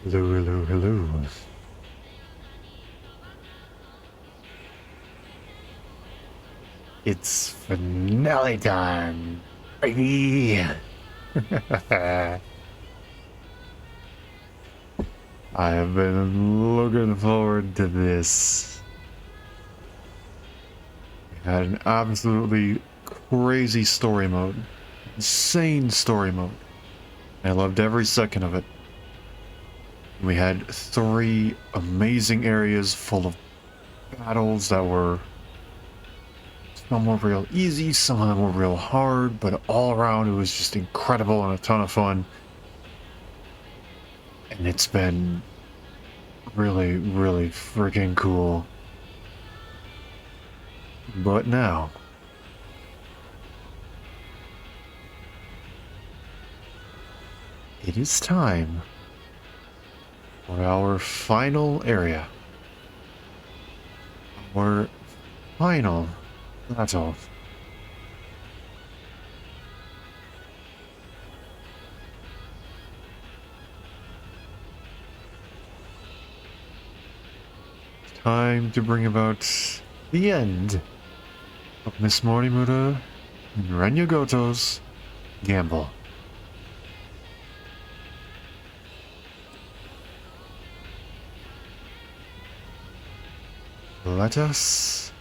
Hello, hello, hello. It's finale time, baby. I have been looking forward to this. We had an absolutely crazy story mode. Insane story mode. I loved every second of it. We had 3 amazing areas full of battles that were, some were real easy, some of them were real hard, but all around it was just incredible and a ton of fun. And it's been really, really freaking cool. But now, it is time for our final area. Our final battle. Time to bring about the end of Miss Morimoto and Renya Goto's gamble. Let us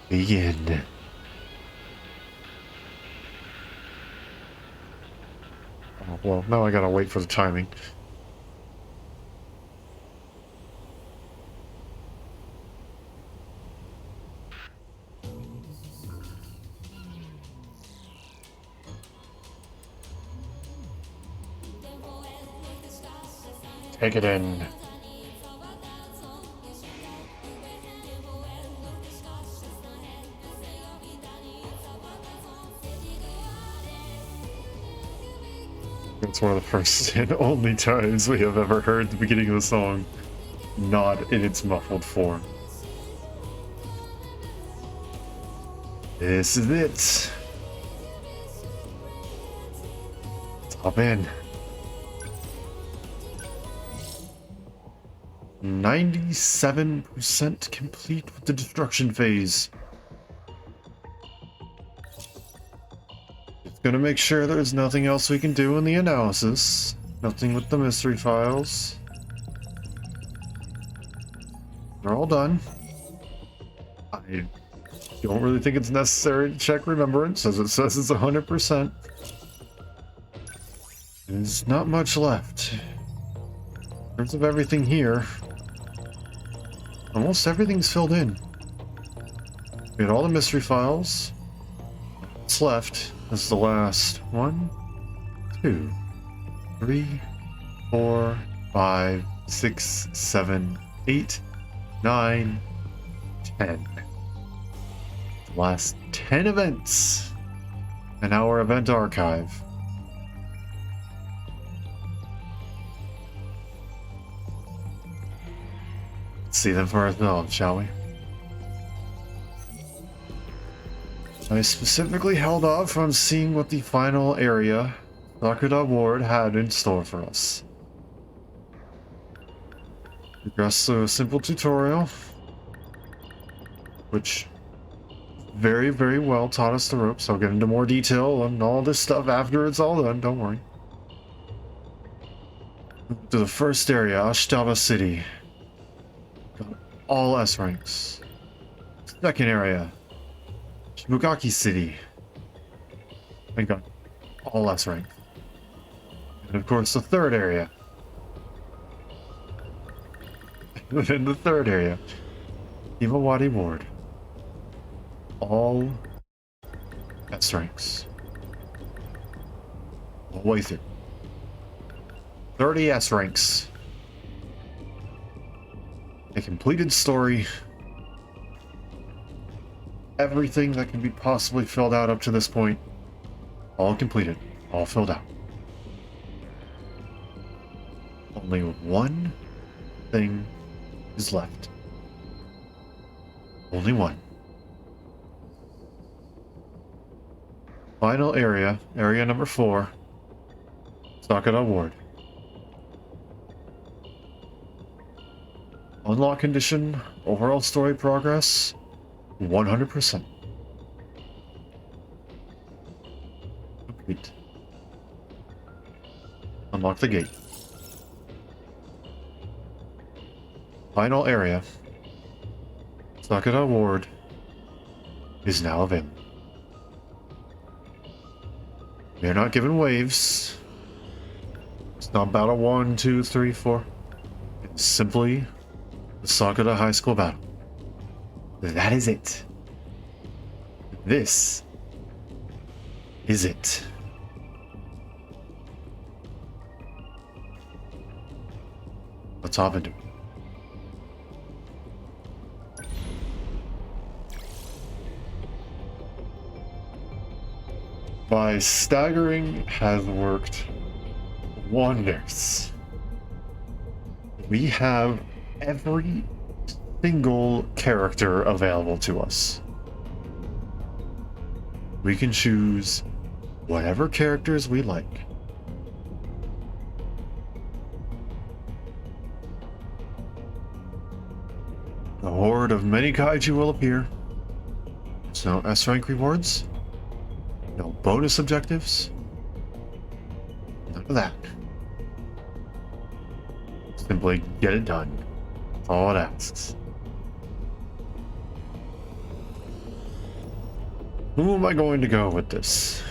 begin. Oh, well, now I gotta wait for the timing. Take it in. It's one of the first and only times we have ever heard the beginning of the song not in its muffled form. This is it. Hop in. 97% complete with the destruction phase. Just gonna make sure there's nothing else we can do in the analysis. Nothing with the mystery files. They're all done. I don't really think it's necessary to check Remembrance, as it says it's 100%. There's not much left. In terms of everything here, almost everything's filled in. We had all the mystery files. What's left is the last 1, 2, 3, 4, 5, 6, 7, 8, 9, 10. The last 10 events in our event archive. Let's see them for ourselves, shall we? I specifically held off on seeing what the final area Sakura Ward had in store for us. Progressed through a simple tutorial, which very, very well taught us the ropes. I'll get into more detail on all this stuff after it's all done, don't worry. To the first area, Ashitaba City. Got all S ranks. Second area, Shibugaki City. I got all S ranks. And of course the third area. Within the third area, Imawari Ward. All S ranks. All the way through. 30 S ranks. A completed story. Everything that can be possibly filled out up to this point. All completed. All filled out. Only one thing is left. Only one. Final area, area number 4, Sakura Ward. Unlock condition, overall story progress, 100%. Complete. Unlock the gate. Final area. Sakura Ward is now available. We are not given waves. It's not battle 1, 2, 3, 4. It's simply the Sakura High School battle. That is it. This is it. Let's hop into it. My staggering has worked wonders. We have every single character available to us. We can choose whatever characters we like. A horde of many kaiju will appear. There's no S rank rewards. No bonus objectives. None of that. Simply get it done. That's all it asks. Who am I going to go with this?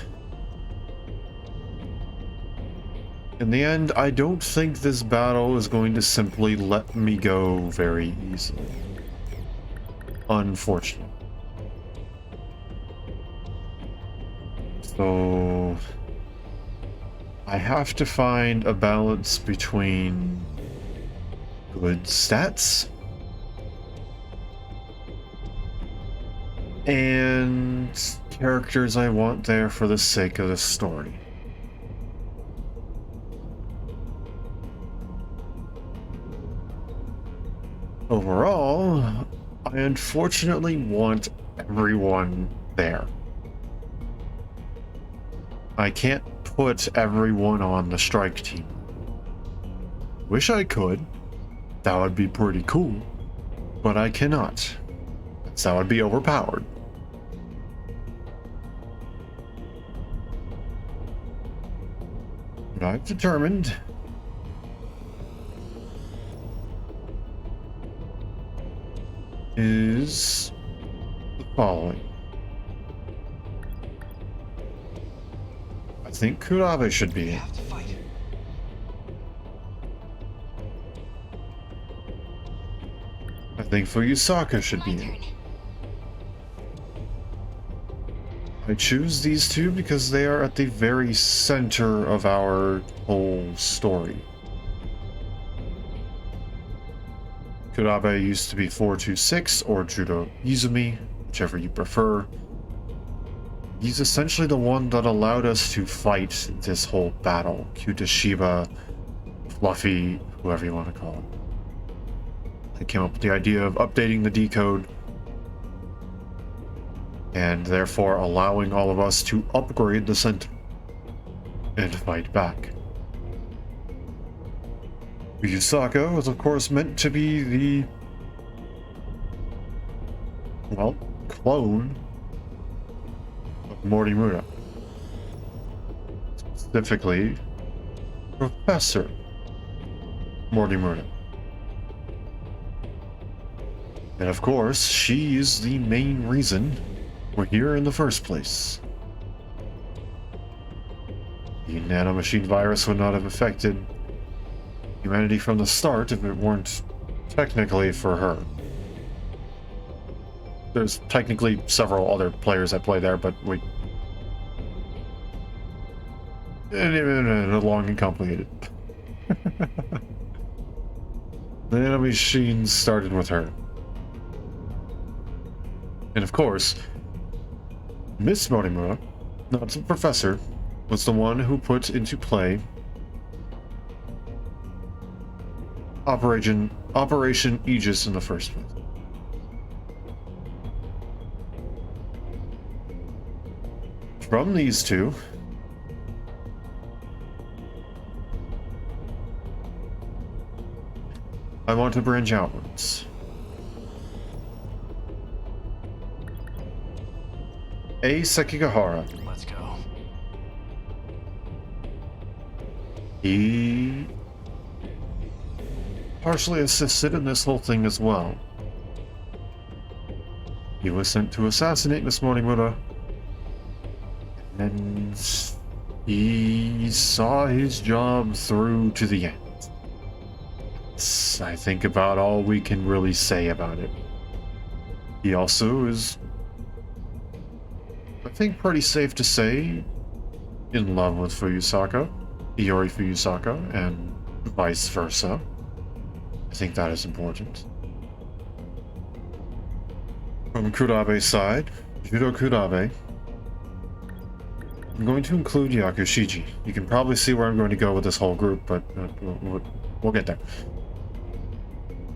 In the end, I don't think this battle is going to simply let me go very easily. Unfortunately. So I have to find a balance between good stats and characters I want there for the sake of the story. Overall, I unfortunately want everyone there. I can't put everyone on the strike team. Wish I could. That would be pretty cool. But I cannot. That would be overpowered. What I've determined is the following. I think Kurabe should be in. I think Fuyusaka should be in. I choose these two because they are at the very center of our whole story. Kurabe used to be 426 or Judo Izumi, whichever you prefer. He's essentially the one that allowed us to fight this whole battle. Kyutashiba, Fluffy, whoever you want to call it. They came up with the idea of updating the decode and therefore allowing all of us to upgrade the Sentinel and fight back. Yusaka was of course meant to be the, well, clone of Mortimura. Specifically, Professor Mortimura. And of course, she's the main reason we're here in the first place. The nanomachine virus would not have affected humanity from the start if it weren't technically for her. There's technically several other players that play there, but we... long and complicated. The nanomachine started with her. And of course, Miss Mortimura, not the professor, was the one who put into play Operation Aegis in the first place. From these two, I want to branch outwards. A. Sekigahara. Let's go. He partially assisted in this whole thing as well. He was sent to assassinate Miss Morningstar, and he saw his job through to the end. That's, I think, about all we can really say about it. He also is, I think, pretty safe to say, in love with Fuyusaka, Iori Fuyusaka, and vice versa. I think that is important. From Kurabe's side, Judo Kurabe, I'm going to include Yakushiji. You can probably see where I'm going to go with this whole group, but we'll get there.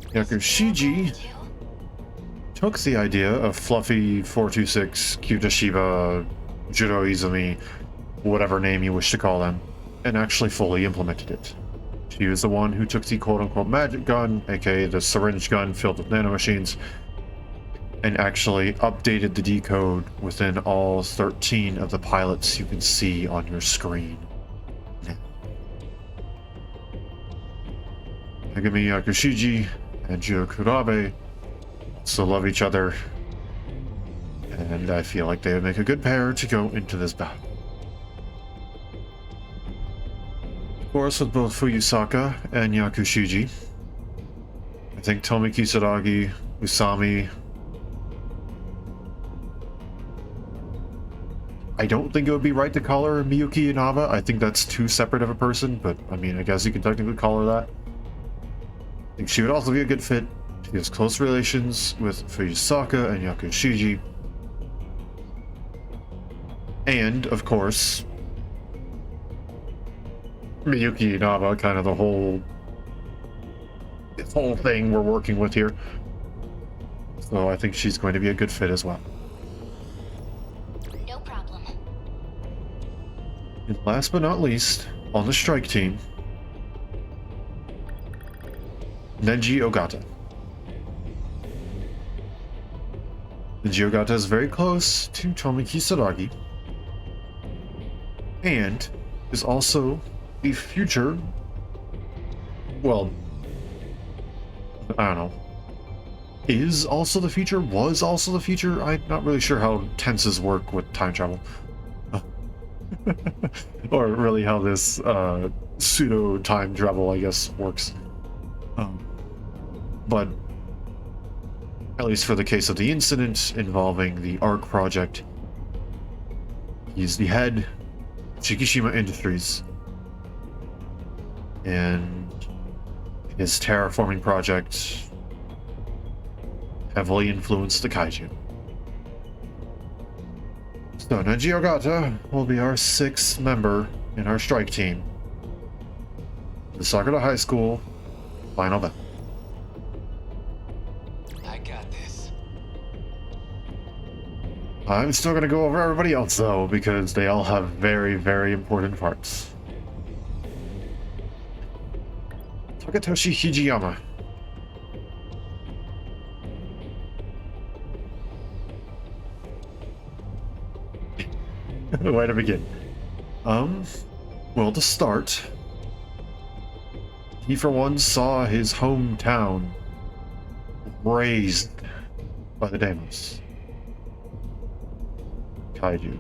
Yakushiji took the idea of Fluffy 426, Kyutashiba, Judo Izumi, whatever name you wish to call them, and actually fully implemented it. She was the one who took the quote-unquote magic gun, aka the syringe gun filled with nanomachines, and actually updated the decode within all 13 of the pilots you can see on your screen now. Megami Yakushiji and Judo Kurabe still love each other, and I feel like they would make a good pair to go into this battle. Of course, with both Fuyusaka and Yakushiji, I think Tomi Kisaragi, Usami, I don't think it would be right to call her Miyuki Inaba. I think that's too separate of a person, but I mean, I guess you can technically call her that. I think she would also be a good fit. She has close relations with Fuyusaka and Yakushiji. And, of course, Miyuki Inaba, kind of this whole thing we're working with here. So I think she's going to be a good fit as well. No problem. And last but not least, on the strike team, Neji Ogata. Neji Ogata is very close to Tomi Kisaragi, and is also the future, well, I don't know, is also the future, was also the future. I'm not really sure how tenses work with time travel. Or really how this pseudo time travel, I guess, works. But at least for the case of the incident involving the ARC project, he's the head of Shikishima Industries, and his terraforming project heavily influenced the kaiju. So Neji Ogata will be our 6th member in our strike team. The Sakura High School final battle. I got this. I'm still going to go over everybody else though, because they all have very, very important parts. Takatoshi Hijiyama. Where to begin? Well, to start, he for one saw his hometown razed by the Deimos. Kaiju.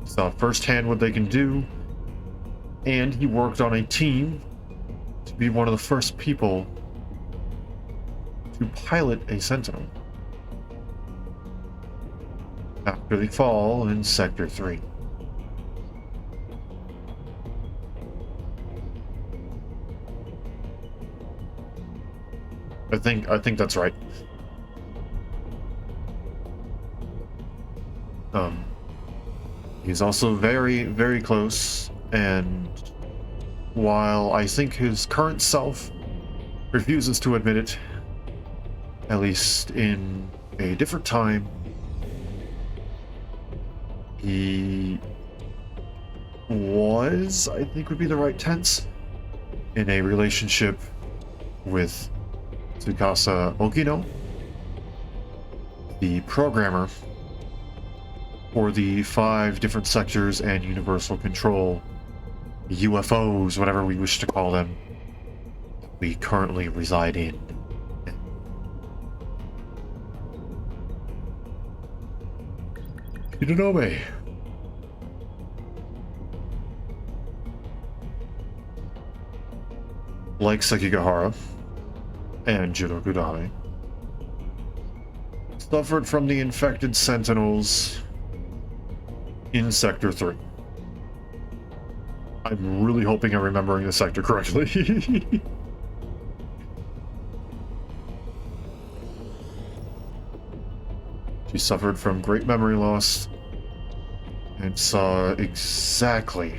Saw firsthand what they can do, and he worked on a team to be one of the first people to pilot a Sentinel after the fall in Sector 3. I think that's right. He's also very, very close, and while I think his current self refuses to admit it, at least in a different time, he was, I think would be the right tense, in a relationship with Tsukasa Okino, the programmer for the 5 different sectors and universal control, UFOs, whatever we wish to call them, we currently reside in. Hidenobe. Like Sekigahara and Jirokudame, suffered from the infected Sentinels in Sector 3. I'm really hoping I'm remembering the sector correctly. She suffered from great memory loss and saw exactly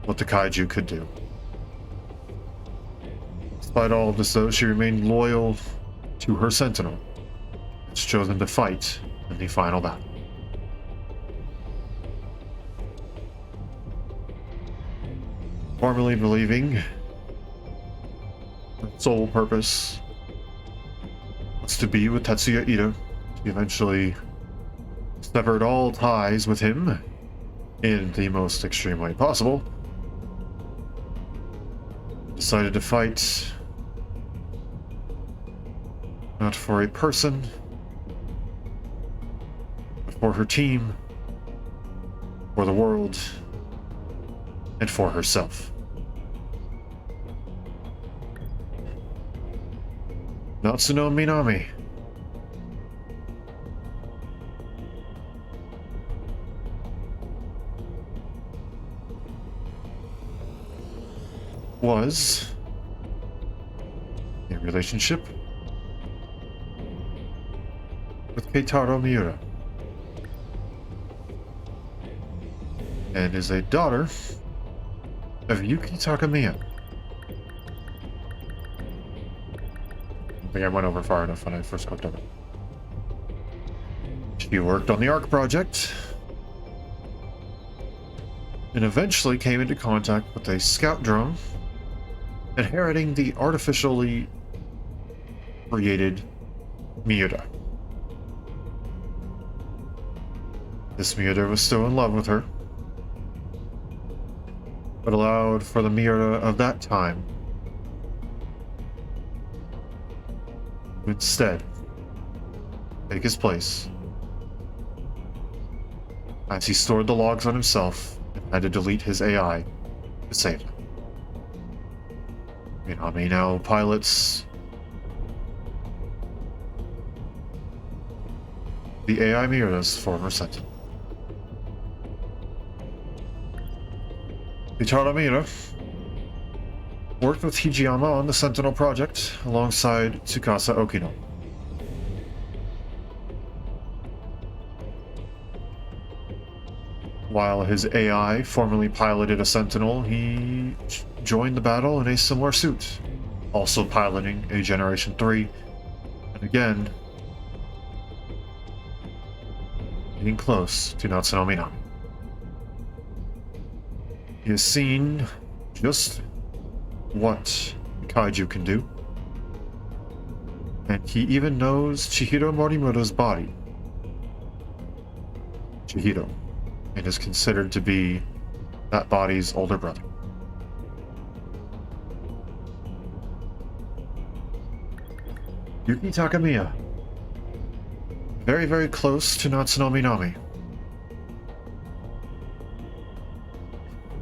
what the kaiju could do. Despite all of this, though, she remained loyal to her Sentinel. It's chosen to fight in the final battle. Formerly believing her sole purpose was to be with Tetsuya Ito, she eventually severed all ties with him in the most extreme way possible. Decided to fight not for a person, but for her team, for the world, and for herself. Natsuno Minami. Was a relationship with Keitaro Miura, and is a daughter of Yuki Takamiya. I think I went over far enough when I first looked at it. She worked on the ARC project and eventually came into contact with a scout drone inheriting the artificially created Miura. This Miura was still in love with her, but allowed for the Miura of that time to instead take his place, as he stored the logs on himself and had to delete his AI to save him. Minami now pilots the AI Miura's former Sentinel. Keitaro Miura worked with Hijiyama on the Sentinel project alongside Tsukasa Okino. While his AI formerly piloted a Sentinel, he joined the battle in a similar suit, also piloting a Generation 3, and again, getting close to Natsuno Minami. He has seen just what kaiju can do, and he even knows Chihiro Morimura's body. Chihiro, and is considered to be that body's older brother. Yuki Takamiya, very, very close to Natsuno Minami.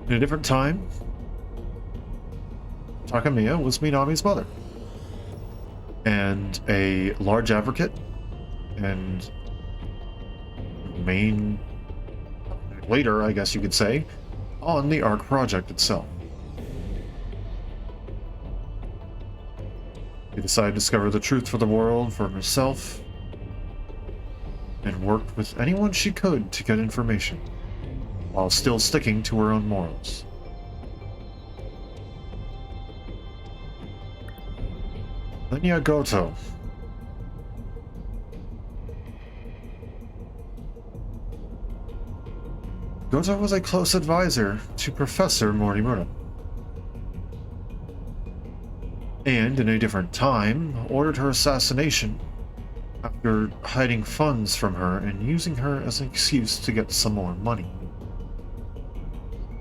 In a different time, Takamiya was Minami's mother, and a large advocate and main, later, I guess you could say, on the ARC project itself. He decided to discover the truth for the world, for herself, and worked with anyone she could to get information, while still sticking to her own morals. Lenya Goto. Goto was a close advisor to Professor Morimura. and in a different time, ordered her assassination after hiding funds from her and using her as an excuse to get some more money.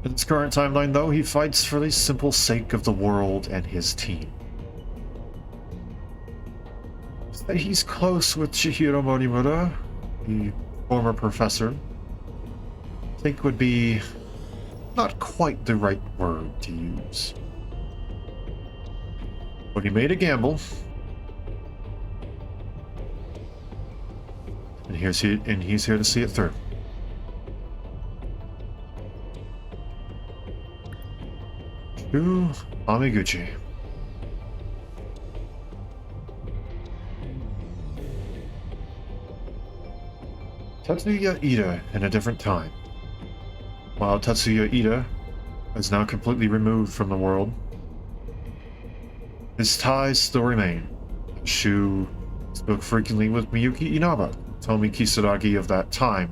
In his current timeline, though, he fights for the simple sake of the world and his team. That he's close with Chihiro Morimura, the former professor, I think would be not quite the right word to use. But he made a gamble, and he's here to see it through. To Amiguchi. Tetsuya Ida in a different time. While Tetsuya Ida is now completely removed from the world, his ties still remain. Shu spoke frequently with Miyuki Inaba, Tomi Kisaragi of that time,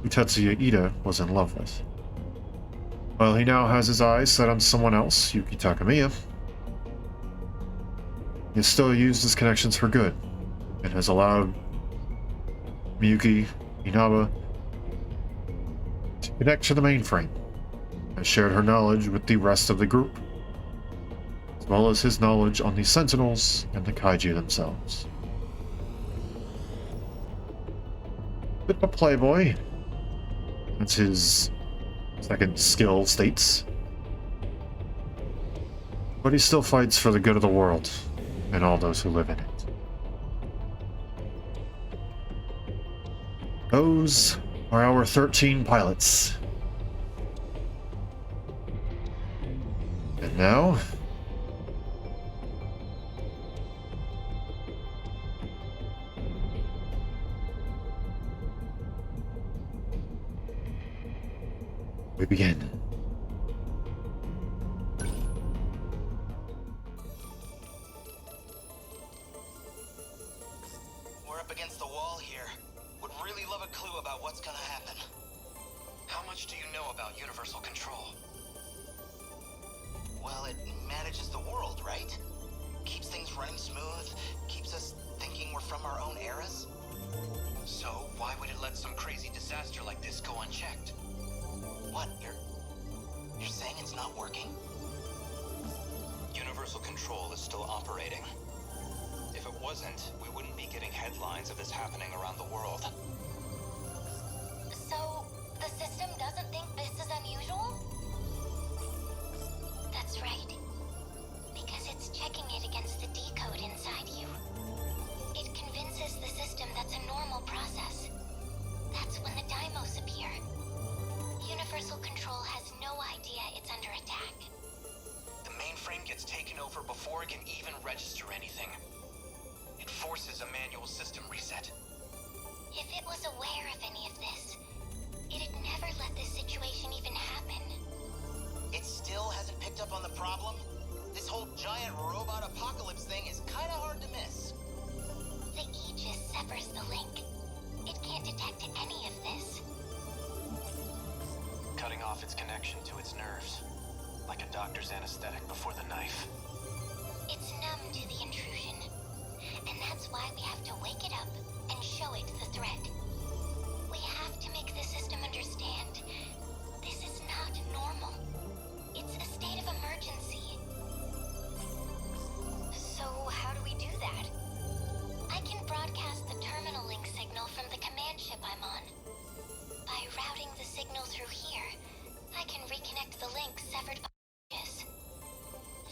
who Tetsuya Ida was in love with. While he now has his eyes set on someone else, Yuki Takamiya, he has still used his connections for good, and has allowed Miyuki Inaba to connect to the mainframe, and shared her knowledge with the rest of the group, as well as his knowledge on the Sentinels and the Kaiju themselves. Bit of a playboy. That's his second skill states. But he still fights for the good of the world and all those who live in it. Those are our 13 pilots. And now, we begin. We're up against the wall here. Would really love a clue about what's gonna happen. How much do you know about universal control? Well, it manages the world, right? Keeps things running smooth, keeps us thinking we're from our own eras. So why would it let some crazy disaster like this go unchecked? What? You're saying it's not working? Universal control is still operating. If it wasn't, we wouldn't be getting headlines of this happening around the world. So, the system doesn't think this is unusual? That's right. Because it's checking it against the decode inside you. It convinces the system that's a normal process. That's when the Deimos appear. Universal control has no idea it's under attack. The mainframe gets taken over before it can even register anything. It forces a manual system reset. If it was aware of any of this, it'd never let this situation even happen. It still hasn't picked up on the problem? This whole giant robot apocalypse thing is kinda hard to miss. The Aegis severs the link. It can't detect any of this. Cutting off its connection to its nerves. Like a doctor's anesthetic before the knife. It's numb to the intrusion. And that's why we have to wake it up and show it the threat. We have to make the system understand this is not normal. It's a state of emergency. So how do we do that? I can broadcast the terminal link signal from the command ship I'm on. By routing the signal through here, I can reconnect the link severed by Aegis.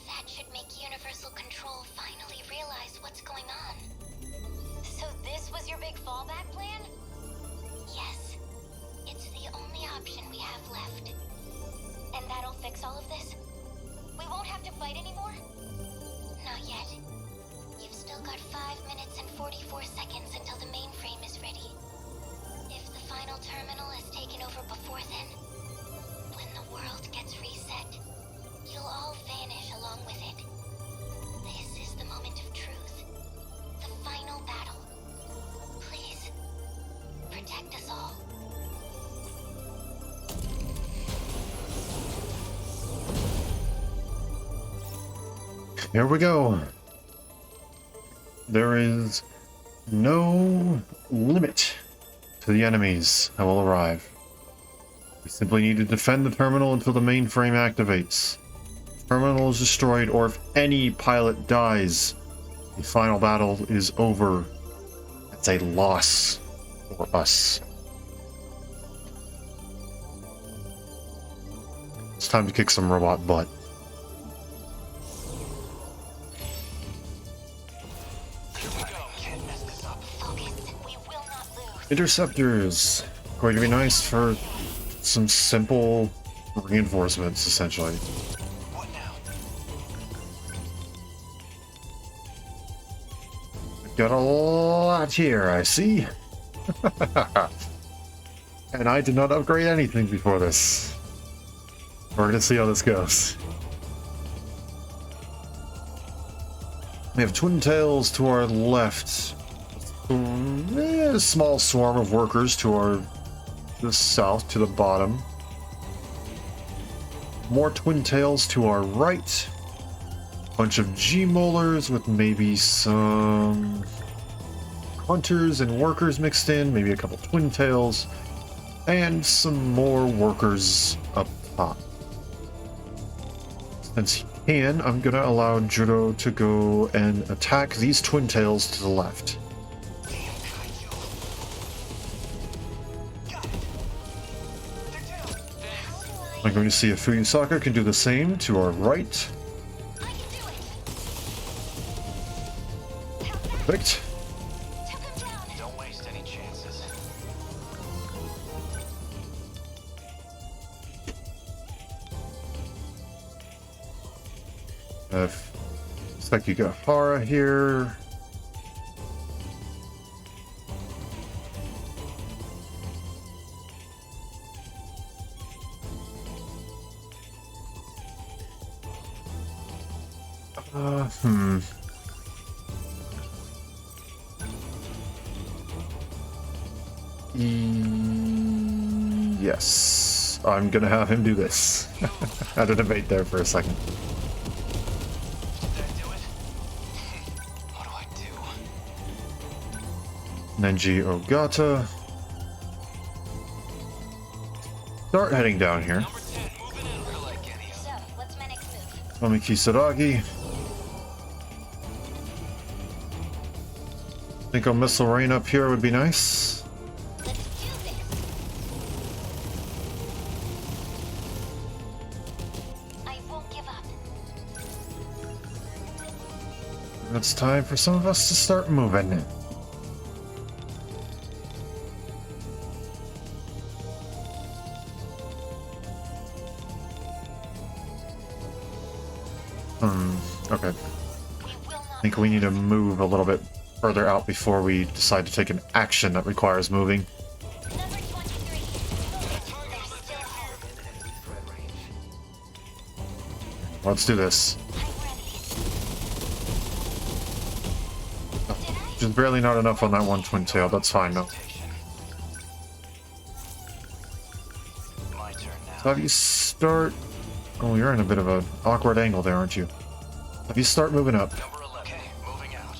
That should make Universal Control finally realize what's going on. So this was your big fallback plan? Yes. It's the only option we have left. And that'll fix all of this? We won't have to fight anymore? Not yet. You've still got 5 minutes and 44 seconds until the mainframe is ready. If the final terminal is taken over before then, when the world gets reset, you'll all vanish along with it. This is the moment of truth. The final battle. Please, protect us all. Here we go. there is no limit to the enemies that will arrive. We simply need to defend the terminal until the mainframe activates. If the terminal is destroyed, or if any pilot dies, the final battle is over. That's a loss for us. It's time to kick some robot butt. Interceptors. Going to be nice for some simple reinforcements, essentially. What now? Got a lot here, I see. And I did not upgrade anything before this. We're gonna see how this goes. We have twin tails to our left. A small swarm of workers to the south, to the bottom. More twin tails to our right. Bunch of G-molars with maybe some hunters and workers mixed in, maybe a couple twin tails, and some more workers up top. Since he can, I'm gonna allow Judo to go and attack these twin tails to the left. I'm going to see if Fuyusaka can do the same to our right. Perfect. Don't waste any chances. Looks like you got Hara here. Yes, I'm gonna have him do this. Had a debate there for a second. Did that do it? What do I do? Nenji Ogata. Start heading down here. Number 10, moving in. We're like any So, what's my next move? Tomi Kisaragi. Think a missile rain up here would be nice. Let's do this. I won't give up. It's time for some of us to start moving. Okay. I think we need to move a little bit further out before we decide to take an action that requires moving. Number 23. They're still home. Let's do this. I'm ready. Just barely not enough on that one twin tail. That's fine though. My turn now. So have you start... Oh, you're in a bit of an awkward angle there, aren't you? Have you start moving up. Number 11. Okay, moving out.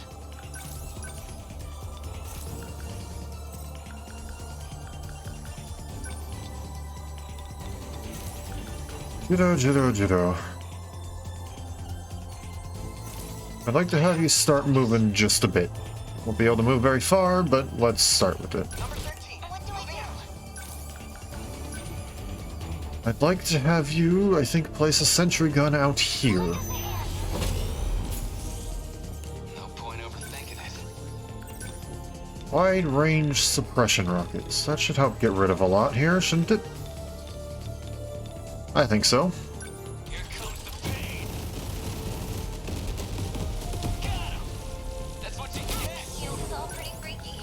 Judo. I'd like to have you start moving just a bit. Won't be able to move very far, but let's start with it. Number 13. What do I Moving do? out. I'd like to have you, I think, place a sentry gun out here. No point overthinking it. Wide range suppression rockets. That should help get rid of a lot here, shouldn't it? I think so. Here comes the pain. Got him. That's what you get. Shield is all pretty freaky.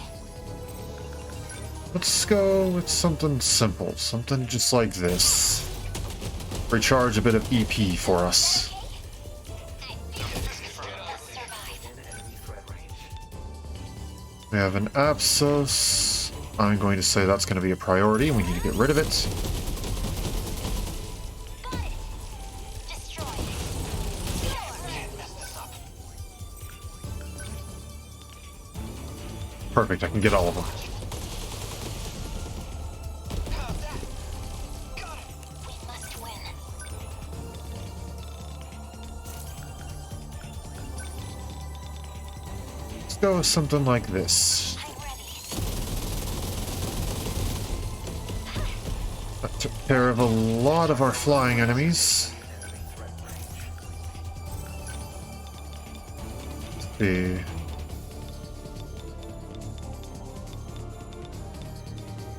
Let's go with something simple. Something just like this. Recharge a bit of EP for us. We have an Apsos. I'm going to say that's going to be a priority, and we need to get rid of it. Got it. Destroy. Can't mess this up. Perfect, I can get all of them. We must win. Let's go with something like this. I'm ready. That took care of a lot of our flying enemies. Let's see.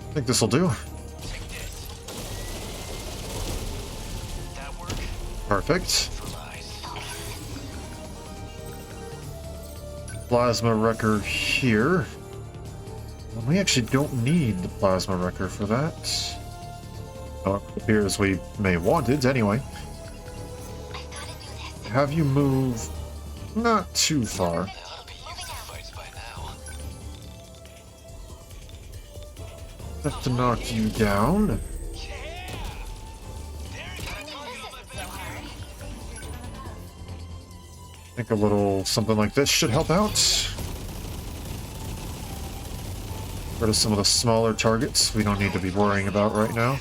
I think this will do. Take this. That work? Perfect. Neutralize. Plasma wrecker here. Well, we actually don't need the plasma wrecker for that. Oh, it appears we may want it anyway. I've got to do this. Have you move not too far. They ought to be used to fights by now. Have to knock you down. This isn't so hard. I think a little something like this should help out. Rid of some of the smaller targets we don't need to be worrying about right now.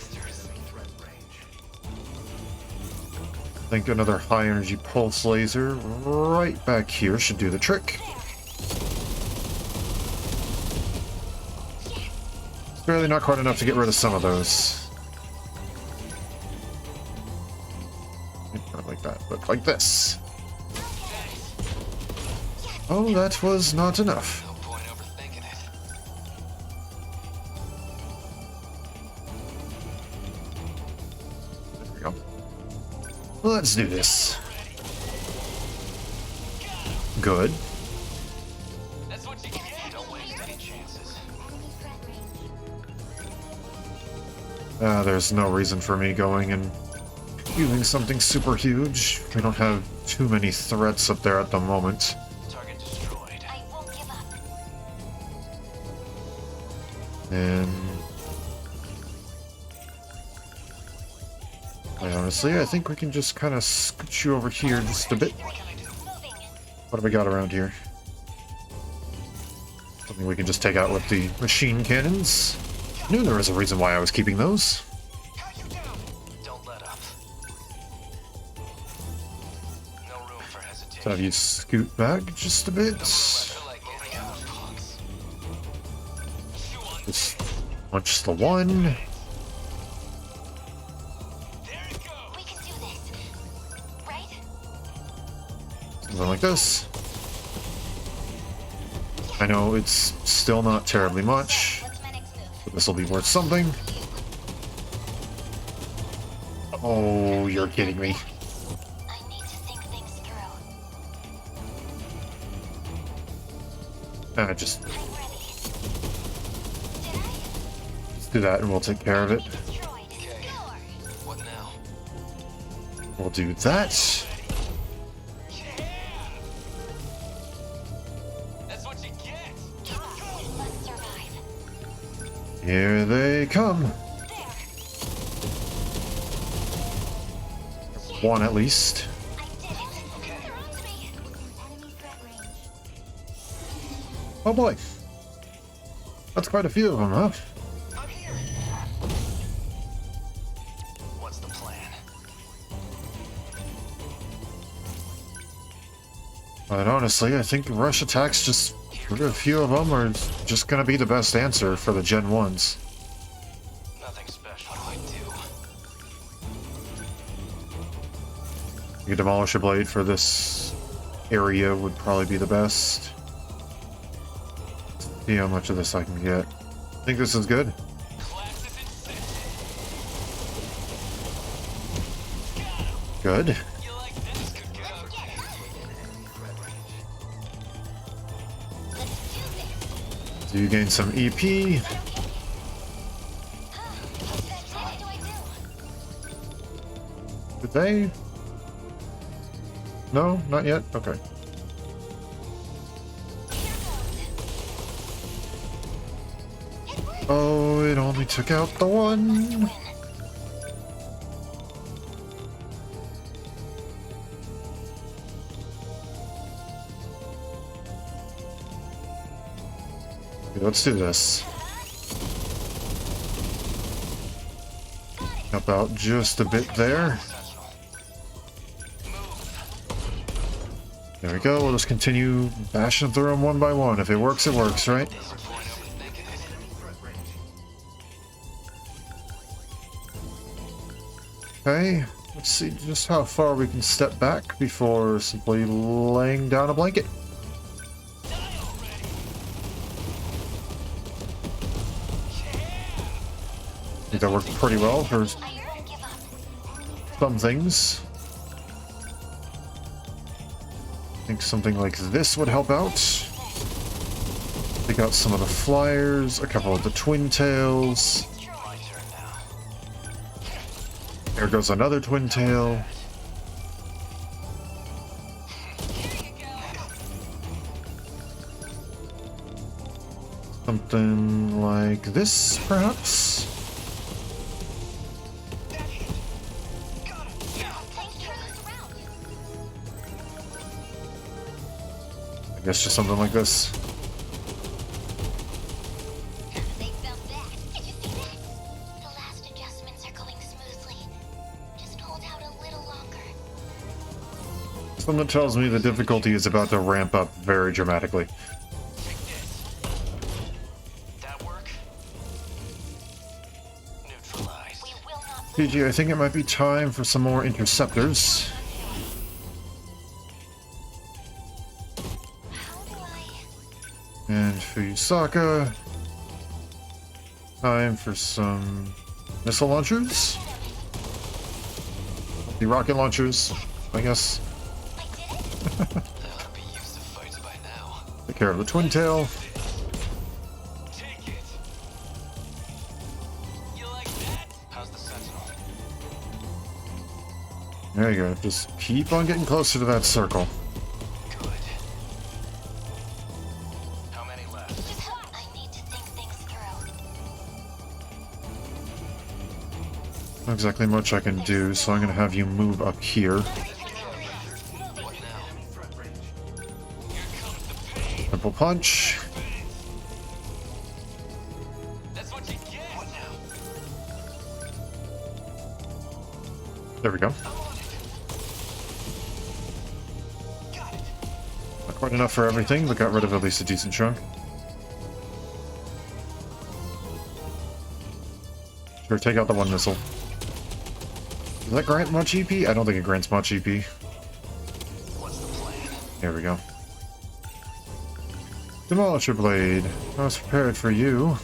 I think another high energy pulse laser right back here should do the trick. It's barely not quite enough to get rid of some of those. Not like that, but like this. Oh, that was not enough. No point overthinking it. There we go. Let's do this. Good. That's what you get. Don't waste any chances. There's no reason for me going and using something super huge. We don't have too many threats up there at the moment. Target destroyed. I won't give up. And quite honestly, I think we can just kind of scooch you over here just a bit. What can I do? Moving. What have we got around here? Something we can just take out with the machine cannons. Knew there was a reason why I was keeping those. Cut you down. Don't let up. No room for hesitation. So have you scoot back just a bit. I feel like getting out of punks. Chew on Just punch the one. There it goes. We can do this. Right? Something like this. I know it's still not terribly much, What's my next move? but this will be worth something. Oh, you're kidding me. I need to think things through. Just I'm ready. Did I? let's do that and we'll take care of it. Destroyed. Okay. Score. What now? We'll do that. That's what you get. It must survive. Here they come. There. One at least. I did it. They're on to me. Enemy threat range. Oh boy. That's quite a few of them, huh? I'm here. What's the plan? But honestly, I think rush attacks, just rid of a few of them, are just gonna be the best answer for the Gen 1s. Nothing special. What do I do? You demolish a blade for this area would probably be the best. See how much of this I can get. I think this is good. Class is in session. Good. You like this? Could get out. Let's do this. So you gain some EP. Okay. What do I do? Did they? No, not yet? Okay. Here goes. It worked. Oh, it only took out the one. Win. Okay, let's do this. Help out just a bit there. There we go. We'll just continue bashing through them one by one. If it works, right? Okay, let's see just how far we can step back before simply laying down a blanket. I think that worked pretty well for some things. I think something like this would help out. Take out some of the flyers, a couple of the twin tails. There goes another twin tail. Something like this, perhaps? I guess just something like this. They felt that. Did you see that? The last adjustments are going smoothly. Just hold out a little longer. Something tells me the difficulty is about to ramp up very dramatically. That work? Neutralized. We will not PG, I think it might be time for some more interceptors. How do I... And Fuyusaka. Time for some missile launchers. The rocket launchers, I guess. I did it? They'll be used to fights by now. Take care of the twin tail. Take it. You like that? How's the Sentinel? There you go. Just keep on getting closer to that circle. Good. How many left? I need to think things through. Not exactly much I can do, so I'm gonna have you move up here. What now? Here comes the pain. Triple punch. That's what you get. What now? There we go. I'm on it. Got it. Not quite enough for everything, but got rid of at least a decent chunk. Sure, take out the one missile. Does that grant much EP? I don't think it grants much EP. What's the plan? There we go. Demolisher blade. I was prepared for you.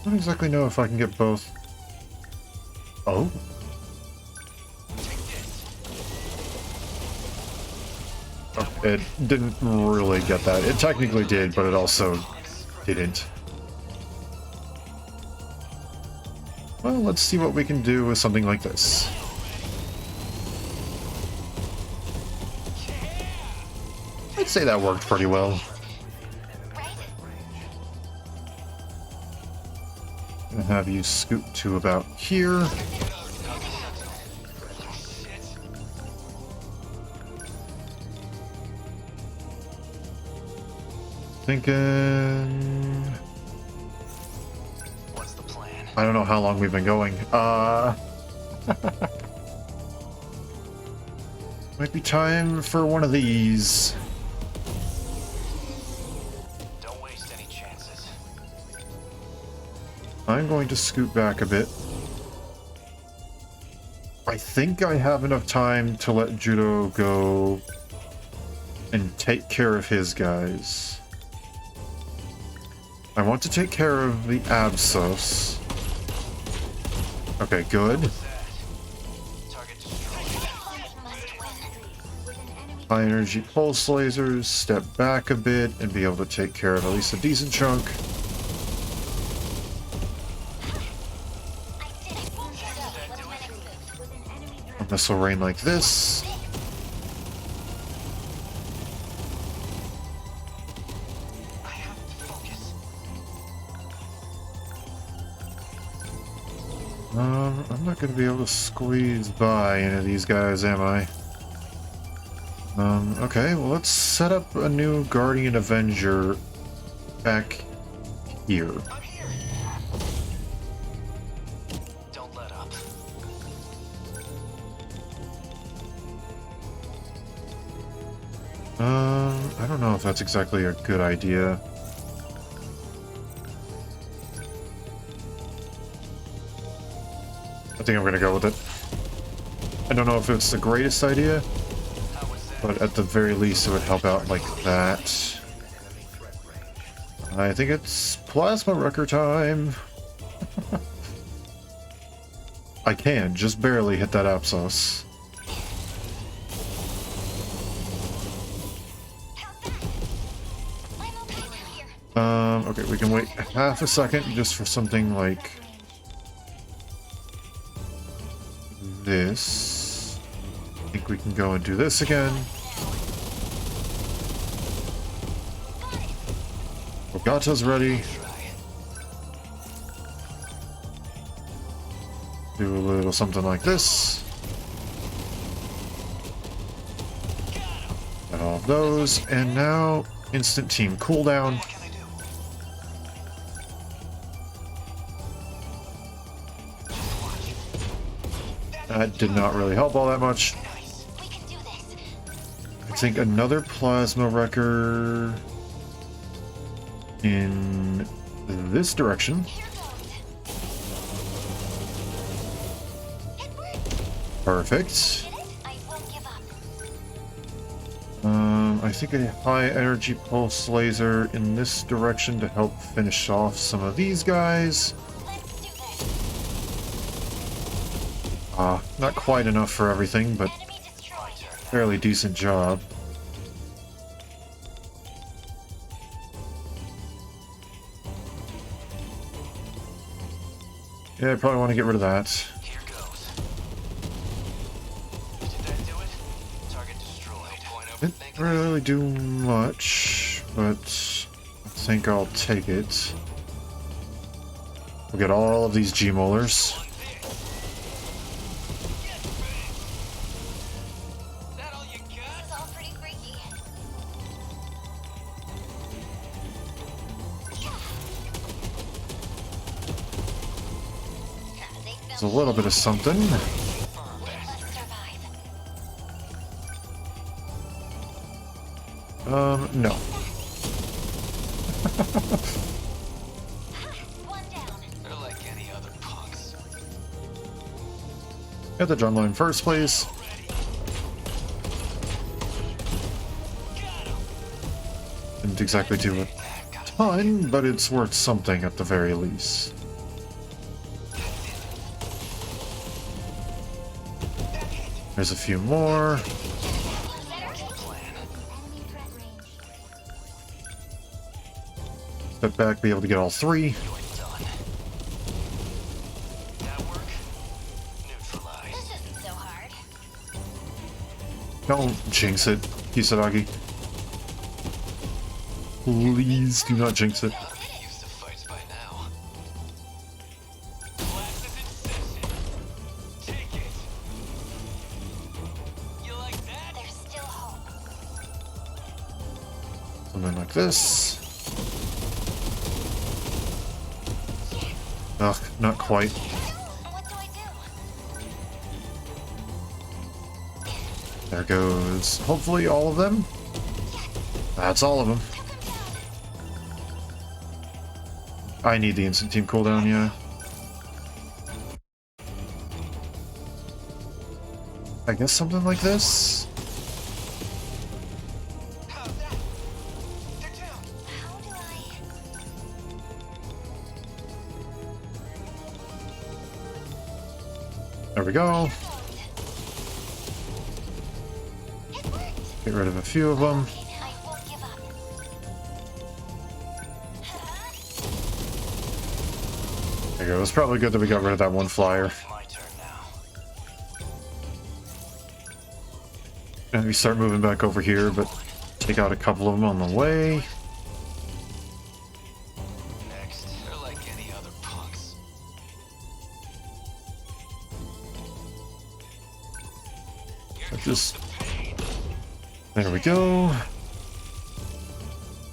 I don't exactly know if I can get both. Oh? Oh, it didn't really get that. It technically did, but it also didn't. Well, let's see what we can do with something like this. I'd say that worked pretty well. Gonna have you scoot to about here. Thinking... What's the plan? I don't know how long we've been going. Might be time for one of these. Don't waste any chances. I'm going to scoot back a bit. I think I have enough time to let Judo go and take care of his guys. I want to take care of the Absos. Okay, good. Target destroyed. High energy pulse lasers, step back a bit and be able to take care of at least a decent chunk. A missile rain like this. I have to focus. I'm not going to be able to squeeze by any of these guys, am I? Okay, well, let's set up a new Guardian Avenger back here. I'm here. Don't let up. I don't know if that's exactly a good idea. I think I'm gonna go with it. I don't know if it's the greatest idea, How was that? but at the very least it would help out like that. I think it's plasma wrecker time. I can just barely hit that Apsos. I'm okay through here. Okay, we can wait half a second just for something like this. I think we can go and do this again. Ogata's ready. Do a little something like this. Got all of those, and now instant team cooldown. What can I do? Just watch. That did not really help all that much. Nice. We can do this. I think another plasma wrecker in this direction. Here goes. It worked. Perfect. Did it? I won't give up. I think a high energy pulse laser in this direction to help finish off some of these guys. Let's do this. Not quite enough for everything, but Enemy destroyed. fairly decent job. Yeah, I probably want to get rid of that. Here goes. Did that do it? Target destroyed. Didn't really do much, but I think I'll take it. We'll get all of these G-molars. Is that all you got? This is all pretty freaky. It's a little bit of something. We must survive. No. One down. They're like any other punks. Get the drumline first, please. Didn't exactly do a ton, but it's worth something at the very least. There's a few more. Step back, be able to get all three. Network neutralized. This isn't so hard. Don't jinx it, Kisaragi. Please do not jinx it. Used to fights by now. Blast is in session. Take it. You like that? There's still hope. Something like this. Ugh, not quite. What do I do? There goes, hopefully, all of them. That's all of them. Took him down. I need the instant team cooldown, yeah. I guess something like this? How's that? They're down. How do I... There we go. It worked. Get rid of a few of them. I won't give up. There you go. It's probably good that we got rid of that one flyer. My turn now. And we start moving back over here, but take out a couple of them on the way. Next. They're like any other punks. Just There we go.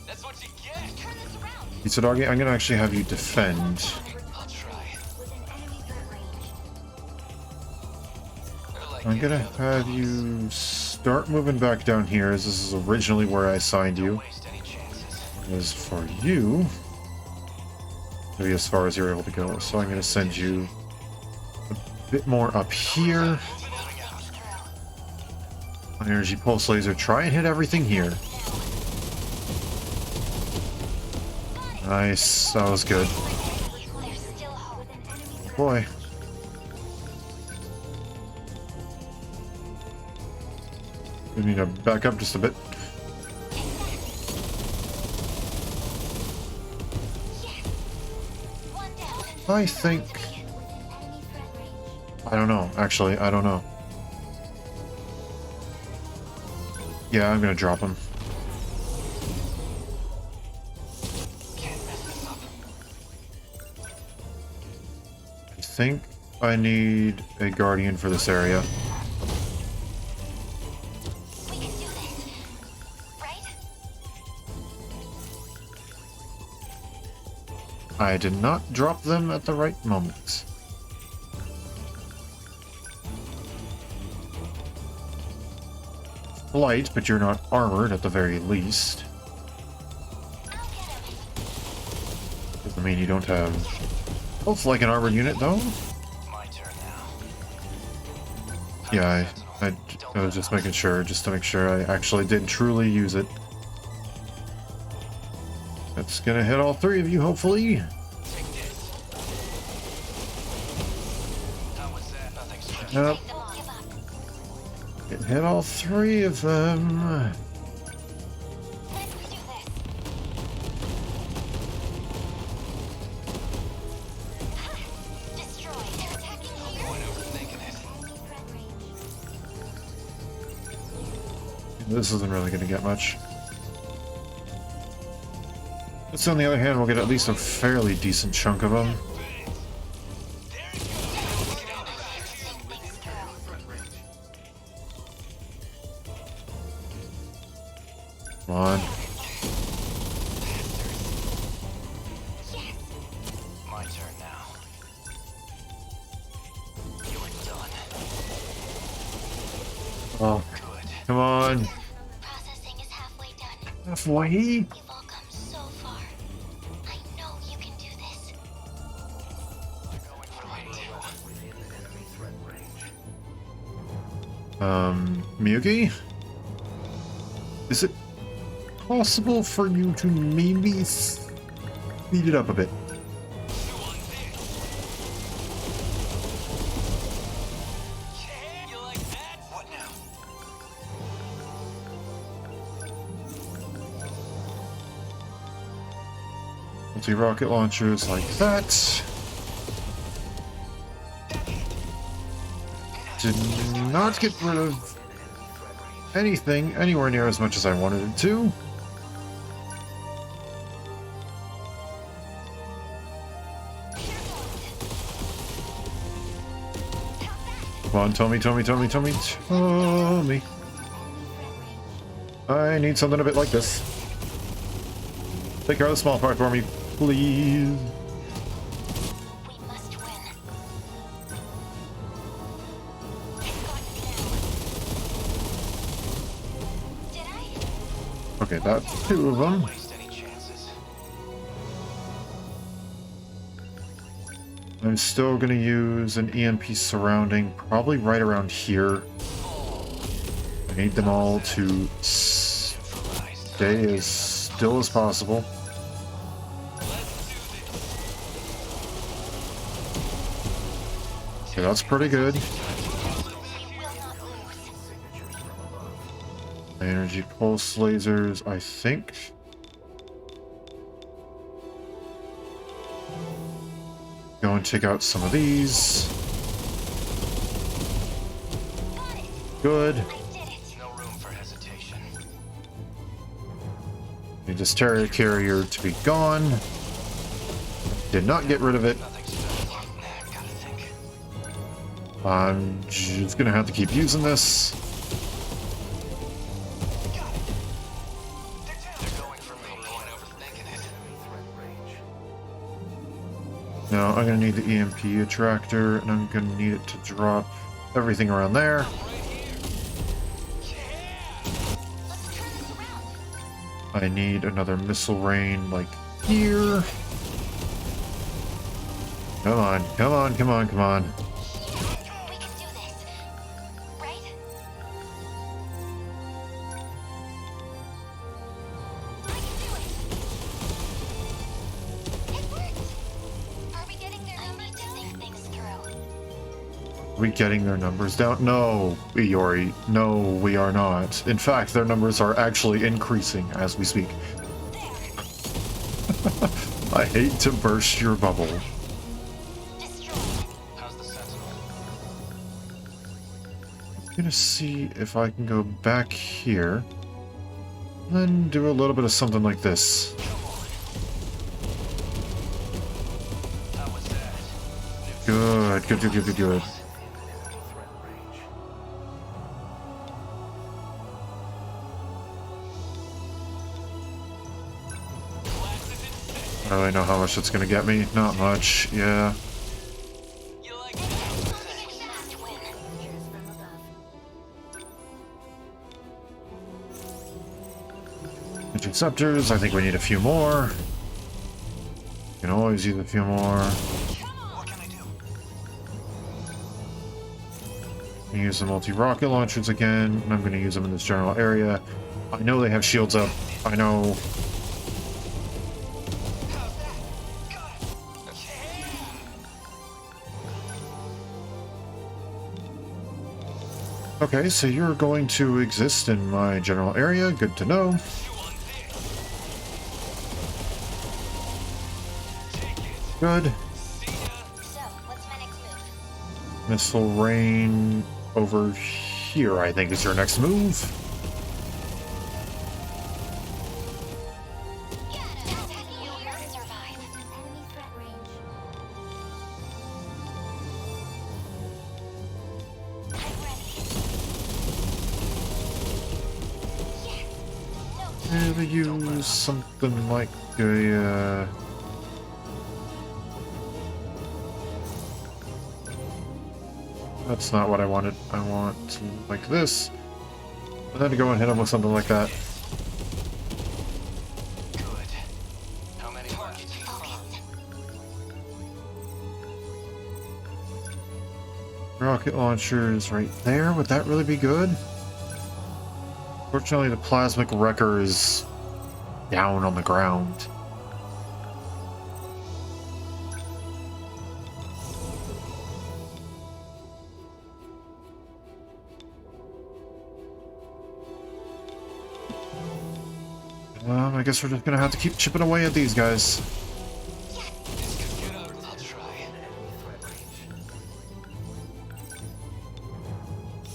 That's what you get. Turn this around. Pizza Doggy, I'm gonna actually have you defend. I'll try. With an enemy threat range. They're like I'm gonna any other have colonies. you start moving back down here, as this is originally where I assigned you. Don't waste any chances. As for you, maybe as far as you're able to go. So I'm gonna send you a bit more up here. Moving out. On energy pulse laser, try and hit everything here. Nice, that was good. There's still hope. Boy. We need to back up just a bit. One down. I think... I don't know, actually, I don't know. Yeah, I'm gonna drop him. Can't mess this up. I think I need a guardian for this area. We can do this. Right? I did not drop them at the right moment. Light, but you're not armored at the very least. I'll get him. Doesn't mean you don't have health like an armored unit, though. My turn now. Yeah, I was just making sure, just to make sure I actually did truly use it. That's gonna hit all three of you, hopefully. Take this. How was that? Nothing special. Yep, Don't give up. it hit all three of them. Let's do this. Destroy. They're attacking here. Point overthinking it. This isn't really gonna get much. But on the other hand, we'll get at least a fairly decent chunk of them. Come on. My turn now. You're done. Oh, Good. come on. Processing is halfway done. Halfway. You've all come so far. I know you can do this. Going for my deal. Miyuki? Is it possible for you to maybe speed it up a bit? You like that? What now? Multi-rocket launchers like that. Did not get rid of anything anywhere near as much as I wanted it to. Come on, Tommy. I need something a bit like this. Take care of the small part for me, please. We must win. Did I? Okay, that's two of them. Waste any chances. I'm still gonna use an EMP surrounding, probably right around here. I need them all to stay as still as possible. Okay, that's pretty good. We will not lose. Energy pulse lasers, I think. Go and take out some of these. Got it. Good. I did it. No room for hesitation. Need this Terror Carrier to be gone. Did not get rid of it. Nothing special. Nah, gotta think. I'm just gonna have to keep using this. Got No, I'm gonna need the EMP attractor, and I'm gonna need it to drop everything around there. I need another missile rain, like here. Come on, come on, come on, come on. We can do this, right? I can do it. It worked. Are we getting their numbers down? I need to think things through. Are we getting their numbers down? No, Iori. No, we are not. In fact, their numbers are actually increasing as we speak. There. I hate to burst your bubble. How's the Sentinel? I'm gonna see if I can go back here. Then do a little bit of something like this. How was that? Good, good, good, good, good, good. I don't really know how much it's gonna get me. Not much, yeah. You like Fast win. Interceptors, I think we need a few more. Can always use a few more. What can I do? Use the multi-rocket launchers again, and I'm gonna use them in this general area. I know they have shields up. I know. Okay, so you're going to exist in my general area. Good to know. Good. So, what's my next move? Missile rain over here, I think, is your next move. You must survive. Enemy threat range. I'm ready. Yes. No. Maybe use something like a, that's not what I wanted. I want something like this. And then to go and hit him with something like that. Good. How many left? Rocket launchers right there. Would that really be good? Fortunately, the plasmic wrecker is down on the ground. I guess we're just gonna have to keep chipping away at these guys. I'll try.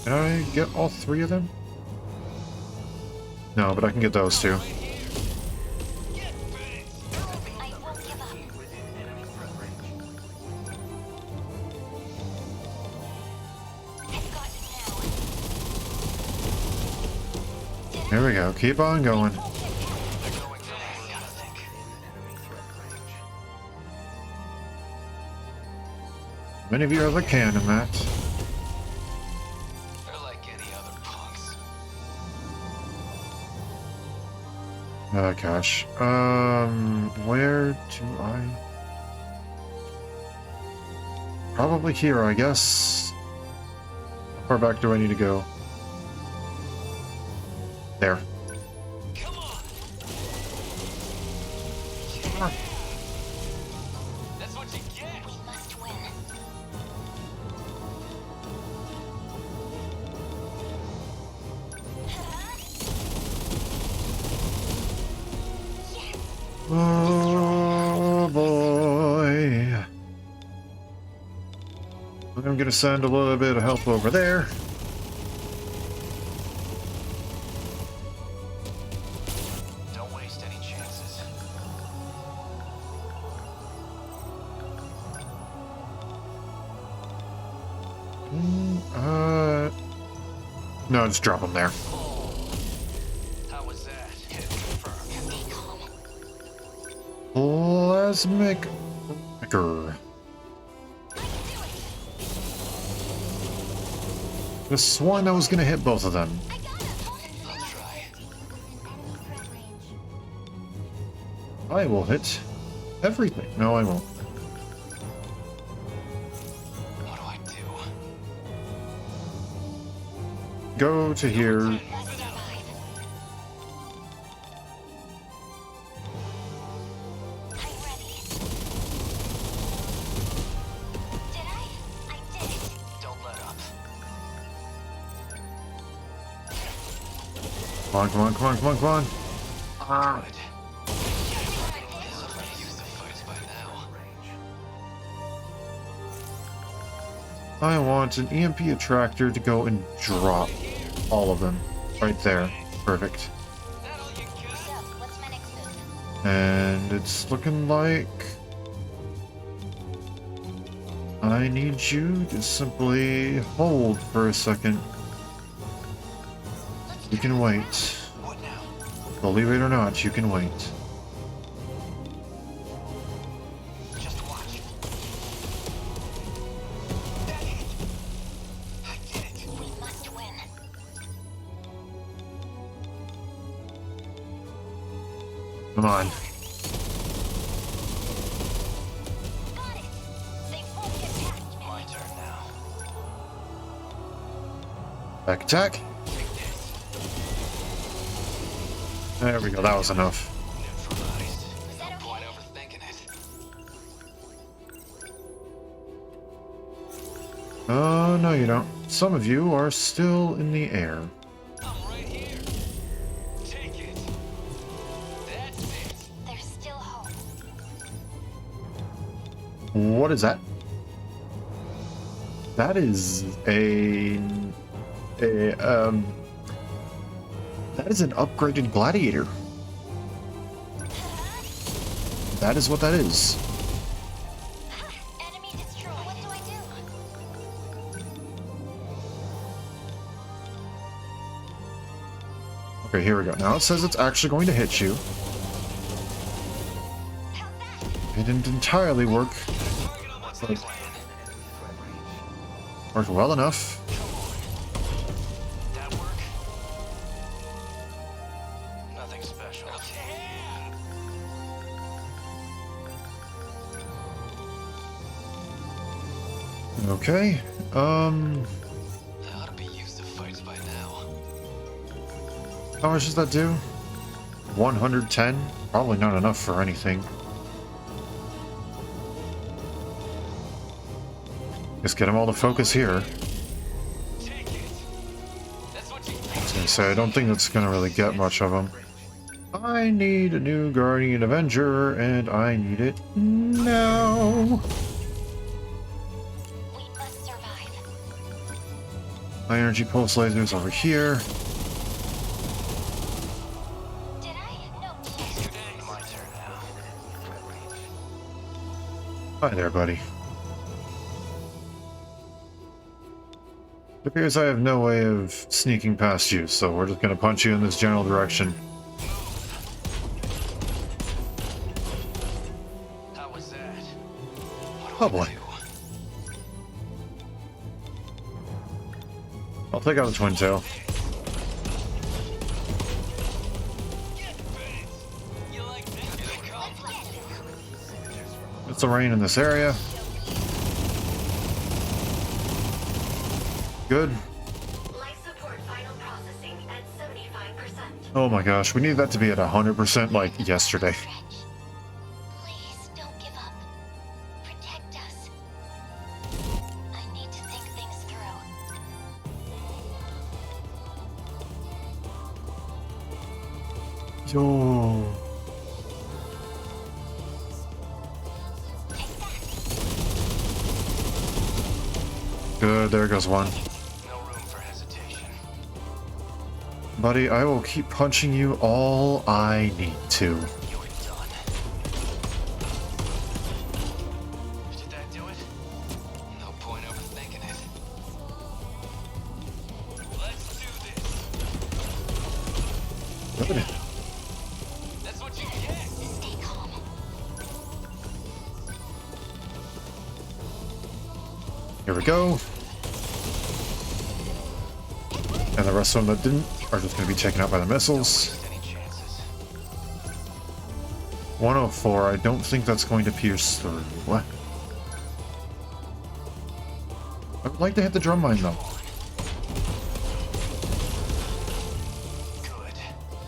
Can I get all three of them? No, but I can get those two. I won't give up. I've got it now. Here we go. Keep on going. They're going for me, I think. Many of you have a cannon, Matt. They're like any other punks. Oh gosh. Where do I? Probably here, I guess. How far back do I need to go? There. Come on. That's what you get. We must win. Oh boy. I'm gonna send a little bit of help over there. Don't waste any chances. No, just drop them there. How was that? Hit confirmed. Stay calm. Plasmic wrecker. I sworn that was gonna hit both of them. I got him! Let's try. Enemy threat range. I will hit everything. No, I won't. What do I do? Go to here. Must survive. I'm ready. Did I? I did it. Don't let up. Come on, come on, come on, come on, come on. Good. This'll be used to fights by now. I want an EMP attractor to go and drop all of them. Right there. Perfect. So, what's my next move? And it's looking like I need you to simply hold for a second. You can wait. What now? Believe it or not, you can wait. Just watch. That hit. I did it. We must win. Come on. Got it! They won't get past me. My turn now. Back attack. Take this. There we go, that was enough. Neutralized. Was that No point okay? overthinking it. Oh, no you don't. Some of you are still in the air. I'm right here. Take it. That's it. There's still hope. What is that? That is that is an upgraded gladiator. That is what that is. Enemy destroyed. What do I do? Okay, here we go. Now it says it's actually going to hit you. How's that? It didn't entirely work. What's the plan? Worked well enough. That work? Nothing special. Okay. That ought to be used to fights by now. How much does that do? 110? Probably not enough for anything. Just get them all to focus here. Take it. That's what you I was gonna say, I don't think that's gonna really get much of them. I need a new Guardian Avenger, and I need it now. We must survive. My energy pulse lasers over here. Did I? No. My turn now. Hi there, buddy. It appears I have no way of sneaking past you, so we're just gonna punch you in this general direction. How was that? Oh boy. I'll take out the twin tail. You like that? It's the rain in this area. Good. Life support final processing at 75%. Oh my gosh, we need that to be at 100% like yesterday. Stretch. Please don't give up. Protect us. I need to think things through. Yo. Take that. Good, there goes one. No room for hesitation. Buddy, I will keep punching you all I need to. You're done. Did that do it? No point overthinking it. Let's do this. Good. That's what you get. Stay calm. Here we go. And the rest of them that didn't are just going to be taken out by the missiles. Any chances? 104, I don't think that's going to pierce through. What? I would like to hit the drum mine though. Good.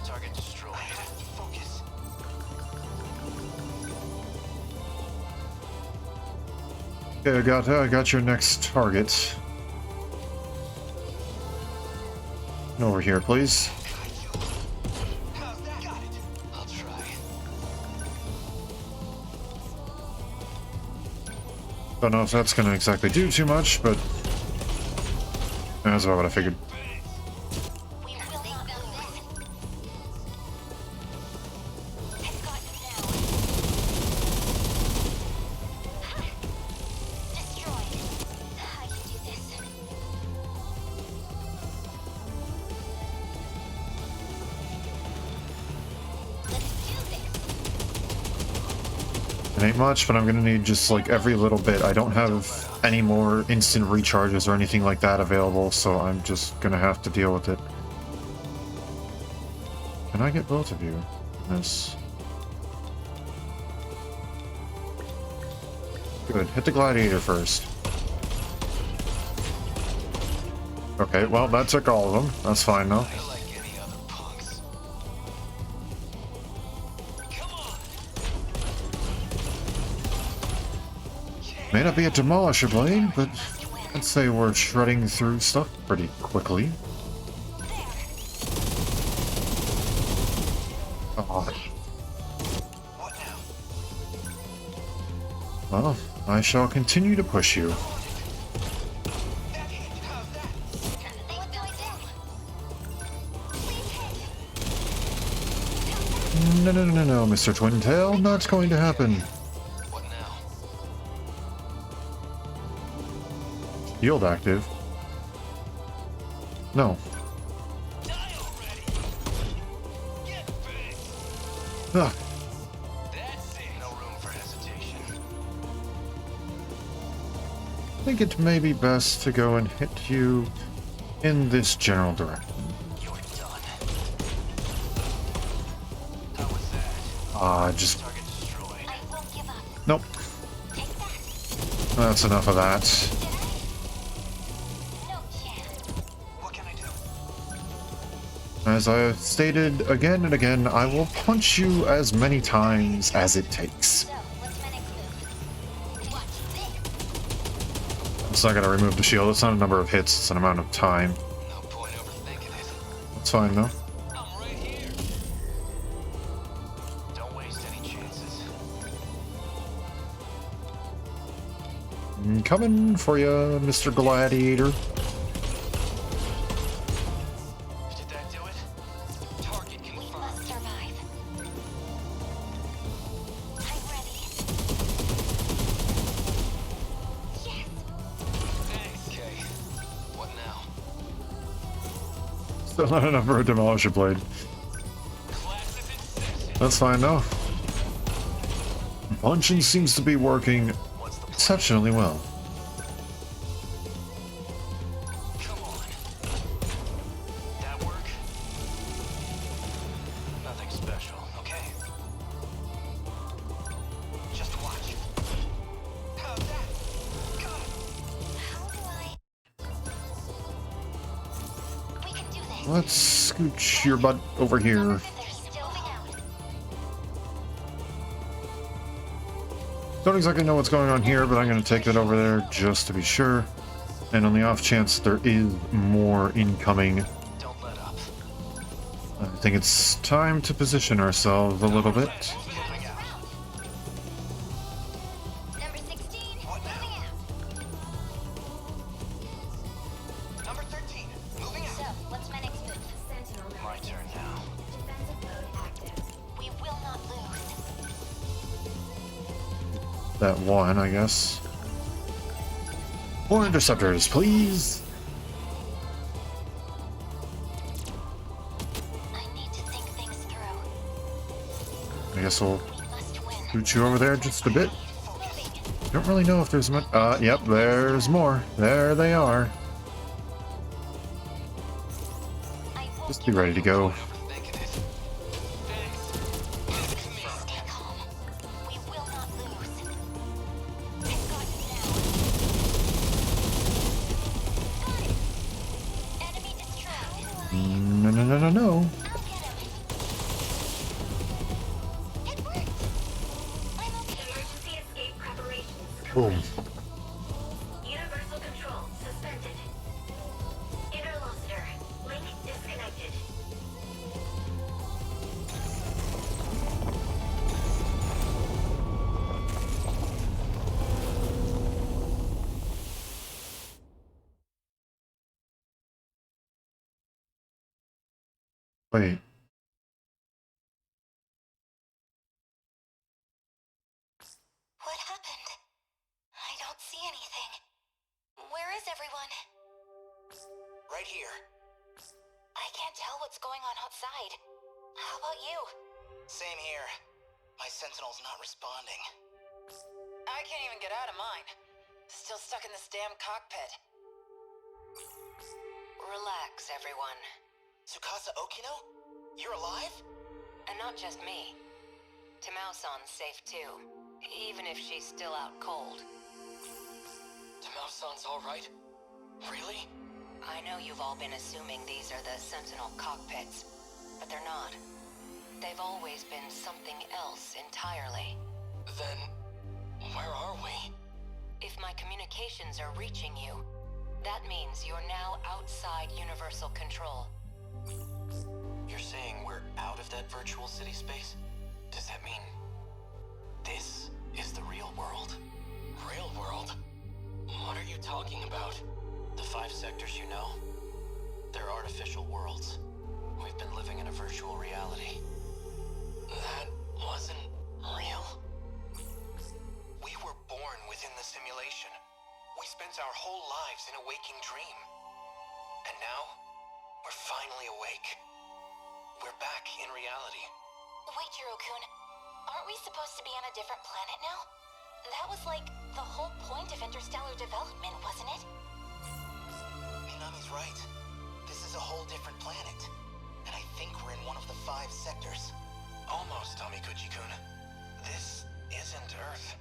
Target destroyed. Focus. Okay, I got your next target. Over here, please. How's that? Got it. I'll try. Don't know if that's going to exactly do too much, but that's about what I figured. We will not lose. I've got you now. Destroyed. I can do this. Let's do this. It ain't much, but I'm going to need just like every little bit. I don't have any more instant recharges or anything like that available, so I'm just going to have to deal with it. Can I get both of you? Yes. Good. Hit the gladiator first. Okay, well, that took all of them. That's fine, though. I like any other punks. Come on. May not be a demolisher blade, but I'd say we're shredding through stuff pretty quickly. Oh, What now? well, I shall continue to push you. That hit. How's that? What do I do? Please hit. No, Mr. Twintail, not going to happen. What now? Shield active. No. Die already. Get big. Ah, That's it. No room for hesitation. I think it may be best to go and hit you in this general direction. You're done. How was that? Just... Target destroyed. I won't give up. Nope. Take that. That's enough of that. Did I? No chance. What can I do? As I have stated again and again, I will punch you as many times as it takes. So, what's my next move? Watch this. It's not going to remove the shield. It's not a number of hits, it's an amount of time. No point overthinking it. That's fine, though. I'm right here. Don't waste any chances. Coming for you, Mr. Gladiator. Did that do it? Target We confirmed. must survive. I'm ready. Yes. Thanks. Okay. What now? Still not enough for a demolisher blade. Class is in session. That's fine, though. Punching seems to be working What's the plan? exceptionally well. Come on. That work? Nothing special, okay? Just watch. How's that? Got it. How do I... We can do this. Let's scooch your butt over here. They're still out. Don't exactly know what's going on here, but I'm going to take that over there just to be sure. And on the off chance there is more incoming, Don't let up. I think it's time to position ourselves a little bit. Moving out. Number 16, What moving now? out. Number 13. Moving So, out. what's my next move? Sentinel number My turn now. defensive mode active. We will not lose. That one, I guess. More interceptors, please. I need to think things through. I guess we'll We must win. scoot you over there just a bit. Moving. Don't really know if there's much. Yep, there's more. There they are. Just be ready to go. Overthinking it. Thanks. Stay calm. We will not lose. I've got you now. Got it. Enemy destroyed. No, no, no, no, no. I'll get him. It worked. I'm okay. Emergency escape preparations Boom. complete. Universal control suspended. Interlocutor link disconnected. Wait. What happened? I don't see anything. Where is everyone? Right here. I can't tell what's going on outside. How about you? Same here. My Sentinel's not responding. I can't even get out of mine. Still stuck in this damn cockpit. Relax, everyone. Tsukasa Okino? You're alive? And not just me. Timao-san's safe too, even if she's still out cold. Timao-san's alright? Really? I know you've all been assuming these are the Sentinel cockpits, but they're not. They've always been something else entirely. Then, where are we? If my communications are reaching you, that means you're now outside Universal Control. You're saying we're out of that virtual city space? Does that mean this is the real world? Real world? What are you talking about? The 5 sectors you know? They're artificial worlds. We've been living in a virtual reality. That wasn't real. We were born within the simulation. We spent our whole lives in a waking dream. And now, we're finally awake. We're back in reality. Wait, Jiro-kun. Aren't we supposed to be on a different planet now? That was like the whole point of interstellar development, wasn't it? Minami's right. This is a whole different planet. And I think we're in one of the 5 sectors. Almost, Tamikuchi-kun. This isn't Earth.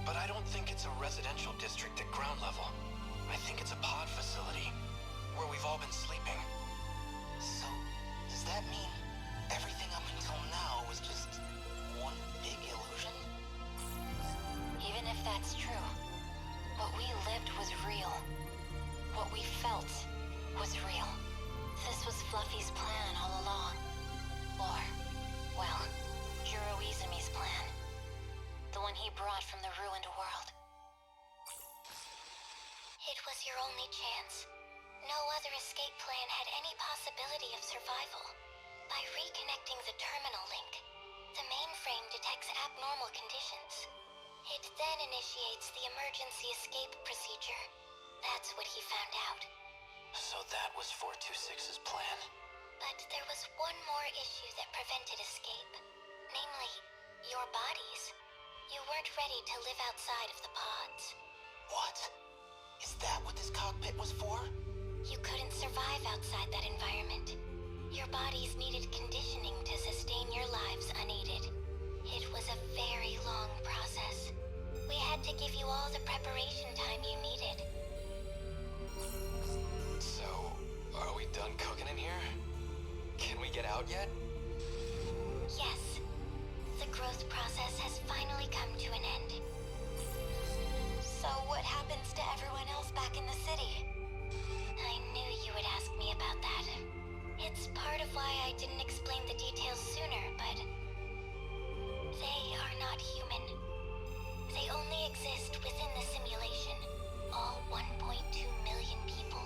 But I don't think it's a residential district at ground level. I think it's a pod facility, where we've all been sleeping. So, does that mean everything up until now was just one big illusion? Even if that's true, what we lived was real. What we felt was real. This was Fluffy's plan all along. Or, well, Jiro Izumi's plan. The one he brought from the ruined world. It was your only chance. No other escape plan had any possibility of survival. By reconnecting the terminal link, the mainframe detects abnormal conditions. It then initiates the emergency escape procedure. That's what he found out. So that was 426's plan. But there was one more issue that prevented escape. Namely, your bodies. You weren't ready to live outside of the pods. What? Is that what this cockpit was for? You couldn't survive outside that environment. Your bodies needed conditioning to sustain your lives unaided. It was a very long process. We had to give you all the preparation time you needed. So, are we done cooking in here? Can we get out yet? Yes. The growth process has finally come to an end. So what happens to everyone else back in the city? I knew you would ask me about that. It's part of why I didn't explain the details sooner, but they are not human. They only exist within the simulation, all 1.2 million people.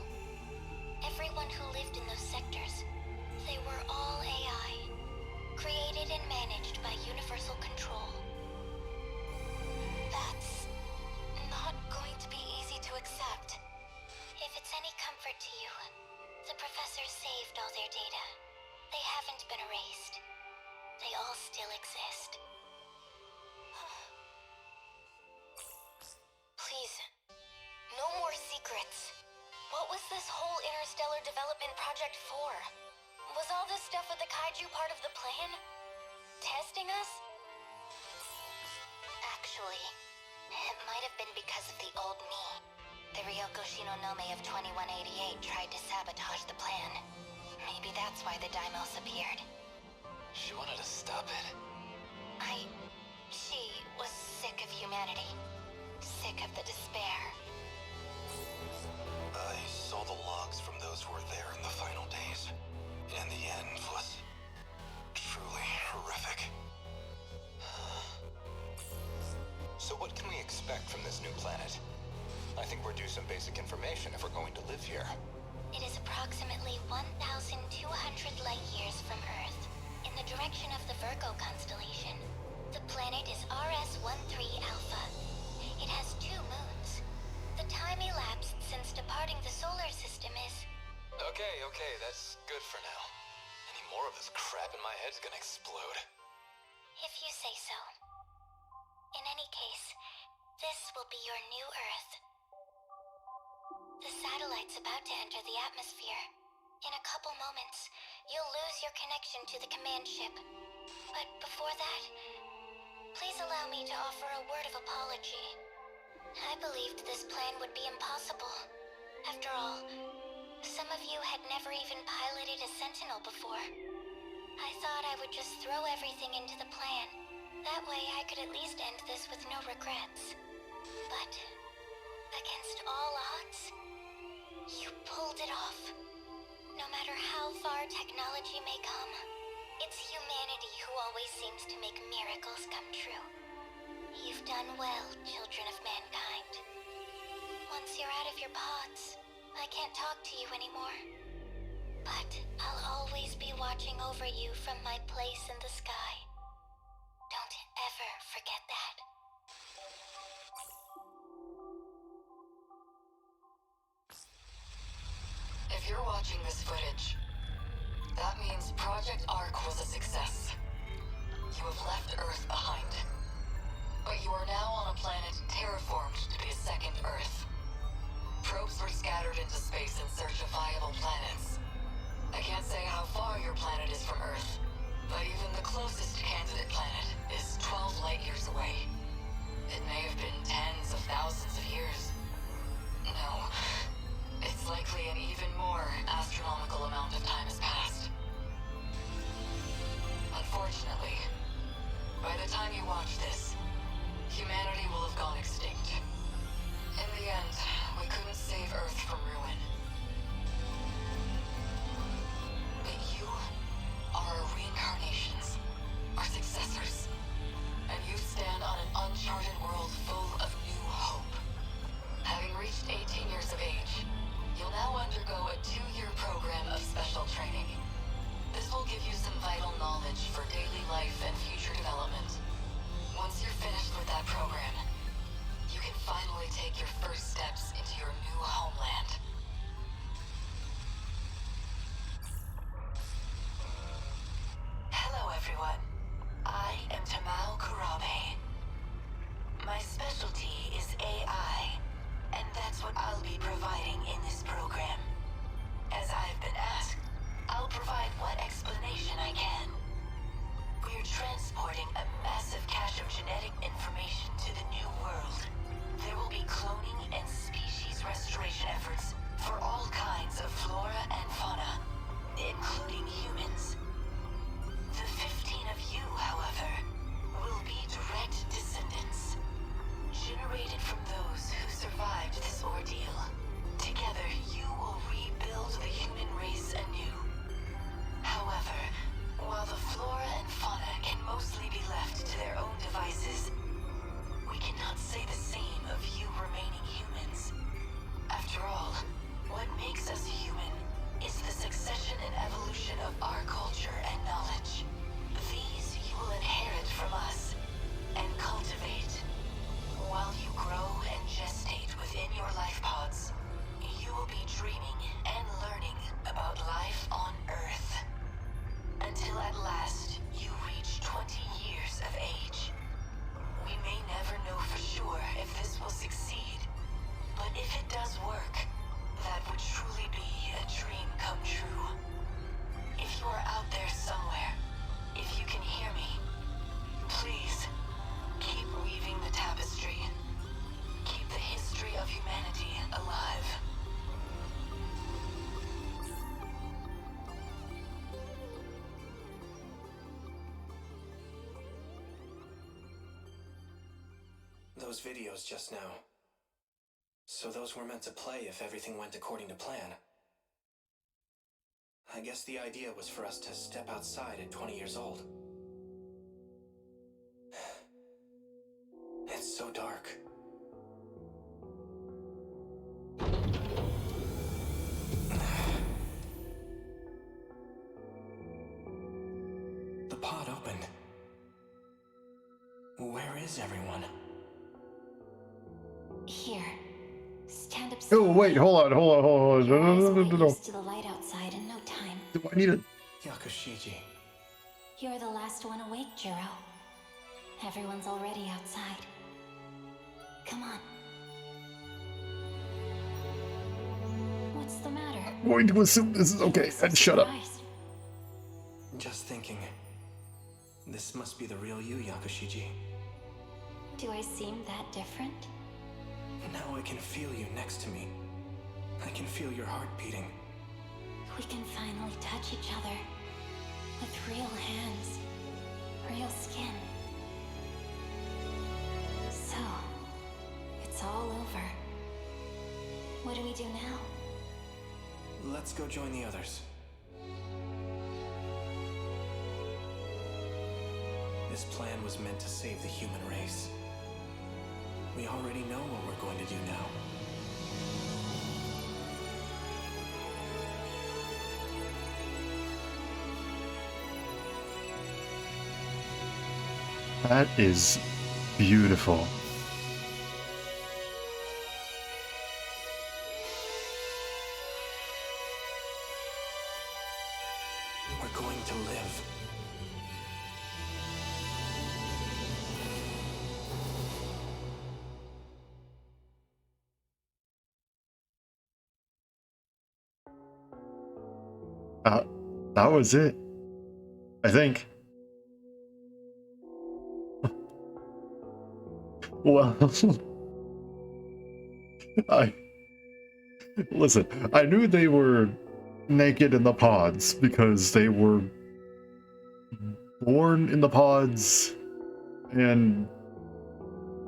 Everyone who lived in those sectors, they were all AI, created and managed by Universal Control. That's not going to be easy to accept. If it's any comfort to you, the professor saved all their data. They haven't been erased. They all still exist. Please, no more secrets. What was this whole interstellar development project for? Was all this stuff with the kaiju part of the plan? Testing us? Actually, it might have been because of the old me. The Ryoko Shinonome of 2188 tried to sabotage the plan. Maybe that's why the Deimos appeared. She wanted to stop it. She was sick of humanity. Sick of the despair. I saw the logs from those who were there in the final days. And the end was truly horrific. So what can we expect from this new planet? I think we're due some basic information if we're going to live here. It is approximately 1,200 light years from Earth, in the direction of the Virgo constellation. The planet is RS-13 Alpha. It has 2 moons. The time elapsed since departing the solar system is... Okay, that's good for now. Any more of this crap and my head's gonna explode. If you say so. In any case, this will be your new Earth. The satellite's about to enter the atmosphere. In a couple moments, you'll lose your connection to the command ship. But before that, please allow me to offer a word of apology. I believed this plan would be impossible. After all, some of you had never even piloted a Sentinel before. I thought I would just throw everything into the plan. That way I could at least end this with no regrets. But, against all odds, you pulled it off. No matter how far technology may come, it's humanity who always seems to make miracles come true. You've done well, children of mankind. Once you're out of your pods, I can't talk to you anymore. But I'll always be watching over you from my place in the sky. Don't ever forget that. If you're watching this footage, that means Project Ark was a success. You have left Earth behind. But you are now on a planet terraformed to be a second Earth. Probes were scattered into space in search of viable planets. I can't say how far your planet is from Earth, but even the closest candidate planet is 12 light years away. It may have been tens of thousands of years. No, it's likely an even more astronomical amount of time has passed. Unfortunately, by the time you watch this, humanity will have gone extinct. In the end, we couldn't save Earth from ruin. But you are our reincarnations, our successors. And you stand on an uncharted world full of new hope. Having reached 18 years of age, you'll now undergo a 2-year program of special training. This will give you some vital knowledge for daily life and future development. Once you're finished with that program, you can finally take your first steps into your new homeland. Those videos just now. So those were meant to play if everything went according to plan. I guess the idea was for us to step outside at 20 years old. It's so dark. The pod opened. Where is everyone? Here. Stand up. Oh, wait, hold on. Your eyes will get No. used to the light outside in no time. Do I need it? Yakushiji. You're the last one awake, Jiro. Everyone's already outside. Come on. What's the matter? I'm going to assume this is okay. And shut up. Surprised. Just thinking. This must be the real you, Yakushiji. Do I seem that different? Now I can feel you next to me. I can feel your heart beating. We can finally touch each other. With real hands. Real skin. So, it's all over. What do we do now? Let's go join the others. This plan was meant to save the human race. We already know what we're going to do now. That is beautiful. We're going to live. That was it. I think. Well, listen, I knew they were naked in the pods because they were born in the pods and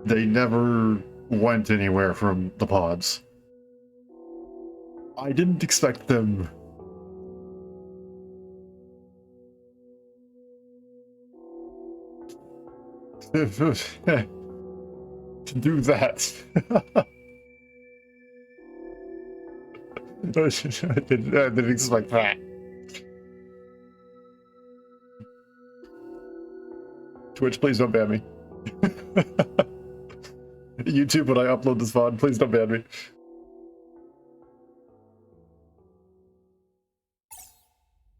they never went anywhere from the pods. I didn't expect them to do that. I didn't expect that. Twitch, please don't ban me. YouTube, when I upload this VOD, please don't ban me.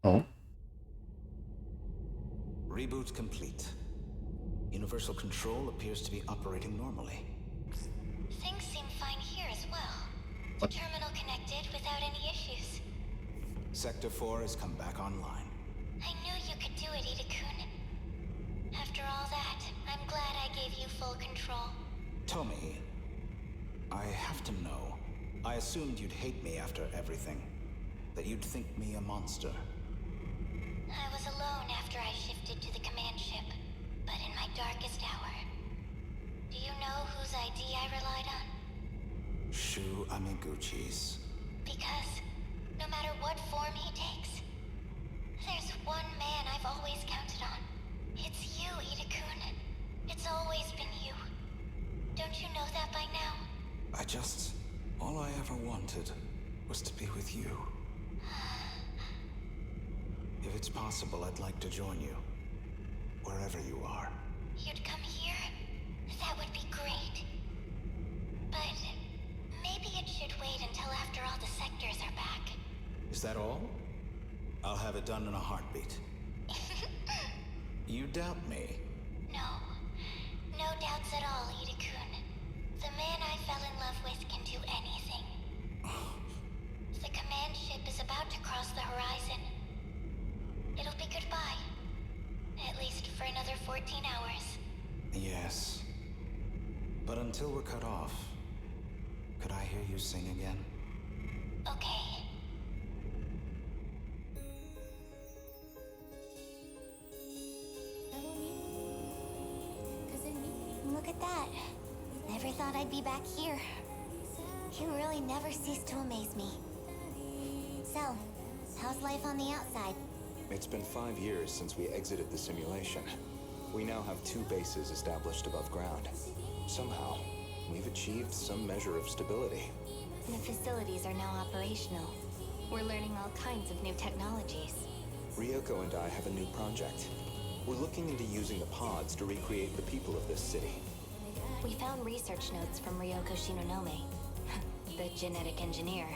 Oh? Reboot complete. Universal control appears to be operating normally. Things seem fine here as well. What? The terminal connected without any issues. Sector 4 has come back online. I knew you could do it, Ida-kun. After all that, I'm glad I gave you full control. Tommy, I have to know. I assumed you'd hate me after everything. That you'd think me a monster. I was alone after I shifted to the command ship, but in my darkest hour. Do you know whose ID I relied on? Shu Amiguchi's. Because, no matter what form he takes, there's one man I've always counted on. It's you, Ida-kun. It's always been you. Don't you know that by now? All I ever wanted was to be with you. If it's possible, I'd like to join you. Wherever you are. You'd come here? That would be great. But maybe it should wait until after all the sectors are back. Is that all? I'll have it done in a heartbeat. You doubt me? No. No doubts at all, Ida-kun. The man I fell in love with can do anything. The command ship is about to cross the horizon. It'll be goodbye. At least for another 14 hours. Yes. But until we're cut off, could I hear you sing again? Okay. Look at that. Never thought I'd be back here. You really never cease to amaze me. So, how's life on the outside? It's been 5 years since we exited the simulation. We now have 2 bases established above ground. Somehow, we've achieved some measure of stability. The facilities are now operational. We're learning all kinds of new technologies. Ryoko and I have a new project. We're looking into using the pods to recreate the people of this city. We found research notes from Ryoko Shinonome, the genetic engineer.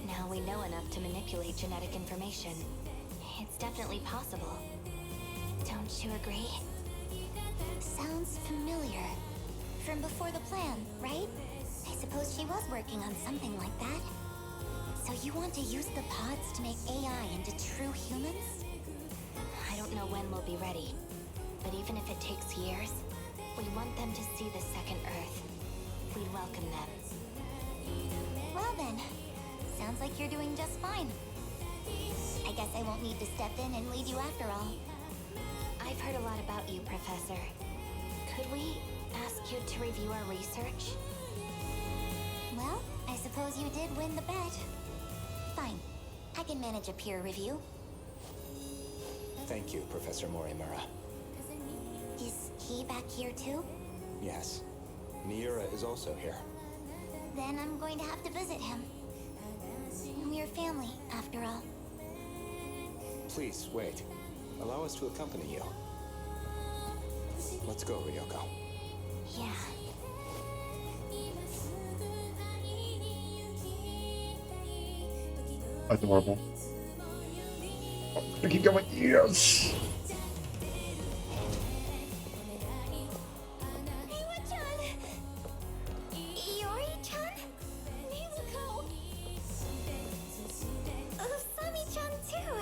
Now we know enough to manipulate genetic information. It's definitely possible. Don't you agree? Sounds familiar. From before the plan, right? I suppose she was working on something like that. So you want to use the pods to make AI into true humans? I don't know when we'll be ready. But even if it takes years, we want them to see the second Earth. We'd welcome them. Well then, sounds like you're doing just fine. I guess I won't need to step in and lead you after all. I've heard a lot about you, Professor. Could we ask you to review our research? Well, I suppose you did win the bet. Fine. I can manage a peer review. Thank you, Professor Morimura. Is he back here too? Yes. Miura is also here. Then I'm going to have to visit him. We're family, after all. Please, wait. Allow us to accompany you. Let's go, Ryoko. Yeah. Adorable. I keep going. Yes. Miwa-chan! Iori-chan? Mizuko! Usami-chan too!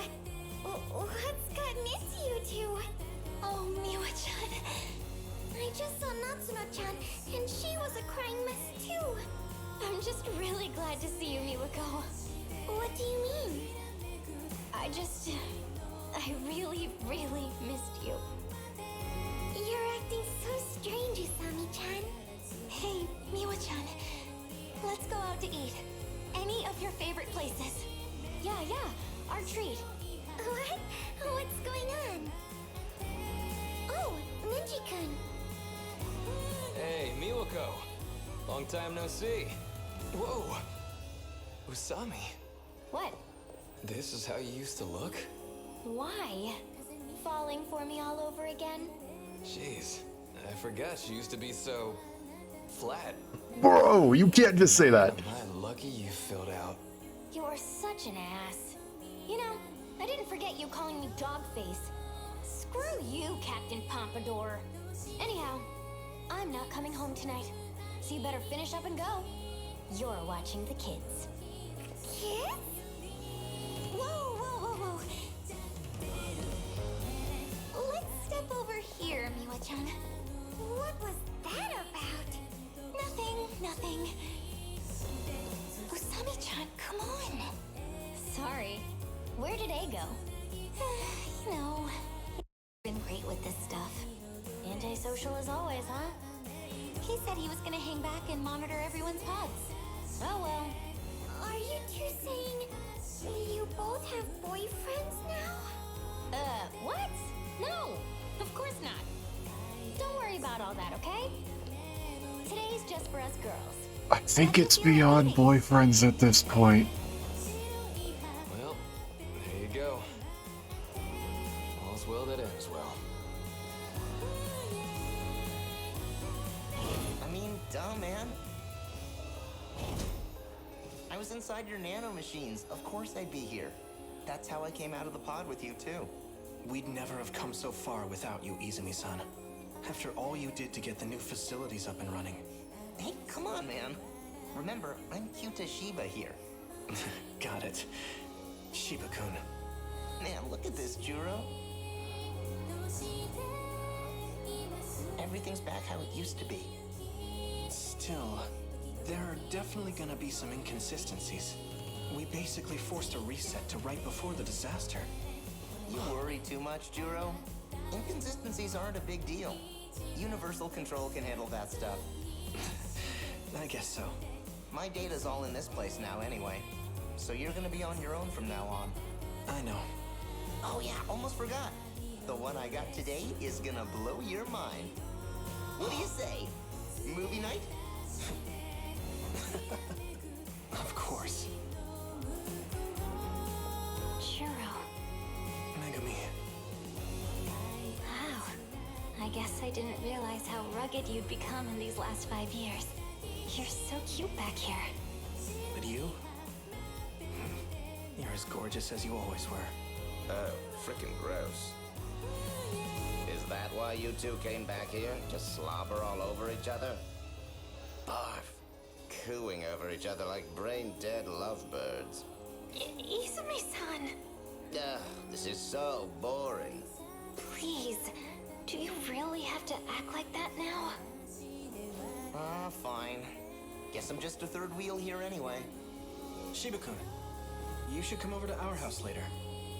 What's gotten into you two? Oh, Miwa-chan. I just saw Natsuno-chan, and she was a crying mess too. I'm just really glad to see you, Miwako. What do you mean? I really, really missed you. You're acting so strange, Usami-chan. Hey, Miwa-chan. Let's go out to eat. Any of your favorite places. Yeah, our treat. What? What's going on? Oh, Ninji-kun. Hey, Miwako. Long time no see. Whoa. Usami, What? this is how you used to look? Why? Falling for me all over again? Jeez, I forgot you used to be so flat. Bro, you can't just say that. Am I lucky you filled out? You're such an ass. You know, I didn't forget you calling me Dogface. Screw you, Captain Pompadour. Anyhow, I'm not coming home tonight, so you better finish up and go. You're watching the kids. Kids? Whoa. Let's step over here, Miwa-chan. What was that about? Nothing. Usami-chan, come on. Sorry. Where did A go? You know, been great with this stuff. Antisocial as always, huh? He said he was gonna hang back and monitor everyone's pods. Oh well. Are you two saying you both have boyfriends now? What? No, of course not. Don't worry about all that, okay? Today's just for us girls. I think it's beyond boyfriends at this point. Well, there you go. All's well that ends well. I mean, duh, man. I was inside your nano machines. Of course I'd be here. That's how I came out of the pod with you, too. We'd never have come so far without you, Izumi-san. After all you did to get the new facilities up and running. Hey, come on, man. Remember, I'm Kyuta Shiba here. Got it. Shiba-kun. Man, look at this, Juro. Everything's back how it used to be. Still, there are definitely gonna be some inconsistencies. We basically forced a reset to right before the disaster. You worry too much, Juro. Inconsistencies aren't a big deal. Universal Control can handle that stuff. I guess so. My data's all in this place now anyway. So you're gonna be on your own from now on. I know. Oh yeah, almost forgot. The one I got today is gonna blow your mind. What do you say? Movie night? Of course. Churro. Megami. Wow. I guess I didn't realize how rugged you'd become in these last 5 years. You're so cute back here. But you? You're as gorgeous as you always were. Oh, frickin' gross. Is that why you two came back here? To slobber all over each other? Barf. Cooing over each other like brain-dead lovebirds. Izumi-san, Ugh, this is so boring. please. Do you really have to act like that now? Fine. Guess I'm just a third wheel here anyway. Shiba-kun, you should come over to our house later.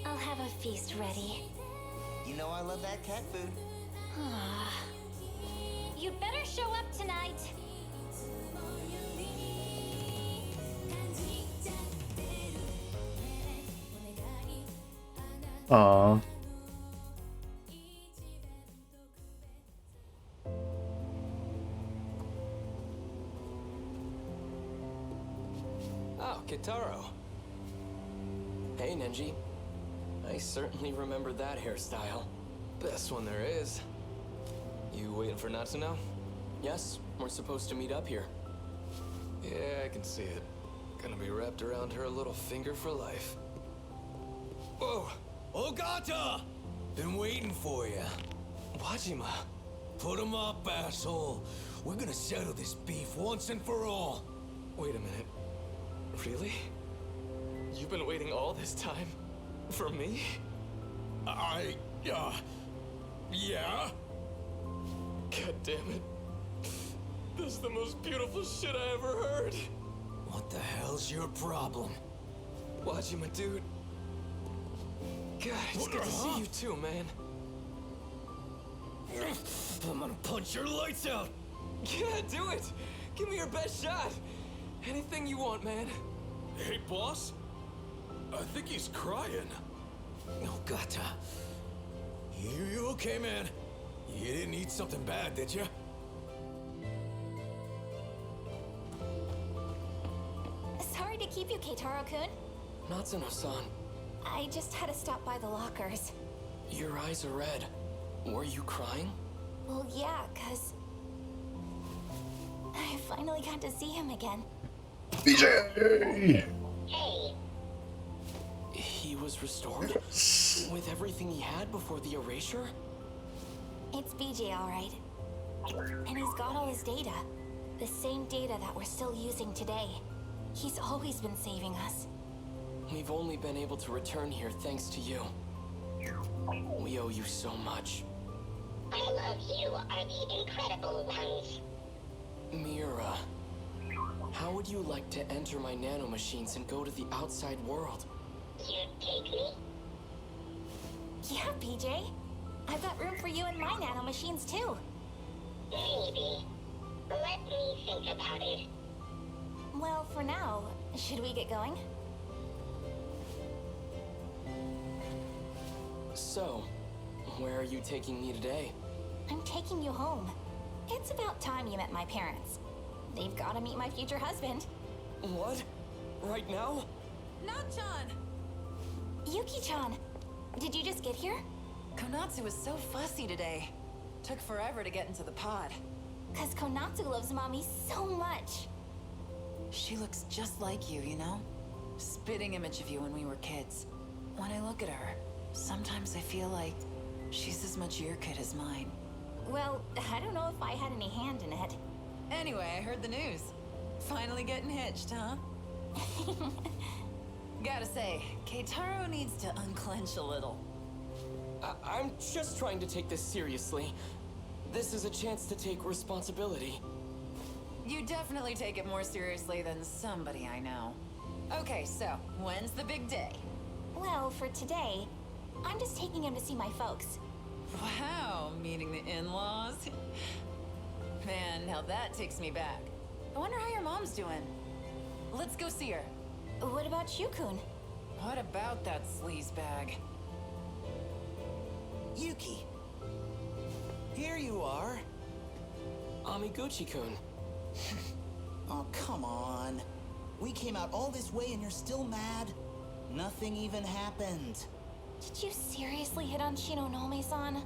I'll have a feast ready. You know I love that cat food. You'd better show up tonight. Aw. Oh, Kitaro. Hey, Nenji. I certainly remember that hairstyle. Best one there is. You waiting for Natsuno? Yes, we're supposed to meet up here. Yeah, I can see it. Gonna be wrapped around her little finger for life. Oh, Ogata! Been waiting for you. Wajima. Put 'em up, asshole. We're gonna settle this beef once and for all. Wait a minute. Really? You've been waiting all this time? For me? Yeah? God damn it. This is the most beautiful shit I ever heard. What the hell's your problem? Wajima, dude. God, it's good to see you too, man. I'm gonna punch your lights out! Yeah, do it! Give me your best shot! Anything you want, man. Hey, boss? I think he's crying. Ogata. You okay, man? You didn't eat something bad, did you? Sorry to keep you, Keitaro-kun. Natsuno-san, I just had to stop by the lockers. your eyes are red. Were you crying? Well, yeah, 'cause I finally got to see him again. BJ! He was restored? With everything he had before the erasure? It's BJ, all right. And he's got all his data. The same data that we're still using today. He's always been saving us. We've only been able to return here thanks to you. We owe you so much. I love you are the incredible ones. Mira, how would you like to enter my nanomachines and go to the outside world? You take me? Yeah, BJ. I've got room for you in my nanomachines, too. Maybe. Let me think about it. Well, for now, should we get going? So, where are you taking me today? I'm taking you home. It's about time you met my parents. They've got to meet my future husband. What? Right now? Not-chan! Yuki-chan, did you just get here? Konatsu was so fussy today. Took forever to get into the pod. 'Cause Konatsu loves Mommy so much. She looks just like you, you know? Spitting image of you when we were kids. When I look at her, sometimes I feel like she's as much your kid as mine. Well, I don't know if I had any hand in it. Anyway, I heard the news. Finally getting hitched, huh? Gotta say, Keitaro needs to unclench a little. I'm just trying to take this seriously. This is a chance to take responsibility. You definitely take it more seriously than somebody I know. Okay, so, when's the big day? Well, for today, I'm just taking him to see my folks. Wow, meeting the in-laws? Man, now that takes me back. I wonder how your mom's doing. Let's go see her. What about you, Kun? What about that sleaze bag? Yuki! Here you are. Amiguchi-kun. Oh, come on. We came out all this way and you're still mad? Nothing even happened. Did you seriously hit on Shinonome-san?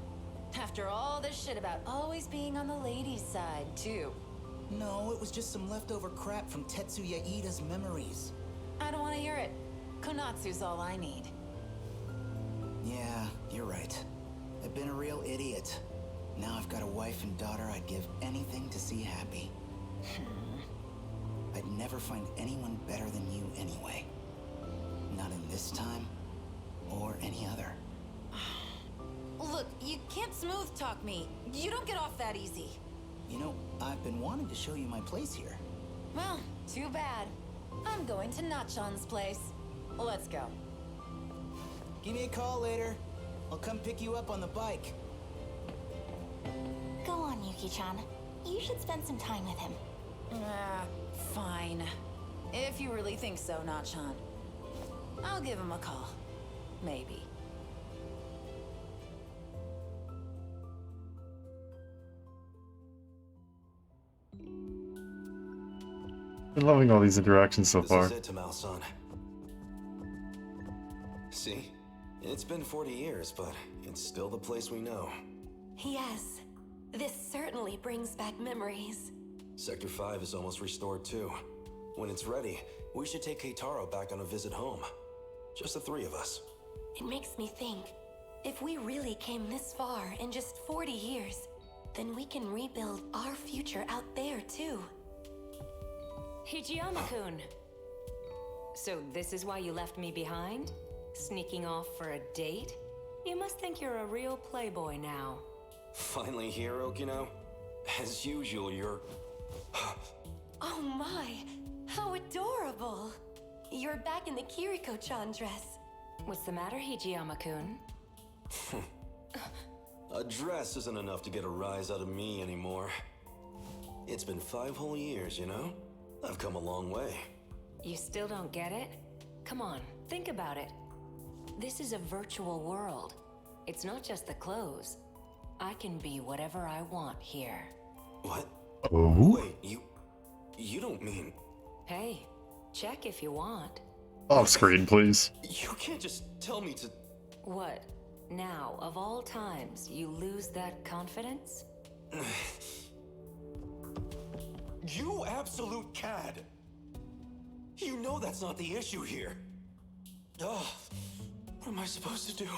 After all this shit about always being on the ladies' side, too. No, it was just some leftover crap from Tetsuya Ida's memories. I don't want to hear it. Konatsu's all I need. Yeah, you're right. I've been a real idiot. Now I've got a wife and daughter I'd give anything to see happy. I'd never find anyone better than you anyway. Not in this time, or any other. Look, you can't smooth talk me. You don't get off that easy. You know, I've been wanting to show you my place here. Well, too bad. I'm going to Nachon's place. Let's go. Give me a call later. I'll come pick you up on the bike. Go on, Yuki-chan. You should spend some time with him. Fine. If you really think so, Nachon. I'll give him a call. Maybe. Been loving all these interactions so far. This is it, Tamal-san. See? It's been 40 years, but it's still the place we know. Yes, this certainly brings back memories. Sector 5 is almost restored too. When it's ready, we should take Keitaro back on a visit home. Just the three of us. It makes me think, if we really came this far in just 40 years, then we can rebuild our future out there too. Hijiyama-kun. So this is why you left me behind? Sneaking off for a date? You must think you're a real playboy now. Finally here, Okino? As usual, you're... Oh my, how adorable! You're back in the Kiriko-chan dress. What's the matter, Hijiyama-kun? A dress isn't enough to get a rise out of me anymore. It's been 5 whole years, you know? I've come a long way. You still don't get it? Come on, think about it. This is a virtual world. It's not just the clothes. I can be whatever I want here. What? Oh? Wait, you don't mean... Hey, check if you want. Off screen, please. You can't just tell me to... What? Now, of all times, you lose that confidence? You absolute cad! You know that's not the issue here. Ugh, what am I supposed to do?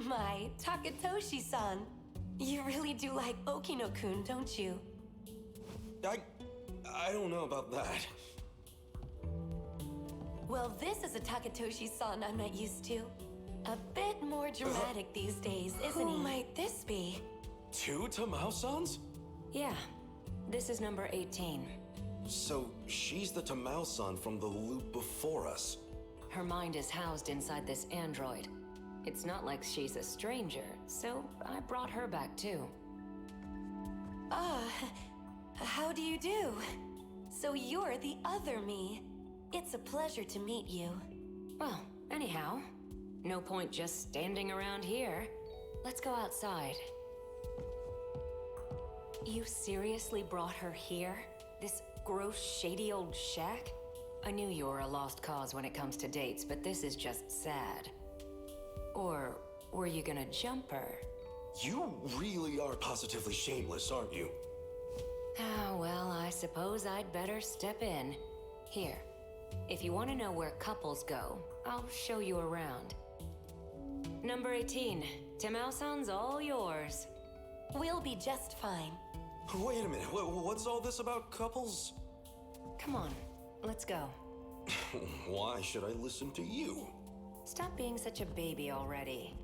My, Takatoshi-san. You really do like Okino-kun, don't you? I don't know about that. Well, this is a Takatoshi-san I'm not used to. A bit more dramatic these days, isn't he? Who might this be? 2 Tamao-sans? Yeah, this is number 18. So, she's the Tamao-san from the loop before us. Her mind is housed inside this android. It's not like she's a stranger, so I brought her back too. How do you do? So you're the other me. It's a pleasure to meet you. Well, anyhow, no point just standing around here. Let's go outside. You seriously brought her here? This gross, shady old shack? I knew you were a lost cause when it comes to dates, but this is just sad. Or were you gonna jump her? You really are positively shameless, aren't you? Ah, well, I suppose I'd better step in. Here, if you want to know where couples go, I'll show you around. Number 18, Tamao-san's all yours. We'll be just fine. Wait a minute, what's all this about couples? Come on, let's go. Why should I listen to you? Stop being such a baby already.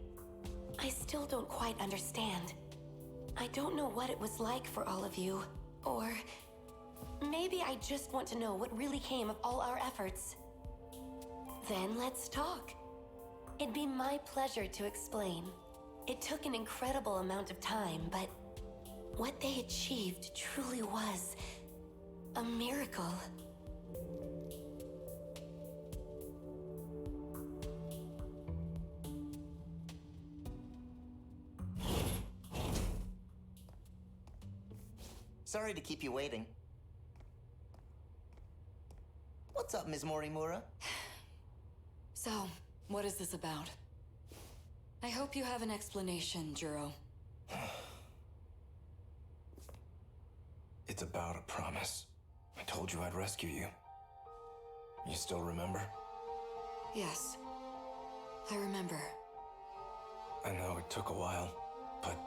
I still don't quite understand. I don't know what it was like for all of you. Or maybe I just want to know what really came of all our efforts. Then let's talk. It'd be my pleasure to explain. It took an incredible amount of time, but what they achieved truly was A miracle. Sorry to keep you waiting. What's up, Ms. Morimura? So, what is this about? I hope you have an explanation, Juro. It's about a promise. I told you I'd rescue you. You still remember? Yes. I remember. I know it took a while, but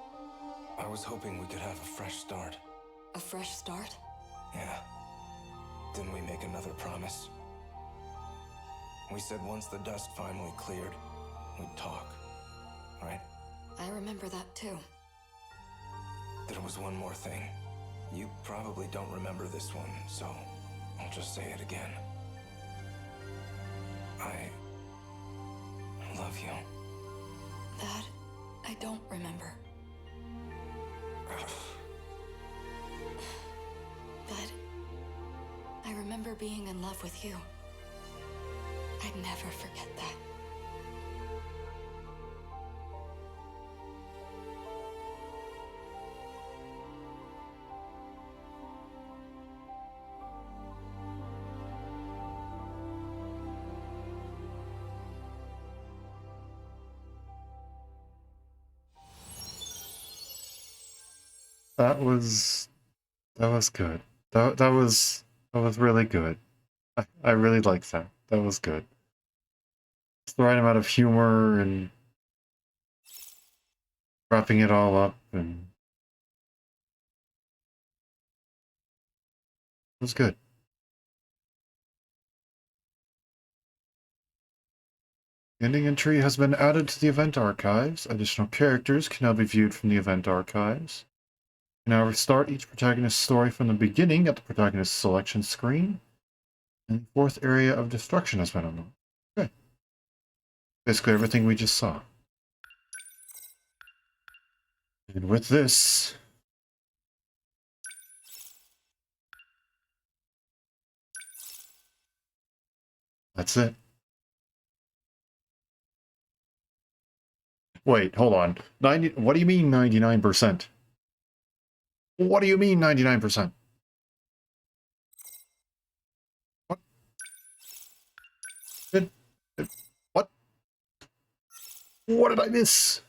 I was hoping we could have a fresh start. A fresh start? Yeah. Didn't we make another promise? We said once the dust finally cleared, we'd talk. Right? I remember that too. There was one more thing. You probably don't remember this one, so I'll just say it again. I love you. That I don't remember. But I remember being in love with you. I'd never forget that. That was good. That was really good. I really liked that. That was good. It's the right amount of humor and wrapping it all up, and it was good. The ending entry has been added to the event archives. Additional characters can now be viewed from the event archives. You can now restart each protagonist's story from the beginning at the protagonist selection screen. And the fourth area of destruction has been unlocked. Okay. Basically everything we just saw. And with this, that's it. Wait, hold on. What do you mean 99%? What do you mean 99%? What? What? What did I miss?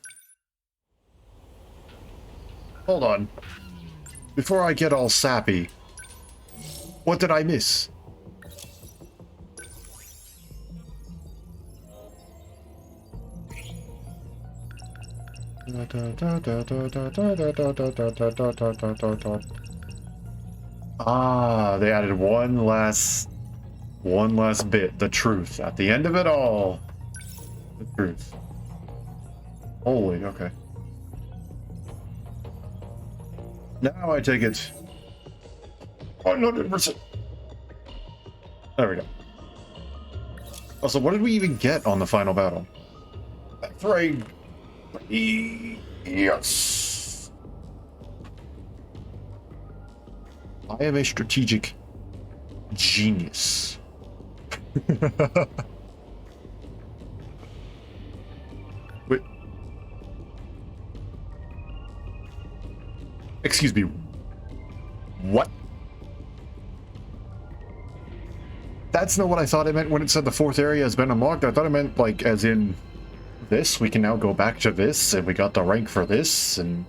Hold on. Before I get all sappy, what did I miss? Ah, they added one last bit, the truth. At the end of it all, the truth. Holy, okay. Now I take it 100%. There we go. Also, what did we even get on the final battle? Afraid. Yes. I am a strategic genius. Wait. Excuse me. What? That's not what I thought it meant when it said the fourth area has been unlocked. I thought it meant, like, as in this. We can now go back to this, and we got the rank for this, and...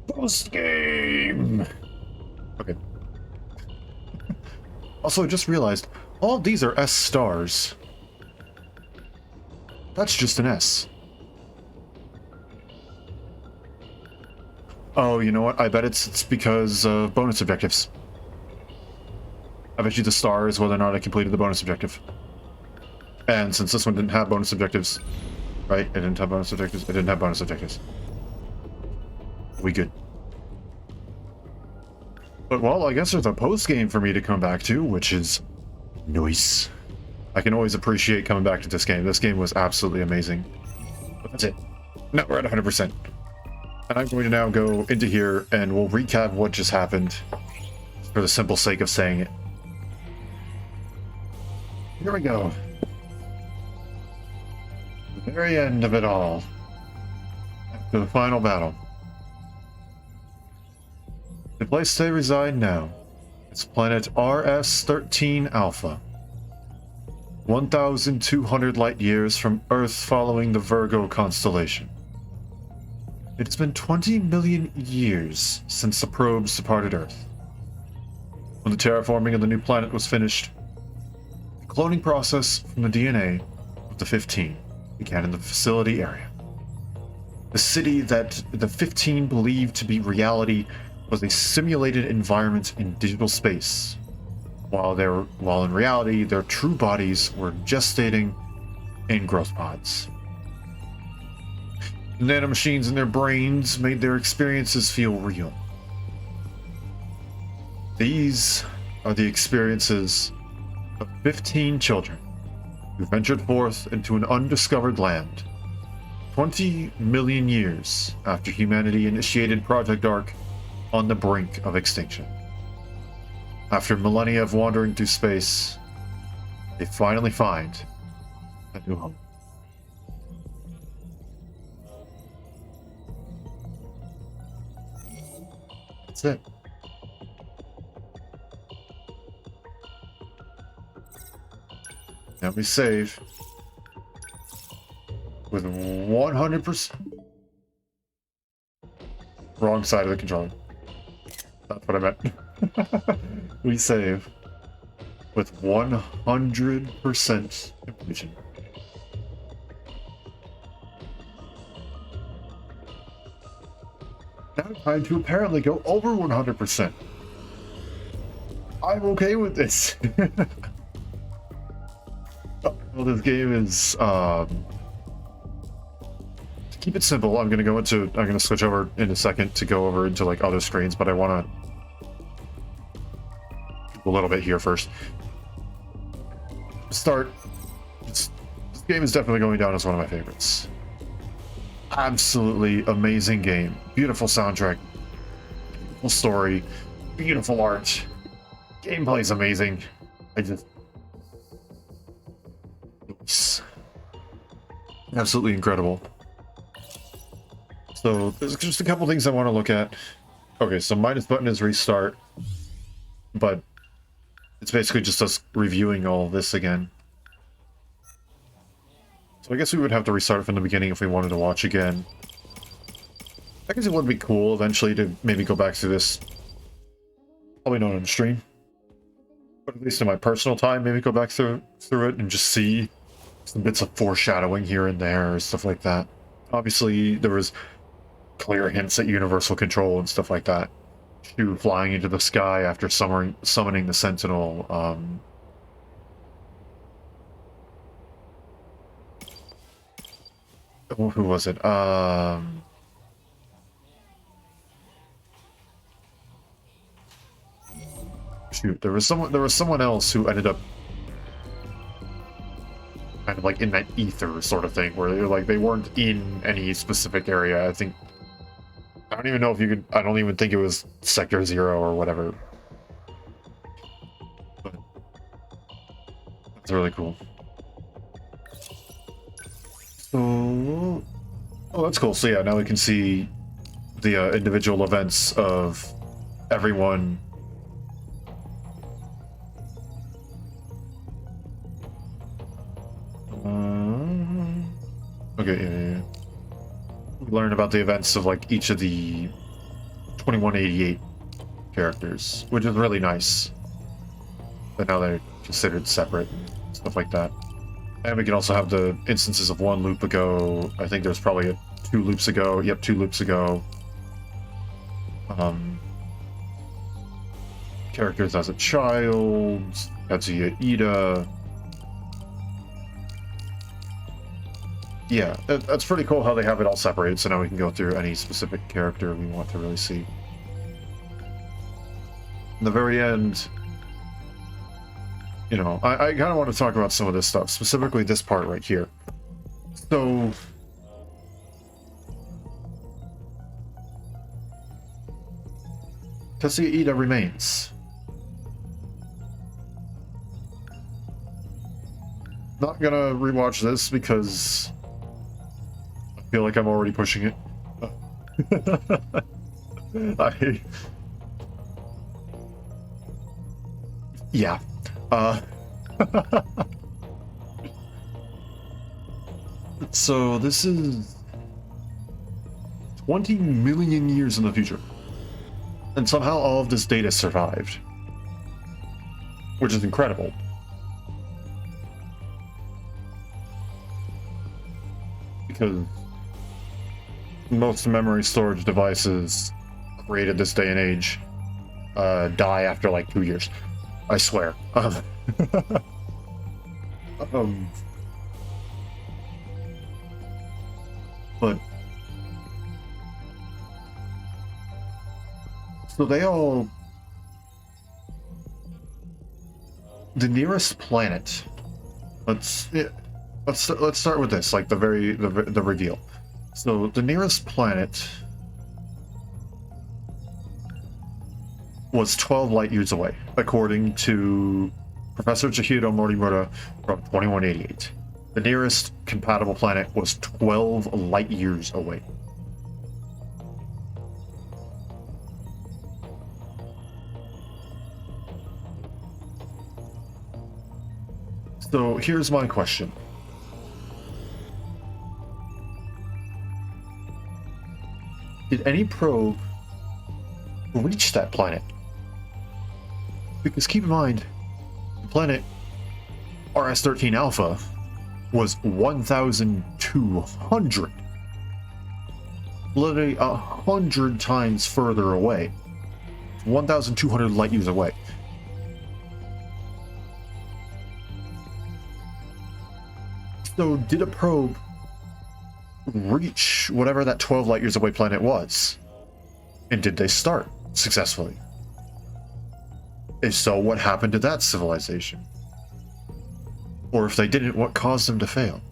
Post game! Okay. Also, I just realized, all of these are S stars. That's just an S. Oh, you know what? I bet it's because of bonus objectives. I bet you the star is whether or not I completed the bonus objective. And since this one didn't have bonus objectives, right? It didn't have bonus objectives. It didn't have bonus objectives. We good. But, well, I guess there's a post game for me to come back to, which is nice. I can always appreciate coming back to this game. This game was absolutely amazing. But that's it. Now we're at 100%. And I'm going to now go into here and we'll recap what just happened for the simple sake of saying it. Here we go. The very end of it all. After the final battle. The place they reside now. It's planet RS-13 Alpha. 1,200 light years from Earth following the Virgo constellation. It's been 20 million years since the probes departed Earth. When the terraforming of the new planet was finished, the cloning process from the DNA of the 15 began in the facility area. The city that the 15 believed to be reality was a simulated environment in digital space, while in reality their true bodies were gestating in growth pods. The nanomachines in their brains made their experiences feel real. These are the experiences of 15 children who ventured forth into an undiscovered land 20 million years after humanity initiated Project Ark on the brink of extinction. After millennia of wandering through space, they finally find a new home. That's it. Now we save with 100%. Wrong side of the controller. That's what I meant. We save with 100% completion. Now time to apparently go over 100%. I'm okay with this. Well, this game is to keep it simple. I'm gonna switch over in a second to go over into like other screens, but I want to a little bit here first. This game is definitely going down as one of my favorites. Absolutely amazing game. Beautiful soundtrack. Beautiful story. Beautiful art. Gameplay is amazing. It's absolutely incredible. So there's just a couple things I want to look at. Okay, so minus button is restart, but it's basically just us reviewing all of this again. So I guess we would have to restart from the beginning if we wanted to watch again. I guess it would be cool eventually to maybe go back through this. Probably not on stream, but at least in my personal time, maybe go back through it and just see some bits of foreshadowing here and there, or stuff like that. Obviously, there was clear hints at universal control and stuff like that. Shu flying into the sky after summoning the Sentinel. Who was it? Shoot, there was someone else who ended up kind of like in that ether sort of thing, where they weren't in any specific area. I don't even know if you could. I don't even think it was Sector 0 or whatever. But that's really cool. So, oh, that's cool. So yeah, now we can see the individual events of everyone. Okay, yeah. We learn about the events of like each of the 2188 characters, which is really nice. But now they're considered separate and stuff like that. And we can also have the instances of one loop ago. I think there's probably 2 loops ago. Yep, 2 loops ago. Characters as a child, Tetsuya Ida. Yeah, that's pretty cool how they have it all separated, so now we can go through any specific character we want to really see. In the very end, you know, I kind of want to talk about some of this stuff, specifically this part right here. So, Tetsuya Ida remains. Not gonna rewatch this because I feel like I'm already pushing it. Yeah. So this is 20 million years in the future. And somehow all of this data survived. Which is incredible. Because most memory storage devices created this day and age die after like 2 years. I swear. But so the nearest planet. Let's start with this, like the reveal. So the nearest planet was 12 light years away, according to Professor Chihiro Morimura from 2188. The nearest compatible planet was 12 light years away. So here's my question. Did any probe reach that planet? Because keep in mind, the planet RS-13 Alpha was 1,200. Literally 100 times further away. 1,200 light years away. So did a probe reach whatever that 12 light years away planet was? And did they start successfully? If so, what happened to that civilization? Or if they didn't, what caused them to fail?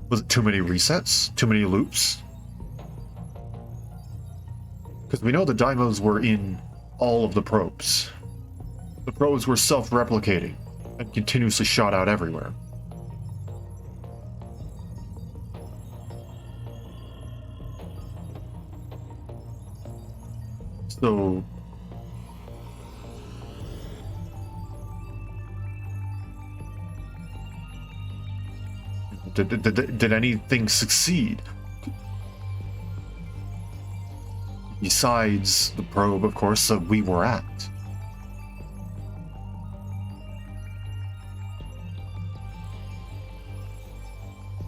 Was it too many resets? Too many loops? Because we know the Deimos were in all of the probes. The probes were self-replicating and continuously shot out everywhere. So did anything succeed besides the probe, of course, that we were at?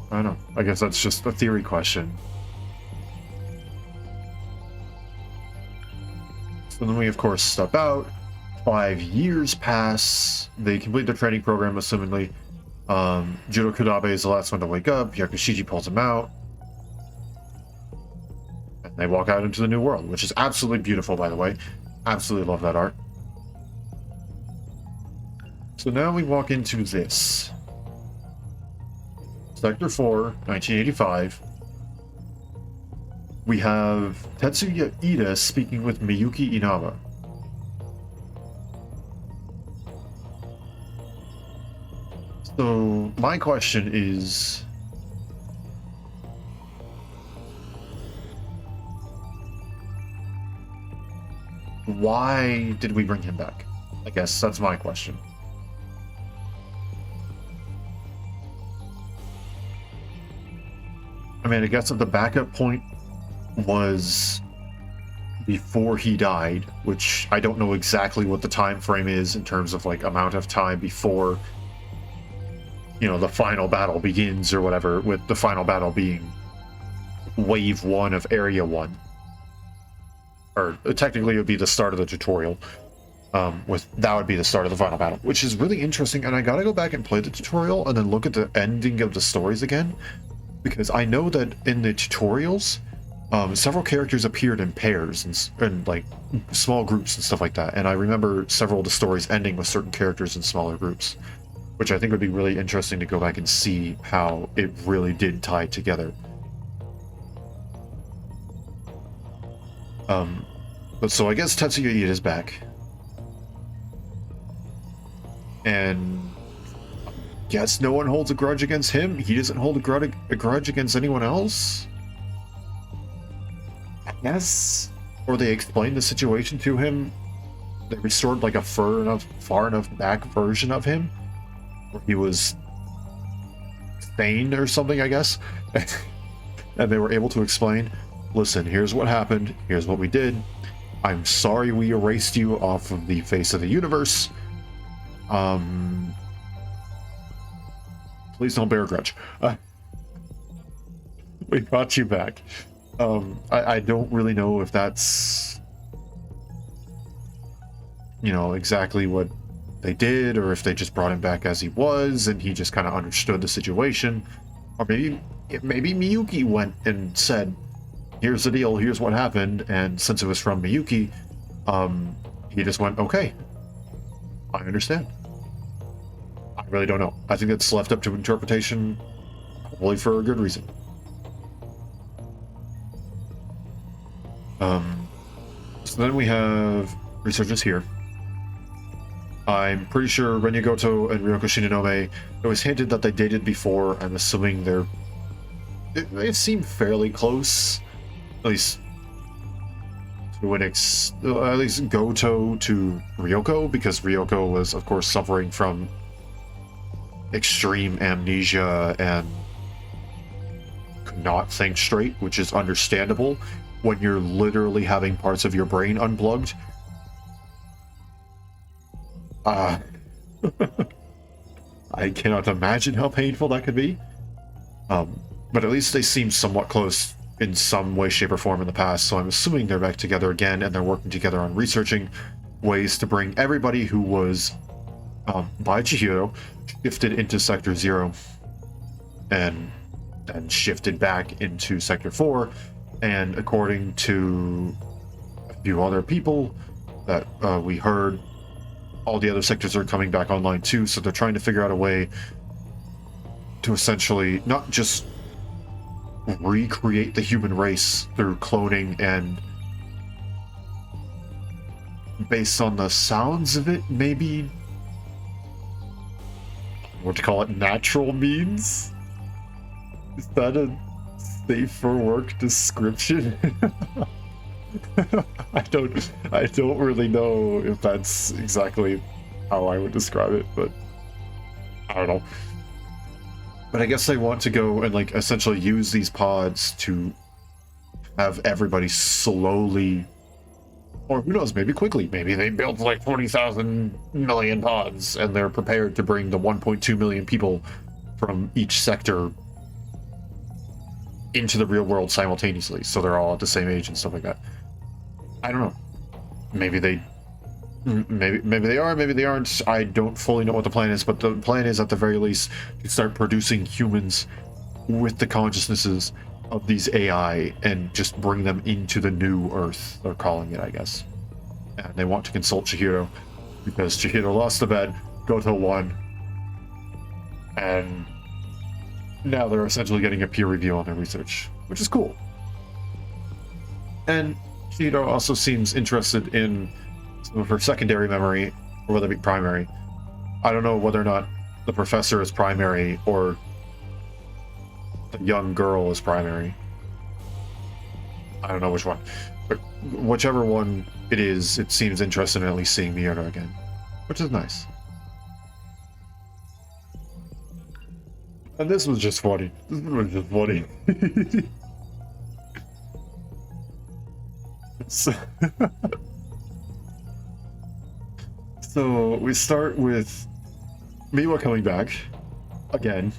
I don't know. I guess that's just a theory question. So then we, of course, step out. 5 years pass. They complete their training program, assumingly. Jiro Kudabe is the last one to wake up. Yakushiji pulls him out. And they walk out into the new world, which is absolutely beautiful, by the way. Absolutely love that art. So now we walk into this. Sector 4, 1985. We have Tetsuya Ida speaking with Miyuki Inaba. So, my question is... why did we bring him back? I guess that's my question. I mean, I guess if the backup point was before he died, which I don't know exactly what the time frame is in terms of like amount of time before, you know, the final battle begins or whatever, with the final battle being wave 1 of area 1, or technically it would be the start of the tutorial. That would be the start of the final battle, which is really interesting. And I gotta go back and play the tutorial and then look at the ending of the stories again, because I know that in the tutorials, several characters appeared in pairs and like small groups and stuff like that. And I remember several of the stories ending with certain characters in smaller groups, which I think would be really interesting to go back and see how it really did tie together. But so I guess Tetsuya Ida is back. And I guess no one holds a grudge against him. He doesn't hold a grudge against anyone else. I guess. Or they explained the situation to him. They restored like a far enough back version of him where he was sane or something, I guess. And they were able to explain, listen, here's what happened, here's what we did. I'm sorry we erased you off of the face of the universe. Please don't bear a grudge. We got you back. I don't really know if that's, you know, exactly what they did, or if they just brought him back as he was and he just kind of understood the situation. Or maybe Miyuki went and said, here's the deal, here's what happened, and since it was from Miyuki, he just went, okay, I understand. I really don't know. I think that's left up to interpretation, probably for a good reason. So then we have researchers here. I'm pretty sure Renya Goto and Ryoko Shinonome, it was hinted that they dated before. I'm assuming they seem fairly close, at least to at least Goto to Ryoko, because Ryoko was, of course, suffering from extreme amnesia and could not think straight, which is understandable when you're literally having parts of your brain unplugged. I cannot imagine how painful that could be. But at least they seem somewhat close in some way, shape, or form in the past, so I'm assuming they're back together again, and they're working together on researching ways to bring everybody who was, by Chihiro, shifted into Sector 0, and shifted back into Sector 4, and according to a few other people that we heard, all the other sectors are coming back online too, so they're trying to figure out a way to essentially not just recreate the human race through cloning and, based on the sounds of it, maybe what to call it, natural means? Is that a safe for work description? I don't really know if that's exactly how I would describe it, but I don't know. But I guess they want to go and like essentially use these pods to have everybody slowly, or who knows, maybe quickly. Maybe they built like 40,000 million pods and they're prepared to bring the 1.2 million people from each sector into the real world simultaneously, so they're all at the same age and stuff like that. I don't know. Maybe they are, maybe they aren't. I don't fully know what the plan is, but the plan is at the very least to start producing humans with the consciousnesses of these AI and just bring them into the new Earth, they're calling it, I guess. And they want to consult Chihiro because Chihiro lost the bet, Goto won, and now they're essentially getting a peer review on their research, which is cool. And Chihiro also seems interested in some of her secondary memory, or whether it be primary. I don't know whether or not the professor is primary or the young girl is primary. I don't know which one. But whichever one it is, it seems interesting in at least seeing Miura again, which is nice. And this was just funny. This was just funny. So we start with Miwa coming back again.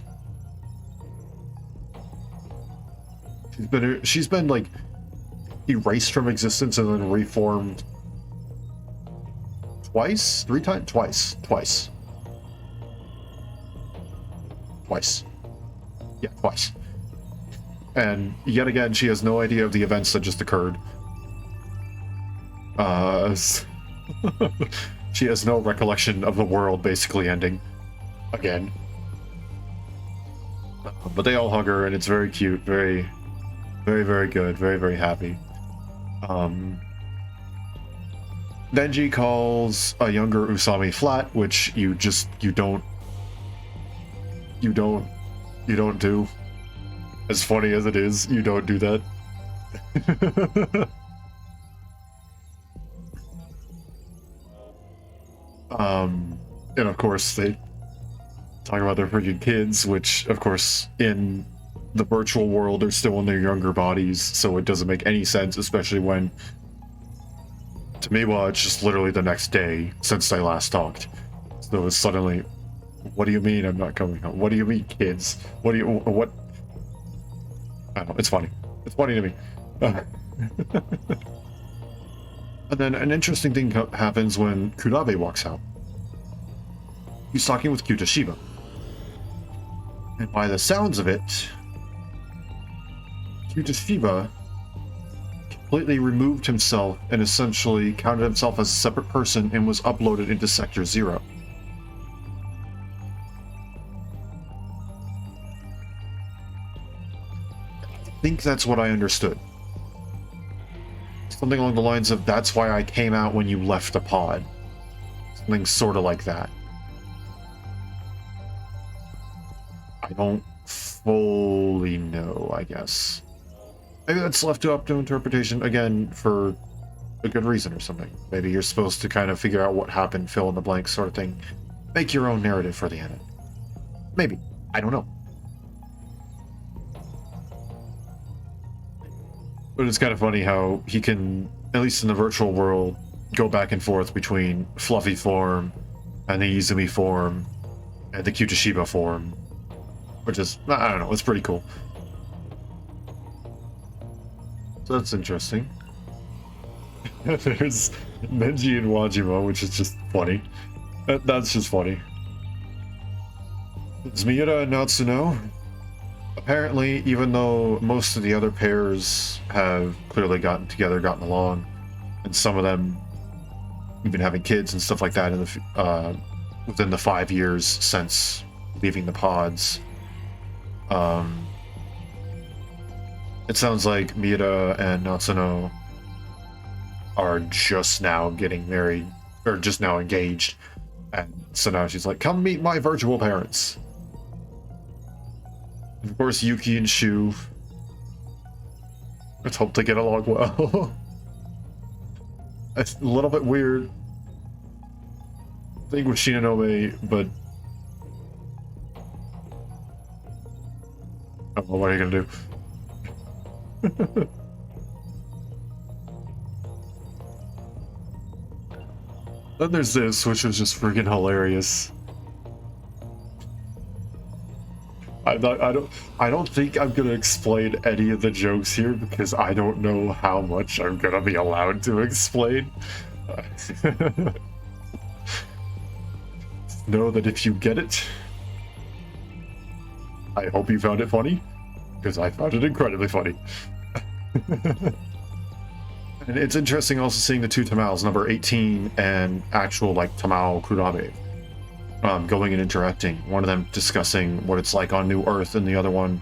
She's been like erased from existence and then reformed twice, twice. Yeah, twice. And yet again, she has no idea of the events that just occurred. She has no recollection of the world basically ending. Again. But they all hug her, and it's very cute, very, very, very good, very, very happy. Denji calls a younger Usami flat, which you don't do. As funny as it is, you don't do that. And of course they talk about their freaking kids, which of course in the virtual world are still in their younger bodies, so it doesn't make any sense, especially when to me, well, it's just literally the next day since they last talked. So it's suddenly, what do you mean I'm not coming home? What do you mean, kids? What? I don't know, it's funny. It's funny to me. And then an interesting thing happens when Kurabe walks out. He's talking with Kyutashiba. And by the sounds of it, Kyutashiba completely removed himself and essentially counted himself as a separate person and was uploaded into Sector 0. I think that's what I understood. Something along the lines of, that's why I came out when you left the pod. Something sort of like that. I don't fully know, I guess. Maybe that's left up to interpretation, again, for a good reason or something. Maybe you're supposed to kind of figure out what happened, fill in the blanks sort of thing. Make your own narrative for the end. Maybe. I don't know. But it's kind of funny how he can, at least in the virtual world, go back and forth between Fluffy form and the Izumi form and the Kyutashiba form. Which is, I don't know, it's pretty cool. So that's interesting. There's Nenji and Wajima, which is just funny. That's just funny. It's Miura and Natsuno. Apparently, even though most of the other pairs have clearly gotten together, gotten along, and some of them even having kids and stuff like that in the within the 5 years since leaving the pods, it sounds like Miura and Natsuno are just now getting married, or just now engaged, and so now she's like, come meet my virtual parents. And of course, Yuki and Shu, let's hope they get along well. It's a little bit weird thing with Shinonome, but I don't know, what are you gonna do? Then there's this, which was just freaking hilarious. I don't think I'm gonna explain any of the jokes here because I don't know how much I'm gonna be allowed to explain. Know that if you get it, I hope you found it funny, because I found it incredibly funny. And it's interesting also seeing the two Tamals, number 18 and actual like Tamal Kurabe, going and interacting. One of them discussing what it's like on New Earth, and the other one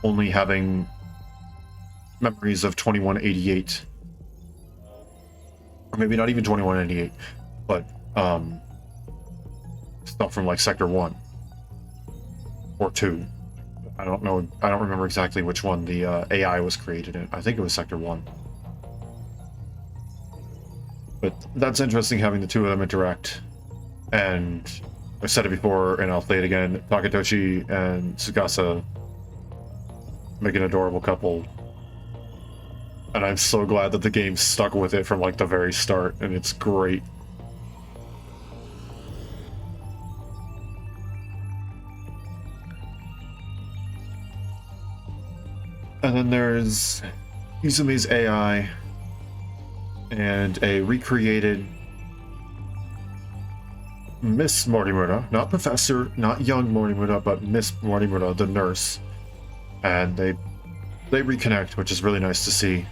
only having memories of 2188. Or maybe not even 2188, but stuff from like Sector 1 or 2. I don't know. I don't remember exactly which one the AI was created in. I think it was Sector 1. But that's interesting having the two of them interact. And I said it before, and I'll say it again, Takatoshi and Tsukasa make an adorable couple. And I'm so glad that the game stuck with it from like the very start, and it's great. And then there's Izumi's AI and a recreated Miss Mortimura, not Professor, not young Mortimura, but Miss Mortimura, the nurse. And they they reconnect, which is really nice to see.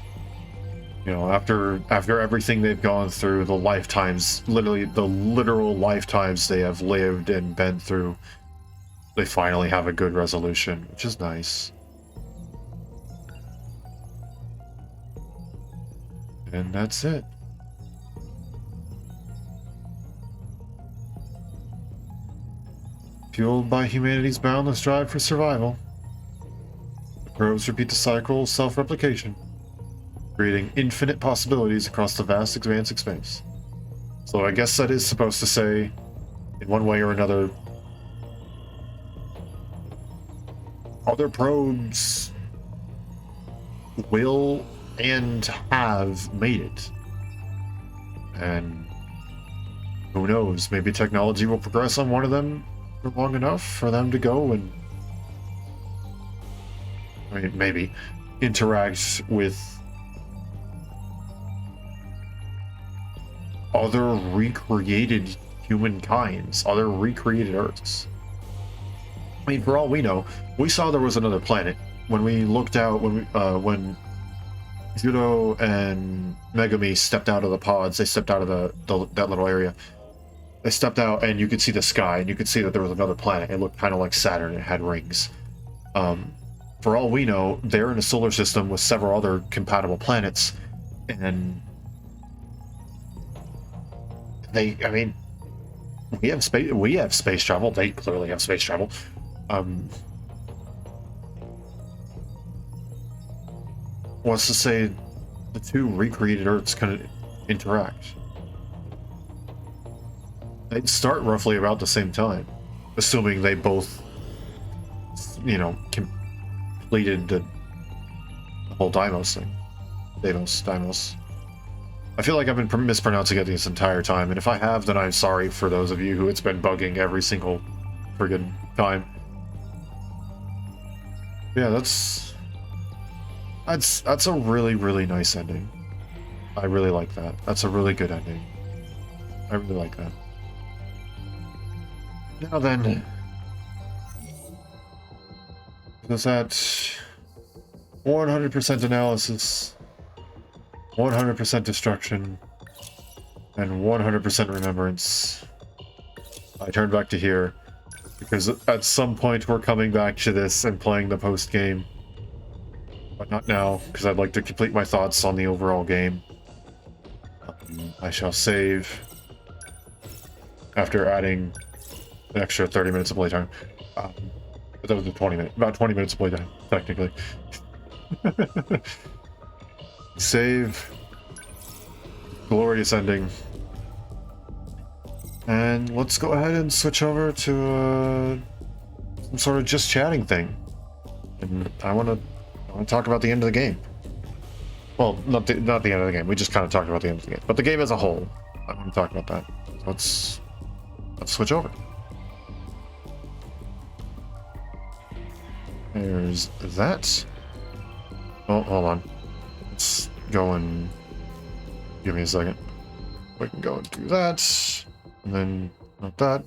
You know, after everything they've gone through, the lifetimes, literally the literal lifetimes they have lived and been through, they finally have a good resolution, which is nice. And that's it. Fueled by humanity's boundless drive for survival, the probes repeat the cycle of self-replication, creating infinite possibilities across the vast expanse of space. So I guess that is supposed to say, in one way or another, other probes will and have made it. And who knows, maybe technology will progress on one of them for long enough for them to go and, I mean, maybe interact with other recreated humankinds, other recreated Earths. I mean, for all we know, we saw there was another planet when we looked out, when Zudo and Megami stepped out of the pods. They stepped out of that little area. They stepped out, and you could see the sky, and you could see that there was another planet. It looked kind of like Saturn. It had rings. For all we know, they're in a solar system with several other compatible planets, and I mean, we have space travel. They clearly have space travel. What's to say the two recreated Earths can interact? They'd start roughly about the same time, assuming they both, you know, completed the whole Deimos thing. Deimos. I feel like I've been mispronouncing it this entire time, and if I have, then I'm sorry for those of you who it's been bugging every single friggin' time. Yeah, that's a really, really nice ending. I really like that. That's a really good ending. I really like that. Now then, was that 100% analysis, 100% destruction, and 100% remembrance. I turn back to here because at some point we're coming back to this and playing the post game, but not now because I'd like to complete my thoughts on the overall game. I shall save after adding an extra 30 minutes of playtime. But that was about 20 minutes of playtime, technically. Save. Glorious ending. And let's go ahead and switch over to some sort of just chatting thing. And I want to talk about the end of the game. Well, not the end of the game. We just kind of talked about the end of the game, but the game as a whole. I want to talk about that. Let's switch over. There's that. Oh, hold on. Let's go and give me a second. We can go and do that, and then not that.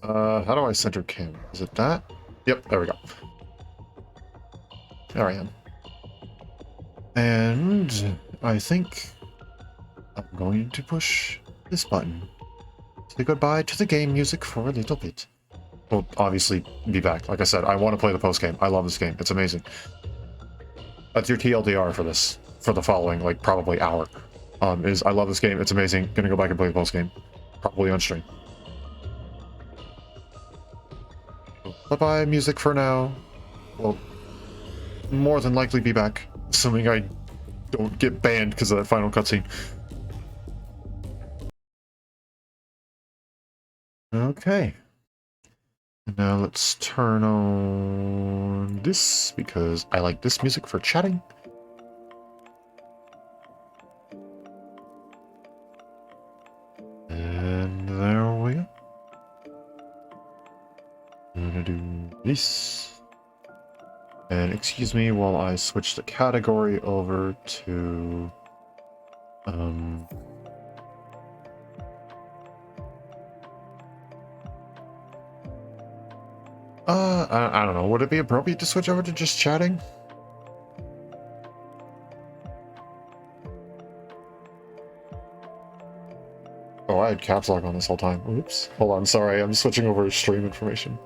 How do I center Kim? Is it that? Yep, there we go. There I am. And I think I'm going to push this button. Say goodbye to the game music for a little bit. We'll obviously be back. Like I said, I want to play the post game. I love this game. It's amazing. That's your TLDR for this, for the following, like, probably hour. Is I love this game. It's amazing. Gonna go back and play the post game. Probably on stream. Bye-bye, music for now. We'll more than likely be back, assuming I don't get banned because of that final cutscene. Okay. Now let's turn on this, because I like this music for chatting. And there we go. I'm gonna do this. And excuse me while I switch the category over to... I don't know. Would it be appropriate to switch over to just chatting? Oh, I had caps lock on this whole time. Oops. Hold on, sorry, I'm switching over to stream information.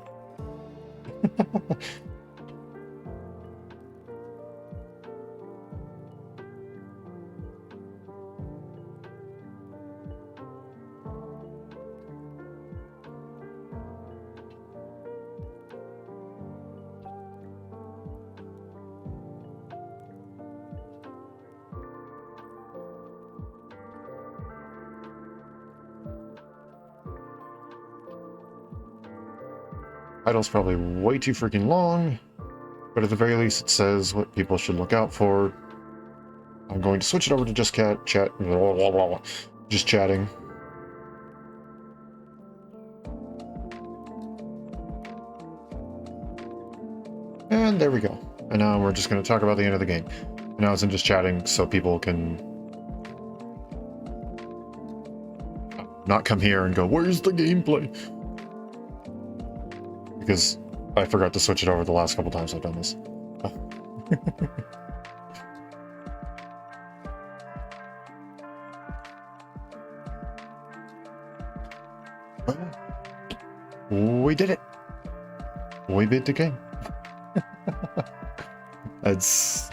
Title's probably way too freaking long, but at the very least it says what people should look out for. I'm going to switch it over to just just chatting. And there we go. And now we're just going to talk about the end of the game. And now it's in just chatting so people can not come here and go, where's the gameplay? Because I forgot to switch it over the last couple times I've done this. We did it. We beat the game. That's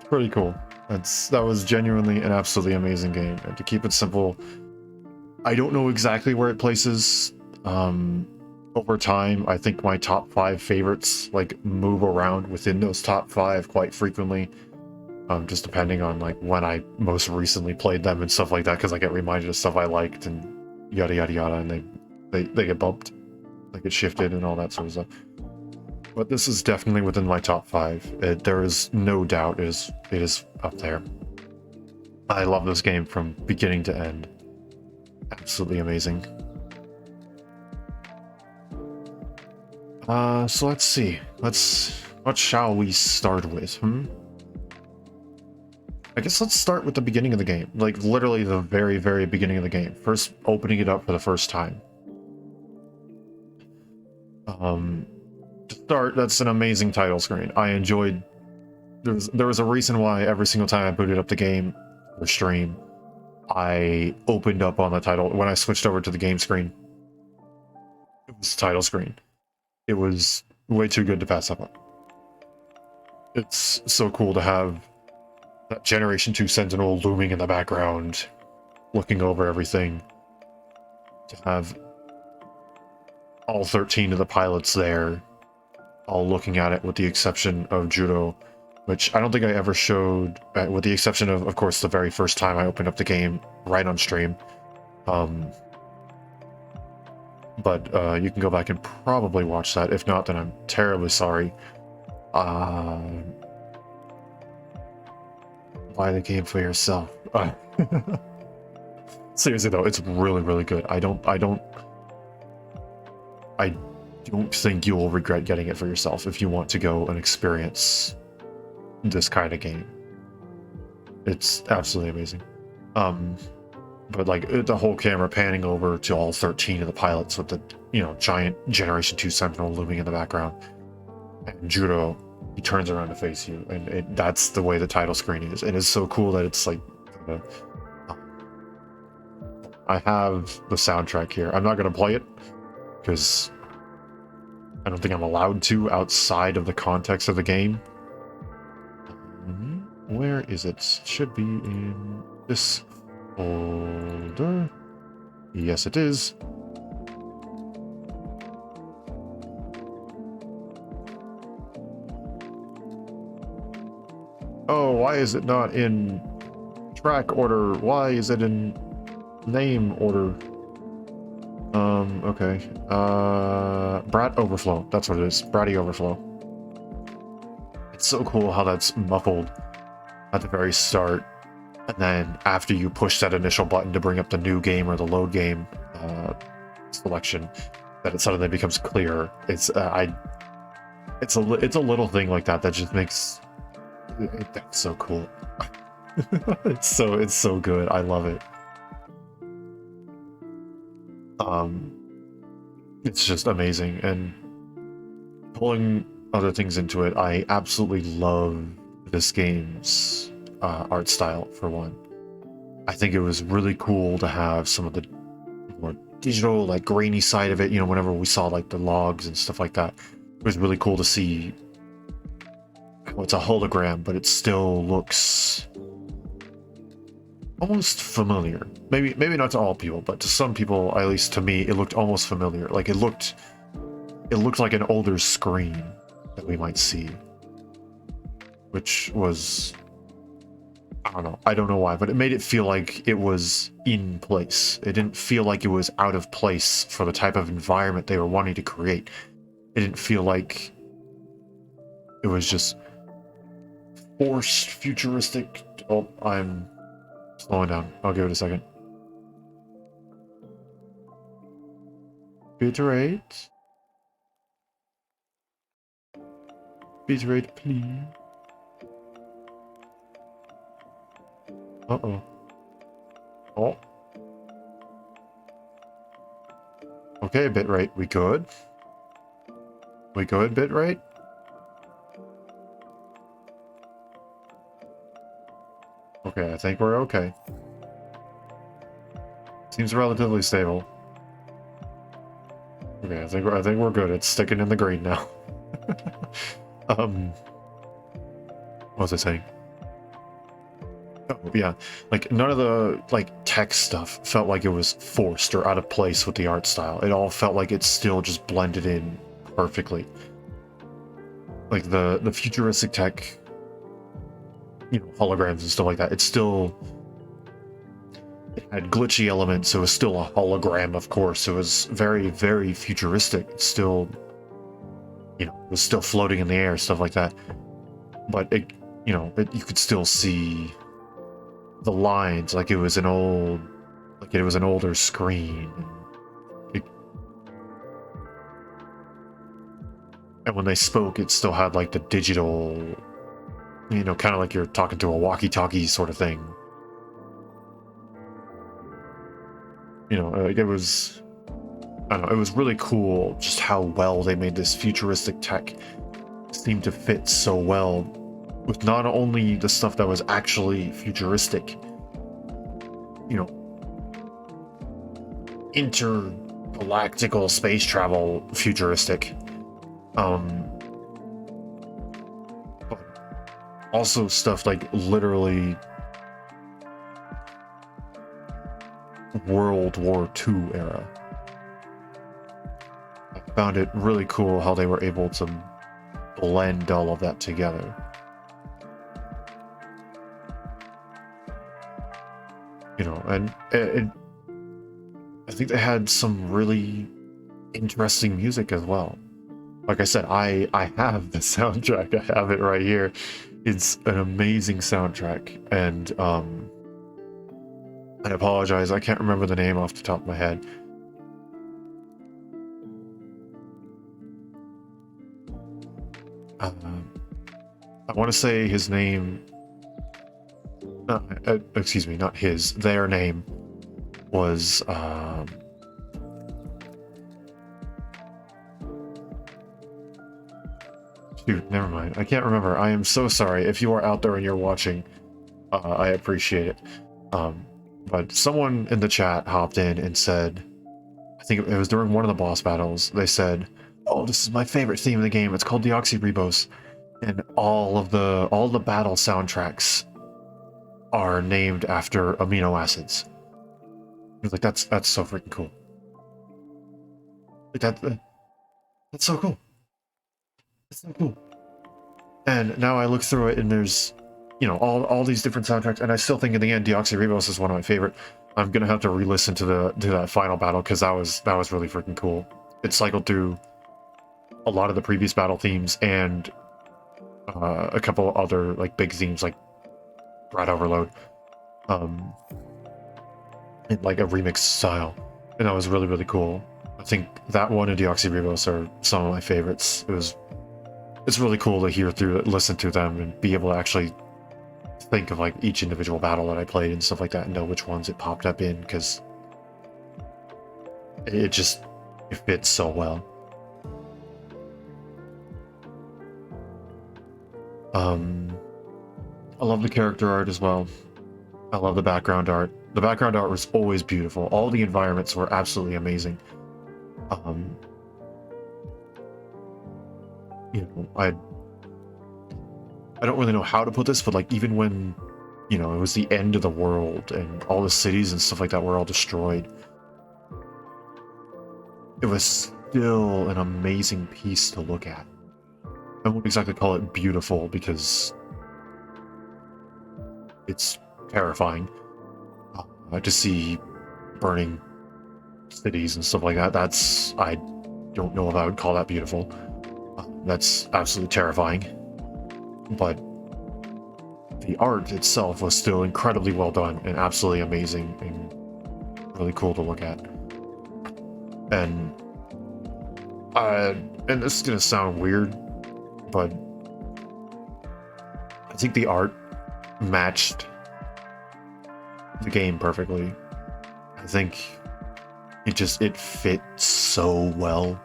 pretty cool. That was genuinely an absolutely amazing game. And to keep it simple, I don't know exactly where it places. Over time, I think my top 5 favorites like move around within those top 5 quite frequently. Just depending on like when I most recently played them and stuff like that, because I get reminded of stuff I liked and yada yada yada, and they get bumped, like it shifted and all that sort of stuff. But this is definitely within my top 5. There is no doubt it is up there. I love this game from beginning to end. Absolutely amazing. So let's see. What shall we start with? I guess let's start with the beginning of the game. Like, literally the very, very beginning of the game. First, opening it up for the first time. To start, that's an amazing title screen. I enjoyed... There was a reason why every single time I booted up the game or stream, I opened up on the title. When I switched over to the game screen, it was the title screen. It was way too good to pass up on. It's so cool to have that Generation 2 Sentinel looming in the background, looking over everything. To have all 13 of the pilots there, all looking at it with the exception of Judo, which I don't think I ever showed, with the exception of course, the very first time I opened up the game right on stream. But you can go back and probably watch that. If not, then I'm terribly sorry. Buy the game for yourself. Seriously though, it's really, really good. I don't think you will regret getting it for yourself if you want to go and experience this kind of game. It's absolutely amazing. But like the whole camera panning over to all 13 of the pilots with the, giant Generation 2 Sentinel looming in the background. And Judo, he turns around to face you, and that's the way the title screen is. And it's so cool that it's like... I have the soundtrack here. I'm not going to play it, because I don't think I'm allowed to outside of the context of the game. Where is it? Should be in this folder. Yes, it is. Oh, why is it not in track order? Why is it in name order? Okay. Brat Overflow. That's what it is. Bratty Overflow. It's so cool how that's muffled at the very start. And then after you push that initial button to bring up the new game or the load game selection, that it suddenly becomes clear. It's a little thing like that just makes that's so cool. it's so good. I love it. It's just amazing, and pulling other things into it, I absolutely love this game's art style, for one. I think it was really cool to have some of the more digital, like grainy side of it. You know, whenever we saw like the logs and stuff like that, it was really cool to see. Well, it's a hologram, but it still looks almost familiar. Maybe not to all people, but to some people, at least to me, it looked almost familiar. Like it looked like an older screen that we might see, which was, I don't know why, but it made it feel like it was in place. It didn't feel like it was out of place for the type of environment they were wanting to create. It didn't feel like it was just forced futuristic. Oh, I'm slowing down. I'll give it a second. Bitrate. Bitrate, please. Uh-oh. Oh. Okay, bitrate. We good? We good, bitrate? Okay, I think we're okay. Seems relatively stable. Okay, I think we're good. It's sticking in the green now. What was I saying? Oh, yeah. Like, none of the, like, tech stuff felt like it was forced or out of place with the art style. It all felt like it still just blended in perfectly. Like, the futuristic tech, you know, holograms and stuff like that, it had glitchy elements, so it was still a hologram, of course. It was very, very futuristic. It's still, you know, it was still floating in the air, stuff like that. But it, you know, you could still see the lines like it was an older screen. And when they spoke, it still had like the digital, you know, kind of like you're talking to a walkie-talkie sort of thing. You know, like it was, I don't know, it was really cool just how well they made this futuristic tech seem to fit so well with not only the stuff that was actually futuristic, you know, intergalactical space travel futuristic, but also stuff like literally World War II era. I found it really cool how they were able to blend all of that together. You know, and I think they had some really interesting music as well. Like I said, I have the soundtrack. I have it right here. It's an amazing soundtrack, and I apologize, I can't remember the name off the top of my head. I want to say his name. Excuse me, not his. Their name was. Shoot, never mind. I can't remember. I am so sorry. If you are out there and you're watching, I appreciate it. But someone in the chat hopped in and said, I think it was during one of the boss battles, they said, "Oh, this is my favorite theme in the game. It's called Deoxyribo's." And all the battle soundtracks are named after amino acids. I was like, that's so freaking cool. Like that's so cool. That's so cool. And now I look through it and there's, you know, all these different soundtracks, and I still think in the end Deoxyribos is one of my favorite. I'm gonna have to re-listen to that final battle because that was really freaking cool. It cycled through a lot of the previous battle themes and a couple other like big themes like Rat Overload, in like a remix style, and that was really, really cool. I think that one and Deoxyribos are some of my favorites. It's really cool to listen to them and be able to actually think of like each individual battle that I played and stuff like that and know which ones it popped up in, because it fits so well. I love the character art as well. I love the background art. The background art was always beautiful. All the environments were absolutely amazing. You know, I don't really know how to put this, but like even when, you know, it was the end of the world and all the cities and stuff like that were all destroyed, it was still an amazing piece to look at. I wouldn't exactly call it beautiful because it's terrifying to see burning cities and stuff like that. I don't know if I would call that beautiful. That's absolutely terrifying. But the art itself was still incredibly well done and absolutely amazing and really cool to look at. And this is gonna sound weird, but I think the art matched the game perfectly. I think it fit so well.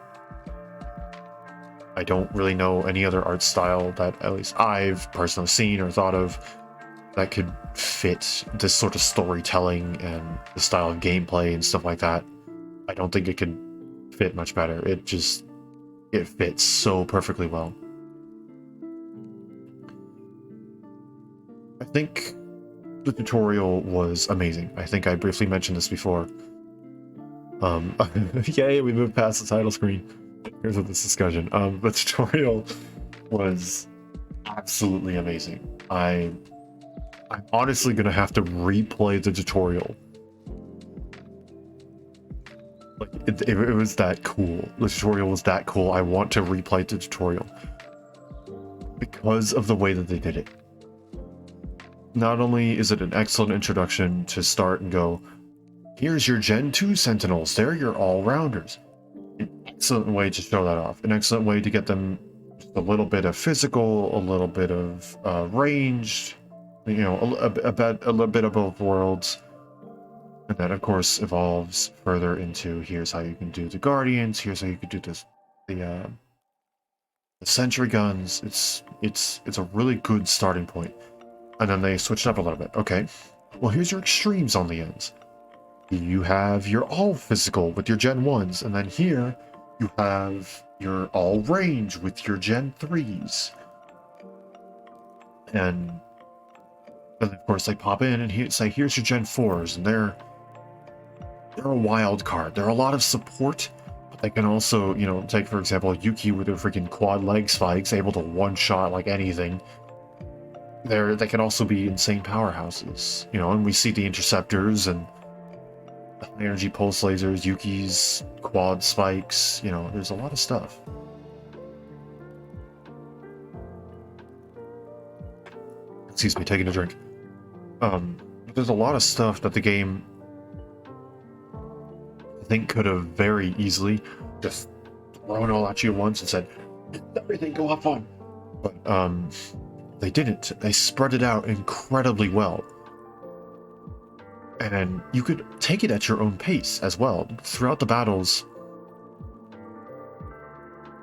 I don't really know any other art style that at least I've personally seen or thought of that could fit this sort of storytelling and the style of gameplay and stuff like that. I don't think it could fit much better. It fits so perfectly well. I think the tutorial was amazing. I think I briefly mentioned this before. Yay, we moved past the title screen. Here's this discussion. The tutorial was absolutely amazing. I'm honestly gonna have to replay the tutorial. Like it was that cool. The tutorial was that cool. I want to replay the tutorial because of the way that they did it. Not only is it an excellent introduction to start and go, here's your Gen 2 Sentinels, they're your all-rounders. An excellent way to show that off. An excellent way to get them just a little bit of physical, a little bit of ranged, you know, a little bit of both worlds. And that, of course, evolves further into here's how you can do the Guardians, here's how you can do this, the Sentry Guns. It's a really good starting point. And then they switched up a little bit. Okay, well, here's your extremes on the ends. You have your all physical with your Gen 1s, and then here you have your all range with your Gen 3s. And then, of course, they pop in and say, here's your Gen 4s, and they're a wild card. They're a lot of support, but they can also, you know, take, for example, Yuki with her freaking quad leg spikes, able to one-shot like anything. They can also be insane powerhouses, you know, and we see the interceptors and energy pulse lasers, Yuki's quad spikes, you know, there's a lot of stuff. Excuse me, taking a drink. There's a lot of stuff that the game, I think, could have very easily just thrown all at you at once and said, everything go have fun. But they didn't. They spread it out incredibly well. And you could take it at your own pace as well. Throughout the battles,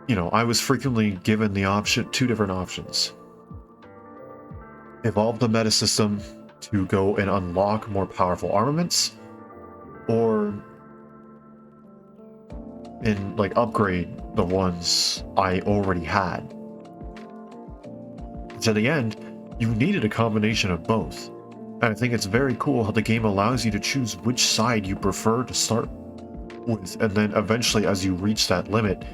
you know, I was frequently given the option, two different options. Evolve the meta system to go and unlock more powerful armaments, or upgrade the ones I already had. To the end, you needed a combination of both. And I think it's very cool how the game allows you to choose which side you prefer to start with, and then eventually, as you reach that limit,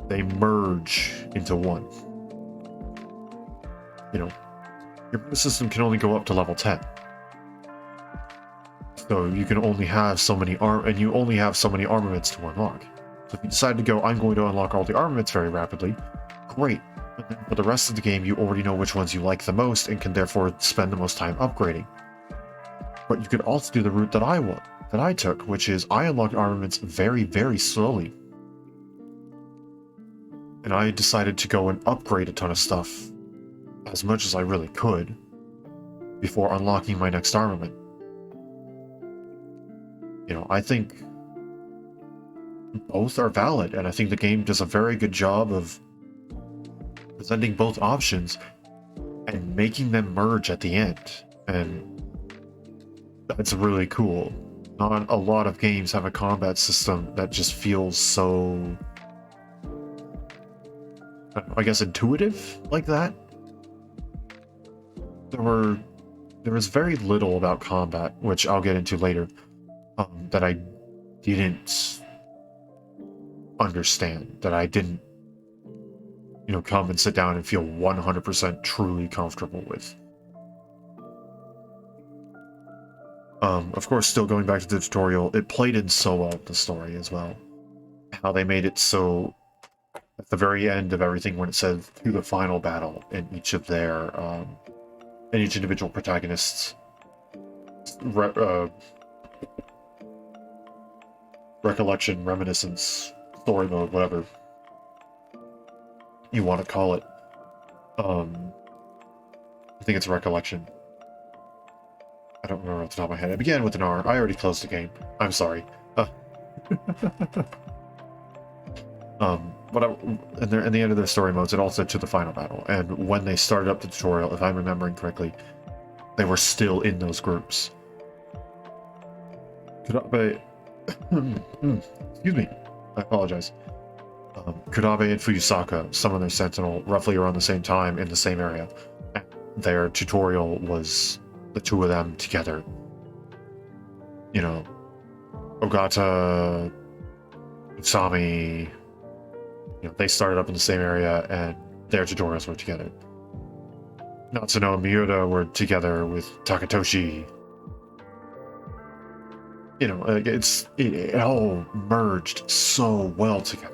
they merge into one. You know, your meta system can only go up to level 10. So you can only have so many and you only have so many armaments to unlock. So if you decide to go, I'm going to unlock all the armaments very rapidly, great. And then for the rest of the game, you already know which ones you like the most and can therefore spend the most time upgrading. But you could also do the route that I took, which is I unlocked armaments very, very slowly. And I decided to go and upgrade a ton of stuff as much as I really could before unlocking my next armament. You know, I think both are valid, and I think the game does a very good job of presenting both options and making them merge at the end. And That's really cool. Not a lot of games have a combat system that just feels so, I guess, intuitive like that. There was very little about combat, which I'll get into later, that I didn't understand, that I didn't, come and sit down and feel 100% truly comfortable with. Of course, still going back to the tutorial, it played in so well with the story as well. How they made it so at the very end of everything, when it says to the final battle, in each of their, in each individual protagonist's recollection, reminiscence, story mode, whatever you want to call it. I think it's recollection. I don't remember off the top of my head. It began with an R. I already closed the game. I'm sorry. In the end of the story modes, it all said to the final battle. And when they started up the tutorial, if I'm remembering correctly, they were still in those groups. Kurabe... Excuse me. I apologize. Kurabe and Fuyusaka summoned their Sentinel roughly around the same time in the same area. And their tutorial was the two of them together. Ogata, Usami, they started up in the same area and their tutorials were together. Natsuno and Miura were together with Takatoshi. It all merged so well together.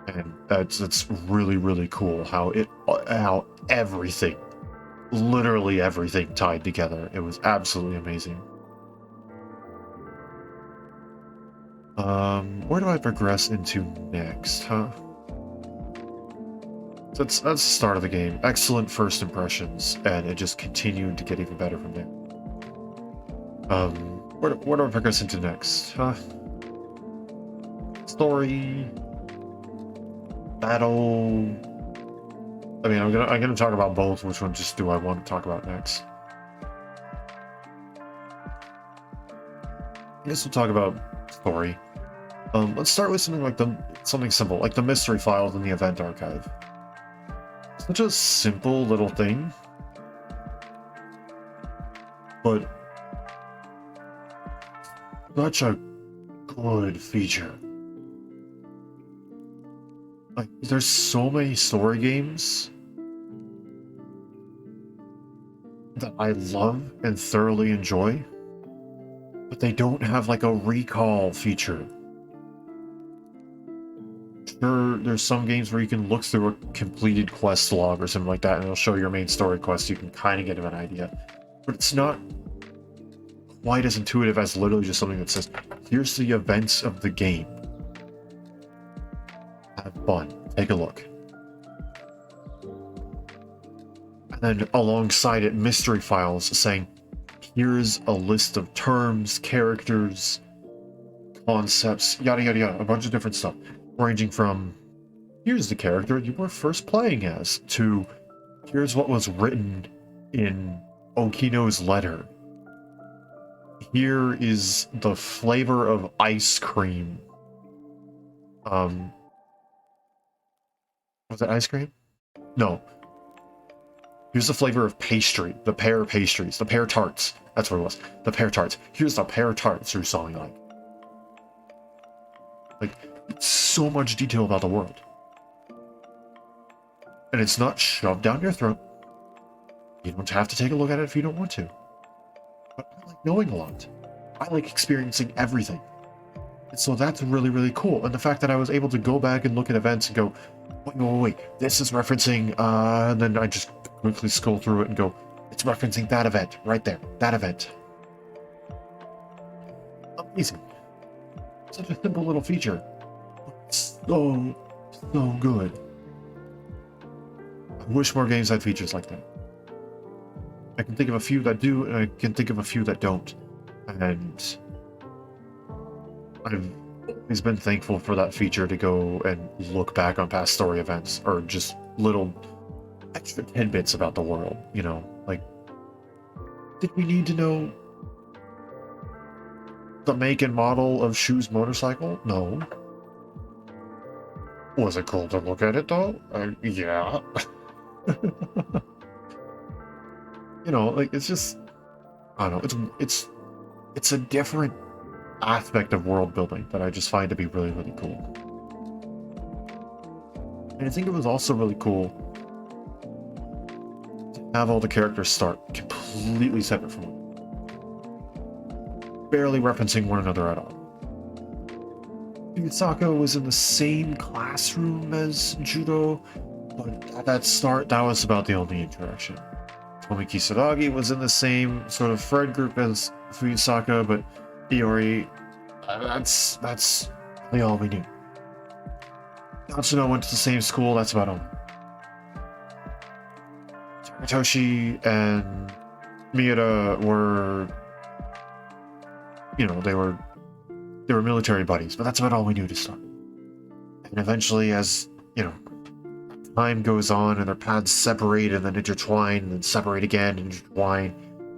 And it's really, really cool how everything, literally everything, tied together. It was absolutely amazing. Where do I progress into next, huh? That's the start of the game. Excellent first impressions, and it just continued to get even better from there. Where do I progress into next, huh? Story, battle. I mean, I'm gonna talk about both. Which one just do I want to talk about next? I guess we'll talk about story. Let's start with something simple, like the mystery files in the event archive. Such a simple little thing, but such a good feature. Like, there's so many story games that I love and thoroughly enjoy, but they don't have like a recall feature. Sure, there's some games where you can look through a completed quest log or something like that, and it'll show your main story quest, so you can kind of get an idea. But it's not quite as intuitive as literally just something that says, here's the events of the game. Have fun. Take a look. And then alongside it, mystery files saying, here's a list of terms, characters, concepts, yada yada yada, a bunch of different stuff. Ranging from, here's the character you were first playing as, to here's what was written in Okino's letter. Here is the flavor of ice cream. Was it ice cream? No. Here's the flavor of pastry, the pear pastries, the pear tarts. That's what it was. The pear tarts. Here's the pear tarts you're selling like. So much detail about the world. And it's not shoved down your throat. You don't have to take a look at it if you don't want to. But I like knowing a lot. I like experiencing everything. And so that's really, really cool. And the fact that I was able to go back and look at events and go, wait, this is referencing, and then I just quickly scroll through it and go, it's referencing that event, right there, that event. Amazing. Such a simple little feature. So good. I wish more games had features like that. I can think of a few that do, and I can think of a few that don't. And I've always been thankful for that feature to go and look back on past story events, or just little extra tidbits about the world, like, did we need to know the make and model of Shu's motorcycle? No. Was it cool to look at it though? Yeah. You know, like it's just, I don't know, it's a different aspect of world building that I just find to be really, really cool. And I think it was also really cool to have all the characters start completely separate from one, barely referencing one another at all. Yusaka was in the same classroom as Judo, but at that start, that was about the only interaction. Tomi Kisaragi was in the same sort of friend group as Fuyusaka, but Iori, that's really all we knew. Natsuno went to the same school, that's about all. Takatoshi and Miura were, you know, they were military buddies, but that's about all we knew to start. And eventually, as, you know, time goes on and their paths separate and then intertwine and then separate again and intertwine,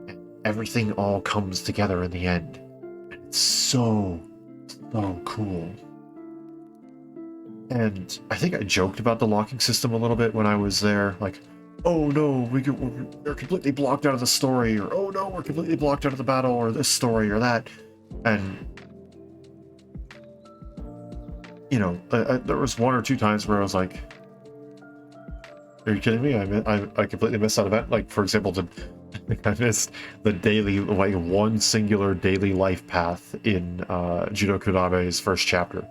and everything all comes together in the end. And it's so cool. And I think I joked about the locking system a little bit when I was there, like, oh no, we're completely blocked out of the story, or oh no, we're completely blocked out of the battle, or this story or that. And you know, there was one or two times where I was like, are you kidding me? I completely missed that event. Like, for example, I missed the daily, like, one singular daily life path in Judo Kunabe's first chapter.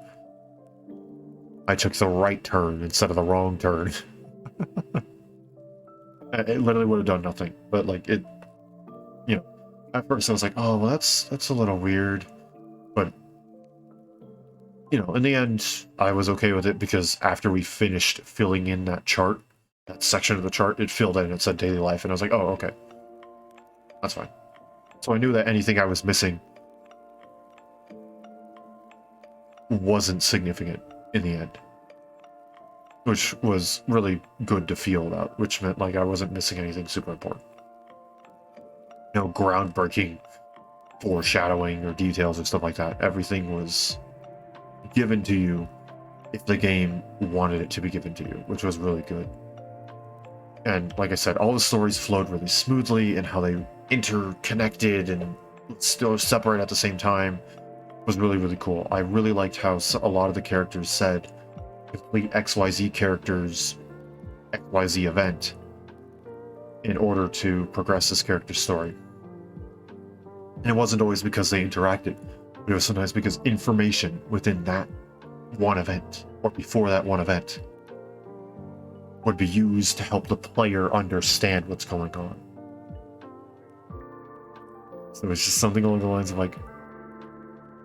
I took the right turn instead of the wrong turn. It literally would have done nothing. But, like, it, you know, at first I was like, oh, well, that's a little weird. But, you know, in the end, I was okay with it because after we finished filling in that chart, that section of the chart, it filled in, it said daily life, and I was like, oh, okay. That's fine. So I knew that anything I was missing wasn't significant in the end. Which was really good to feel about, which meant, like, I wasn't missing anything super important. No groundbreaking foreshadowing or details or stuff like that. Everything was given to you if the game wanted it to be given to you, which was really good. And like I said, all the stories flowed really smoothly, and how they interconnected and still separate at the same time was really, really cool. I really liked how a lot of the characters said, complete XYZ characters, XYZ event, in order to progress this character's story. And it wasn't always because they interacted, but it was sometimes because information within that one event, or before that one event, would be used to help the player understand what's going on. So it's just something along the lines of like,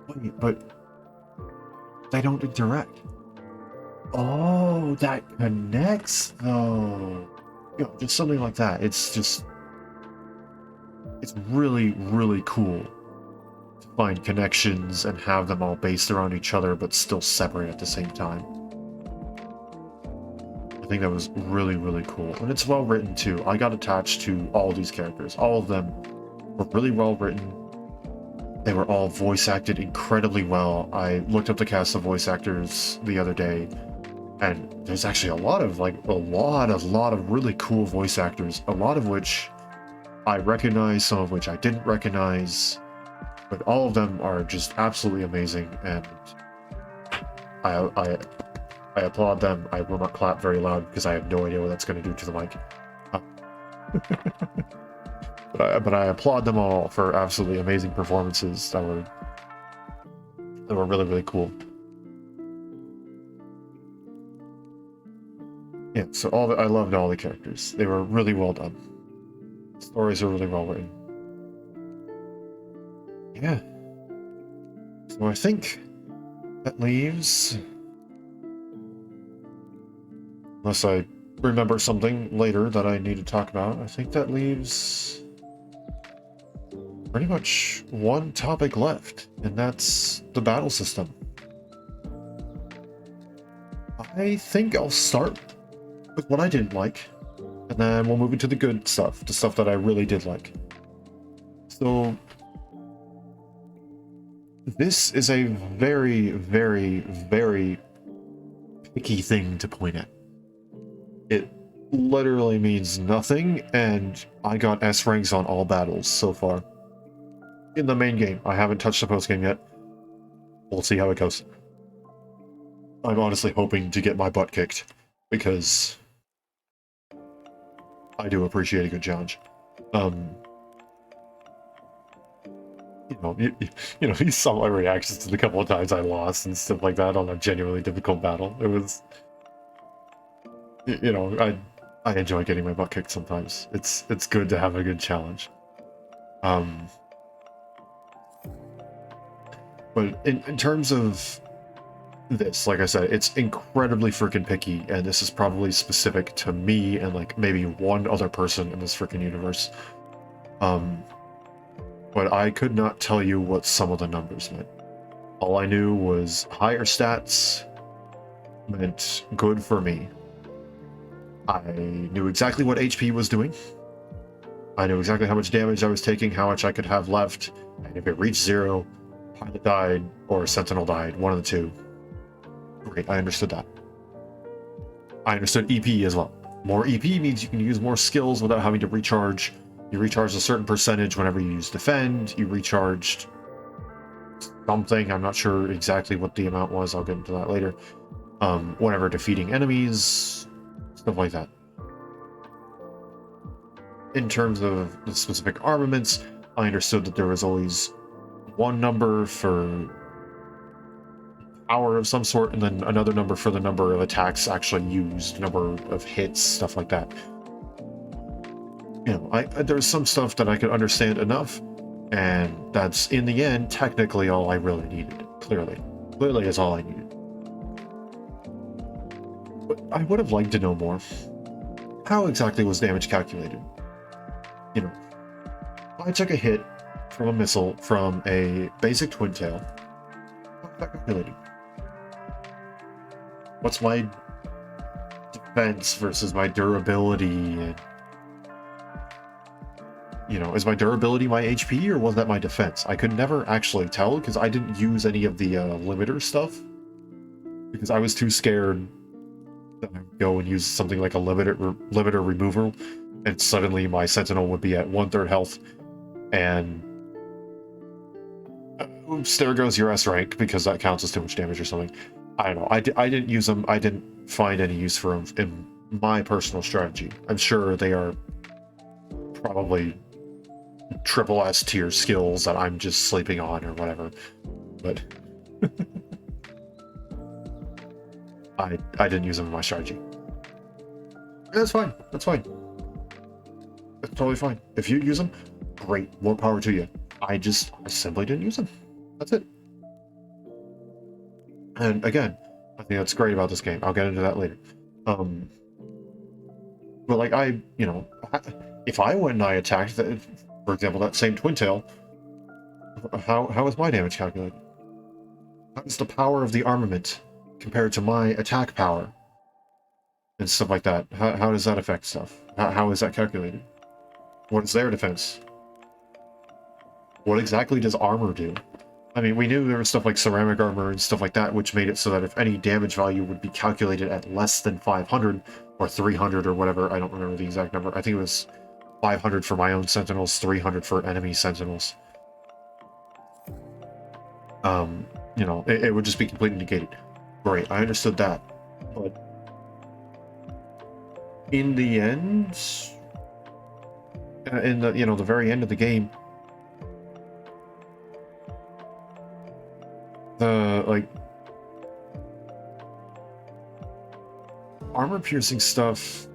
wait, but they don't interact. Oh, that connects though. You know, just something like that. It's really, really cool to find connections and have them all based around each other, but still separate at the same time. I think that was really, really cool. And it's well written too. I got attached to all these characters. All of them were really well written. They were all voice acted incredibly well. I looked up the cast of voice actors the other day, and there's actually a lot of really cool voice actors, a lot of which I recognize, some of which I didn't recognize, but all of them are just absolutely amazing, and I applaud them. I will not clap very loud because I have no idea what that's going to do to the mic. But I applaud them all for absolutely amazing performances that were really, really cool. Yeah, so I loved all the characters. They were really well done. The stories are really well written. Yeah. So I think that leaves, unless I remember something later that I need to talk about, I think that leaves pretty much one topic left, and that's the battle system. I think I'll start with what I didn't like, and then we'll move into the good stuff, the stuff that I really did like. So, this is a very, very, very picky thing to point at. It literally means nothing, and I got S ranks on all battles so far. In the main game. I haven't touched the post game yet. We'll see how it goes. I'm honestly hoping to get my butt kicked, because I do appreciate a good challenge. You saw my reactions to the couple of times I lost and stuff like that on a genuinely difficult battle. It was, I enjoy getting my butt kicked sometimes. It's good to have a good challenge. But in terms of this, like I said, it's incredibly freaking picky, and this is probably specific to me and like maybe one other person in this freaking universe. But I could not tell you what some of the numbers meant. All I knew was higher stats meant good for me. I knew exactly what HP was doing. I knew exactly how much damage I was taking, how much I could have left, and if it reached 0, Pilot died or Sentinel died, one of the two. Great, I understood that. I understood EP as well. More EP means you can use more skills without having to recharge. You recharge a certain percentage whenever you use defend. You recharged something, I'm not sure exactly what the amount was, I'll get into that later. Whenever defeating enemies, stuff like that. In terms of the specific armaments, I understood that there was always one number for power of some sort, and then another number for the number of attacks actually used, number of hits, stuff like that. There's some stuff that I could understand enough, and that's, in the end, technically all I really needed. Clearly is all I needed. But I would have liked to know more. How exactly was damage calculated? I took a hit from a missile from a basic twin tail. How's that calculated? What's my defense versus my durability? And is my durability my HP, or was that my defense? I could never actually tell, because I didn't use any of the limiter stuff, because I was too scared that I would go and use something like a limiter removal, and suddenly my Sentinel would be at 1/3 health, and oops, there goes your S rank, because that counts as too much damage or something. I don't know. I didn't use them. I didn't find any use for them in my personal strategy. I'm sure they are probably triple S tier skills that I'm just sleeping on or whatever, but I didn't use them in my strategy. That's fine. That's totally fine. If you use them, great, more power to you. I simply didn't use them. That's it. And again, I think that's great about this game. I'll get into that later. But like if I went and I attacked, for example, that same twin tail, how is my damage calculated? How is the power of the armament compared to my attack power and stuff like that? How does that affect stuff? How is that calculated? What is their defense? What exactly does armor do? I mean, we knew there was stuff like ceramic armor and stuff like that, which made it so that if any damage value would be calculated at less than 500 or 300 or whatever, I don't remember the exact number. I think it was 500 for my own Sentinels, 300 for enemy Sentinels. It would just be completely negated. Great, I understood that. But in the end, in the very end of the game, the armor piercing stuff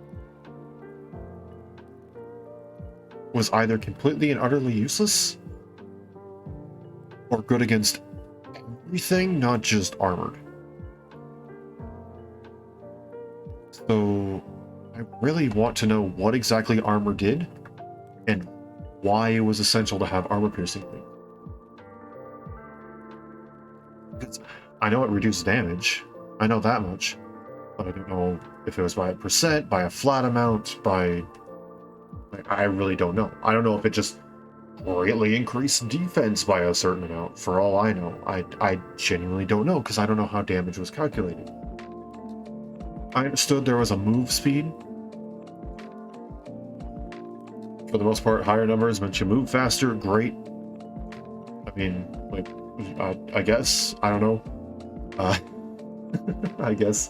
was either completely and utterly useless or good against everything, not just armored. So I really want to know what exactly armor did and why it was essential to have armor piercing. Because I know it reduced damage, I know that much, but I don't know if it was by a percent, by a flat amount, I really don't know. I don't know if it just greatly increase defense by a certain amount. For all I know, I genuinely don't know because I don't know how damage was calculated. I understood there was a move speed. For the most part, higher numbers meant you move faster. Great. I mean, like, I guess I don't know. I guess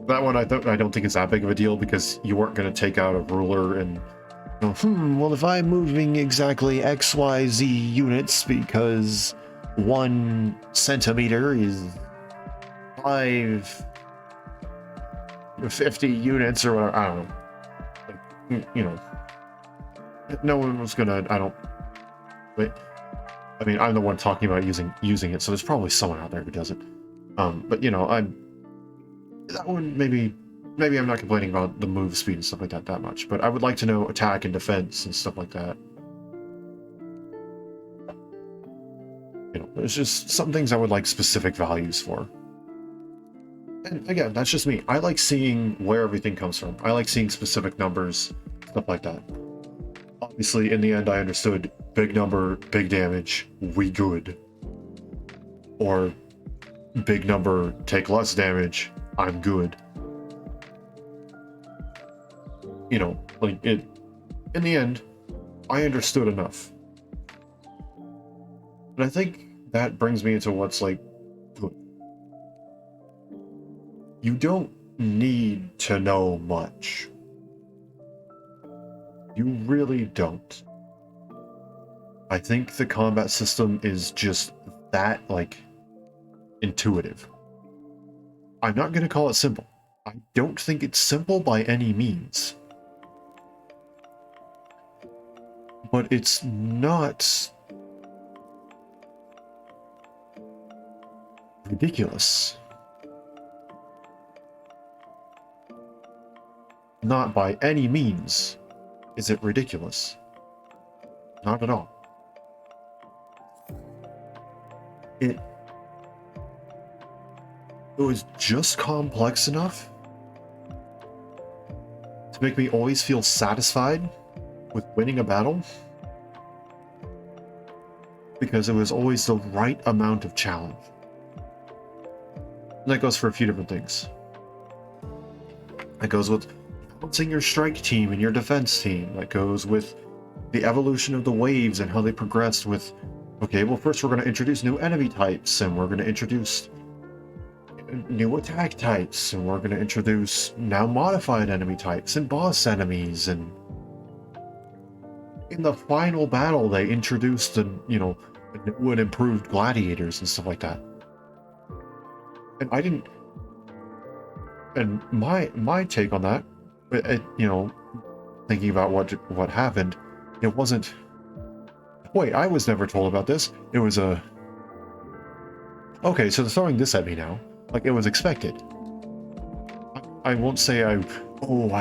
that one I don't think is that big of a deal because you weren't going to take out a ruler and go, well, if I'm moving exactly XYZ units because 1 centimeter is 550 units or whatever. I don't know. Like, you know, no one was gonna. I don't. Wait. I mean, I'm the one talking about using it, so there's probably someone out there who does it. But you know, that one maybe I'm not complaining about the move speed and stuff like that much, but I would like to know attack and defense and stuff like that. You know, there's just some things I would like specific values for. And again, that's just me. I like seeing where everything comes from. I like seeing specific numbers, stuff like that. Obviously, in the end, I understood big number, big damage, we good. Or big number, take less damage, I'm good. You know, like it. In the end, I understood enough. And I think that brings me into what's like good. You don't need to know much. You really don't. I think the combat system is just that, like, intuitive. I'm not going to call it simple. I don't think it's simple by any means. But it's not ridiculous. Not by any means is it ridiculous. Not at all. It was just complex enough to make me always feel satisfied with winning a battle, because it was always the right amount of challenge. And that goes for a few different things. That goes with balancing your strike team and your defense team. That goes with the evolution of the waves and how they progressed with, okay, well, first we're going to introduce new enemy types, and we're going to introduce new attack types, and we're going to introduce now modified enemy types and boss enemies, and in the final battle they introduced new and improved gladiators and stuff like that. And my take on that, thinking about what happened, it wasn't, wait, I was never told about this. It was okay, so they're throwing this at me now. Like, it was expected. I won't say I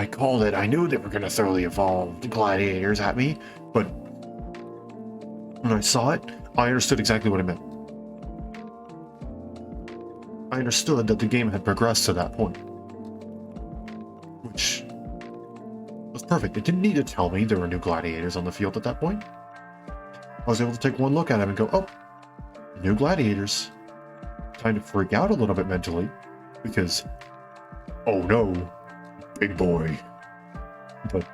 called it. I knew they were going to throw the evolved gladiators at me, but when I saw it, I understood exactly what it meant. I understood that the game had progressed to that point, which was perfect. It didn't need to tell me there were new gladiators on the field at that point. I was able to take one look at them and go, oh, new gladiators. Kind of freak out a little bit mentally, because, oh no, big boy. But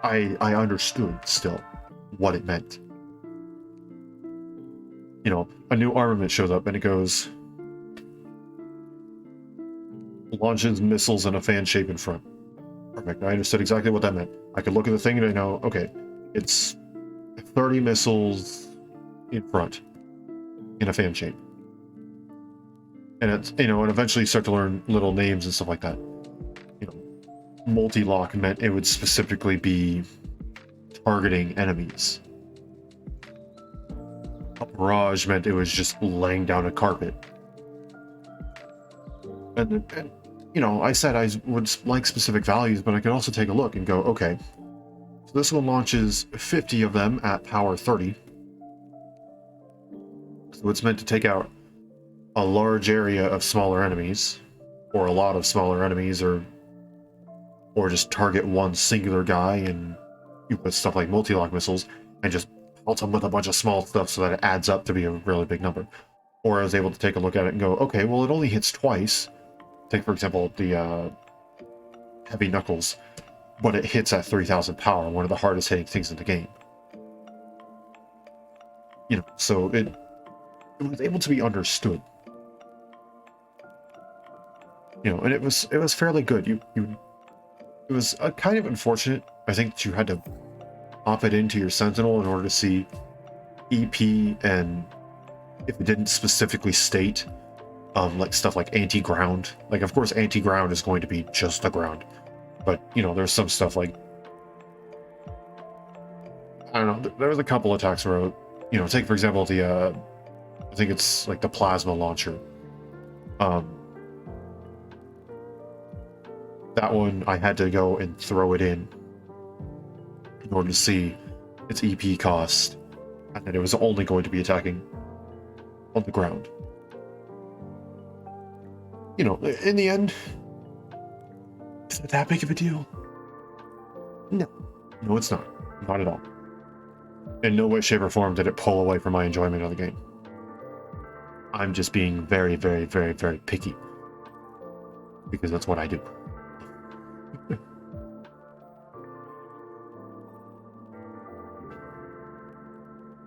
I understood still what it meant. A new armament shows up and it goes, launches missiles in a fan shape in front. Perfect. I understood exactly what that meant. I could look at the thing and I know, okay, it's 30 missiles in front in a fan shape. And it's, and eventually you start to learn little names and stuff like that. Multi-lock meant it would specifically be targeting enemies. A barrage meant it was just laying down a carpet. And I said I would like specific values, but I could also take a look and go, okay, so this one launches 50 of them at power 30. So it's meant to take out a large area of smaller enemies, or a lot of smaller enemies, or or just target one singular guy and you put stuff like multi-lock missiles and just pelt them with a bunch of small stuff so that it adds up to be a really big number. Or I was able to take a look at it and go, okay, well, it only hits twice. Take, for example, the Heavy Knuckles, but it hits at 3,000 power, one of the hardest hitting things in the game. You know, so it was able to be understood. You know, and it was fairly good. It was kind of unfortunate. I think that you had to pop it into your Sentinel in order to see EP, and if it didn't specifically state like stuff like anti-ground. Like, of course, anti-ground is going to be just the ground, but you know, there's some stuff like, I don't know. There was a couple attacks where, you know, take for example the I think it's like the plasma launcher. That one I had to go and throw it in order to see its EP cost, and that it was only going to be attacking on the ground. You know, in the end, is it that big of a deal? No. No, it's not. Not at all. In no way, shape, or form did it pull away from my enjoyment of the game. I'm just being very, very, very, very picky. Because that's what I do.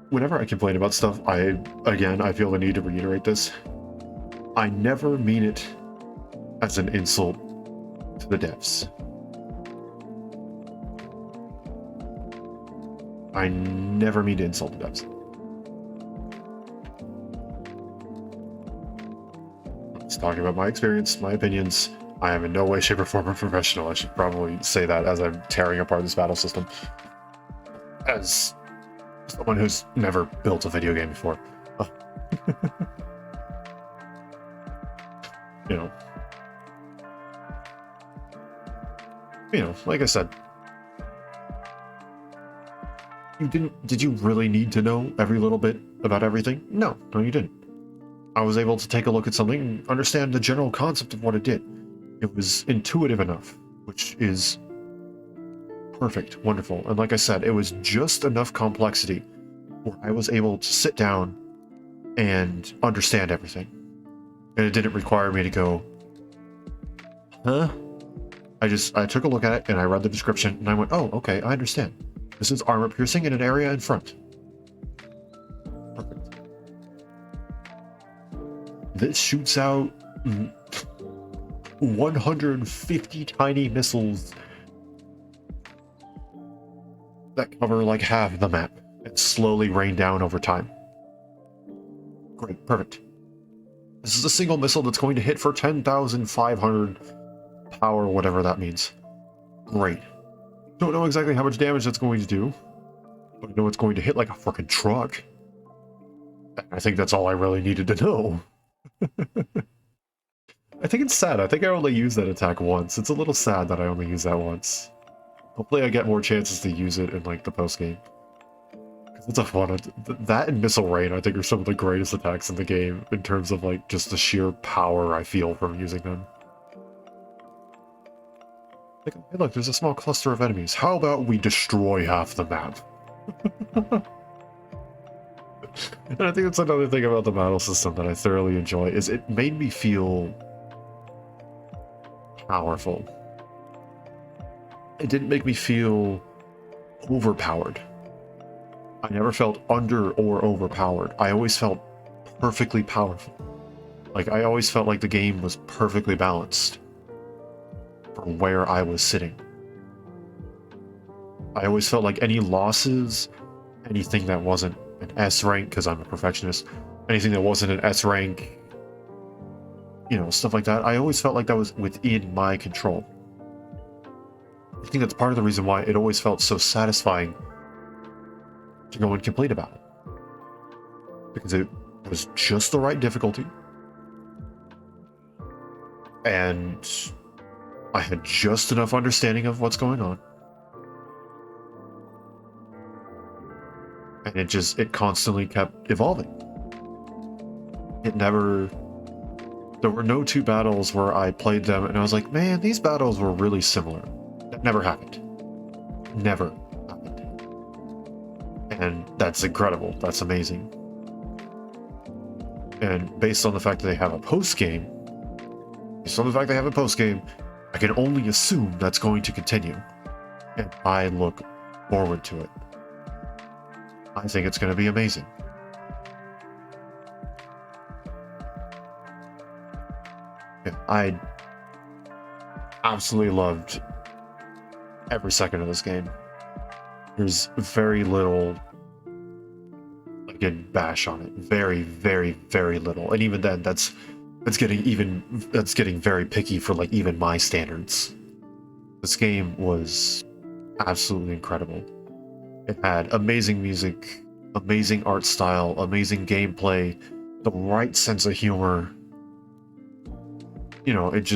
Whenever I complain about stuff, I feel the need to reiterate this. I never mean it as an insult to the devs. I never mean to insult the devs. I'm just talking about my experience, my opinions. I am in no way, shape, or form a professional. I should probably say that as I'm tearing apart this battle system. As someone who's never built a video game before. Oh. You know, like I said, did you really need to know every little bit about everything? No, you didn't. I was able to take a look at something and understand the general concept of what it did. It was intuitive enough, which is perfect, wonderful. And like I said, it was just enough complexity where I was able to sit down and understand everything. And it didn't require me to go, huh? I took a look at it and I read the description and I went, oh, okay, I understand. This is armor piercing in an area in front. Perfect. This shoots out 150 tiny missiles that cover like half the map and slowly rain down over time. Great, perfect. This is a single missile that's going to hit for 10,500 power, whatever that means. Great. Don't know exactly how much damage that's going to do, but I know it's going to hit like a fucking truck. I think that's all I really needed to know. I think it's sad. I think I only used that attack once. It's a little sad that I only used that once. Hopefully I get more chances to use it in like the post-game. It's a fun... That and Missile Rain, I think, are some of the greatest attacks in the game in terms of like just the sheer power I feel from using them. Like, hey, look, there's a small cluster of enemies. How about we destroy half the map? And I think that's another thing about the battle system that I thoroughly enjoy, is it made me feel powerful. It didn't make me feel overpowered. I never felt under or overpowered. I always felt perfectly powerful. Like, I always felt like the game was perfectly balanced for where I was sitting. I always felt like any losses, anything that wasn't an S rank, because I'm a perfectionist, anything that wasn't an S rank, you know, stuff like that, I always felt like that was within my control. I think that's part of the reason why it always felt so satisfying to go and complete a battle. Because it was just the right difficulty, and I had just enough understanding of what's going on. And it constantly kept evolving. There were no two battles where I played them and I was like, man, these battles were really similar. never happened. Never happened. And that's incredible. That's amazing. And based on the fact that they have a post-game, I can only assume that's going to continue. And I look forward to it. I think it's going to be amazing. Yeah, I absolutely loved every second of this game. There's very little I can bash on it. Very, very, very little. And even then, that's getting very picky for like even my standards. This game was absolutely incredible. It had amazing music, amazing art style, amazing gameplay, the right sense of humor. You know, it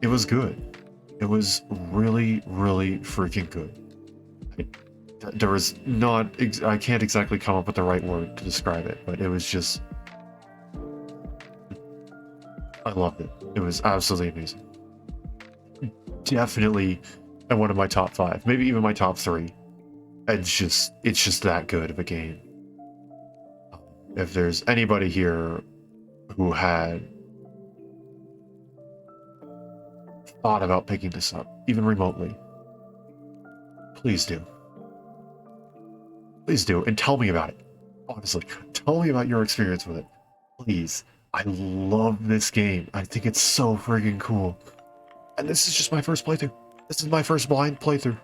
was good. It was really, really freaking good. There was not, I can't exactly come up with the right word to describe it, but it was just, I loved it. It was absolutely amazing. Definitely in one of my top 5, maybe even my top 3. It's just that good of a game. If there's anybody here who had thought about picking this up, even remotely, please do. Please do, and tell me about it. Honestly, tell me about your experience with it. Please. I love this game. I think it's so friggin' cool. And this is just my first playthrough. This is my first blind playthrough.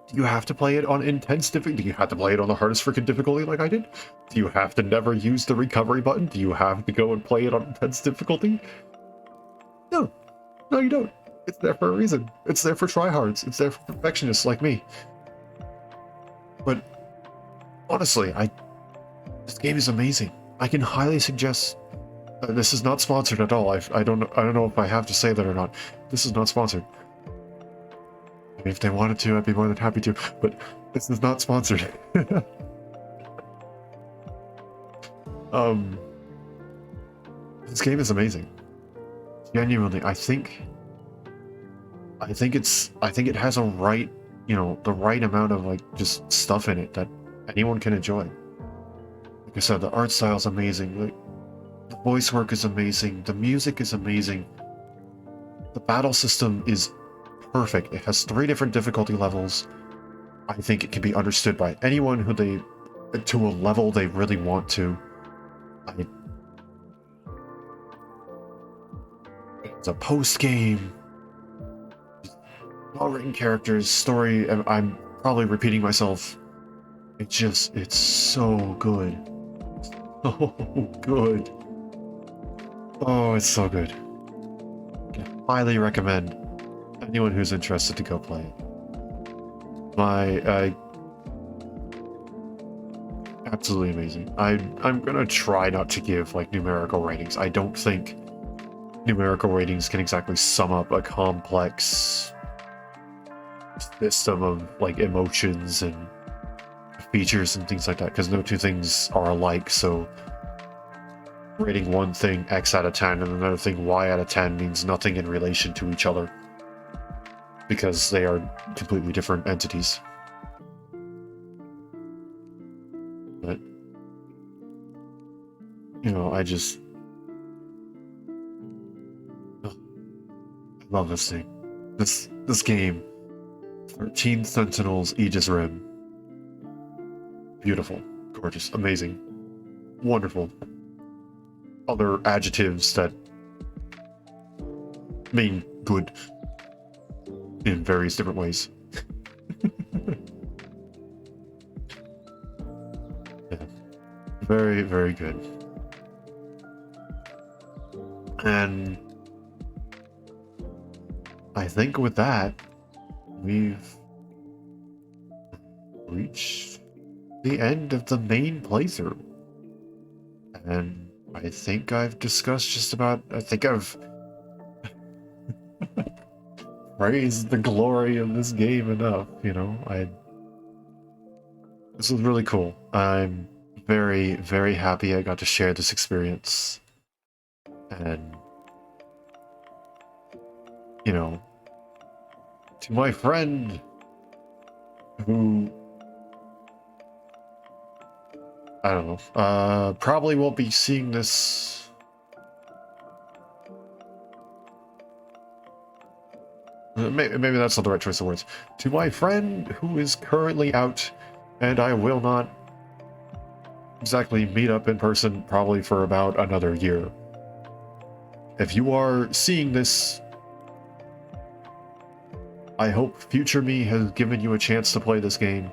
Do you have to play it on intense difficulty? Do you have to play it on the hardest freaking difficulty like I did? Do you have to never use the recovery button? Do you have to go and play it on intense difficulty? No. No, you don't. It's there for a reason. It's there for tryhards. It's there for perfectionists like me. But honestly, this game is amazing. I can highly suggest. This is not sponsored at all. I don't know if I have to say that or not. This is not sponsored. I mean, if they wanted to, I'd be more than happy to. But this is not sponsored. This game is amazing. Genuinely, I think it has a right, the right amount of like just stuff in it that anyone can enjoy. Like I said, the art style is amazing. The voice work is amazing. The music is amazing. The battle system is perfect. It has 3 different difficulty levels. I think it can be understood by anyone to a level they really want to. It's a post-game. Well-written characters, story. I'm probably repeating myself. It's so good. So good. Oh, it's so good. I highly recommend anyone who's interested to go play it. Absolutely amazing. I'm gonna try not to give like numerical ratings. I don't think numerical ratings can exactly sum up a complex system of like emotions and features and things like that, because no two things are alike. So rating one thing X out of 10 and another thing Y out of 10 means nothing in relation to each other, because they are completely different entities. But I love this thing. This game. 13 Sentinels, Aegis Rim. Beautiful, gorgeous, amazing, wonderful. Other adjectives that mean good in various different ways. Yeah. Very, very good. And I think with that, we've reached the end of the main playthrough. And I think I've discussed I think I've praised the glory of this game enough, This was really cool. I'm very, very happy I got to share this experience. And you know, to my friend who, I don't know, probably won't be seeing this. Maybe that's not the right choice of words. To my friend who is currently out, and I will not exactly meet up in person probably for about another year. If you are seeing this, I hope future me has given you a chance to play this game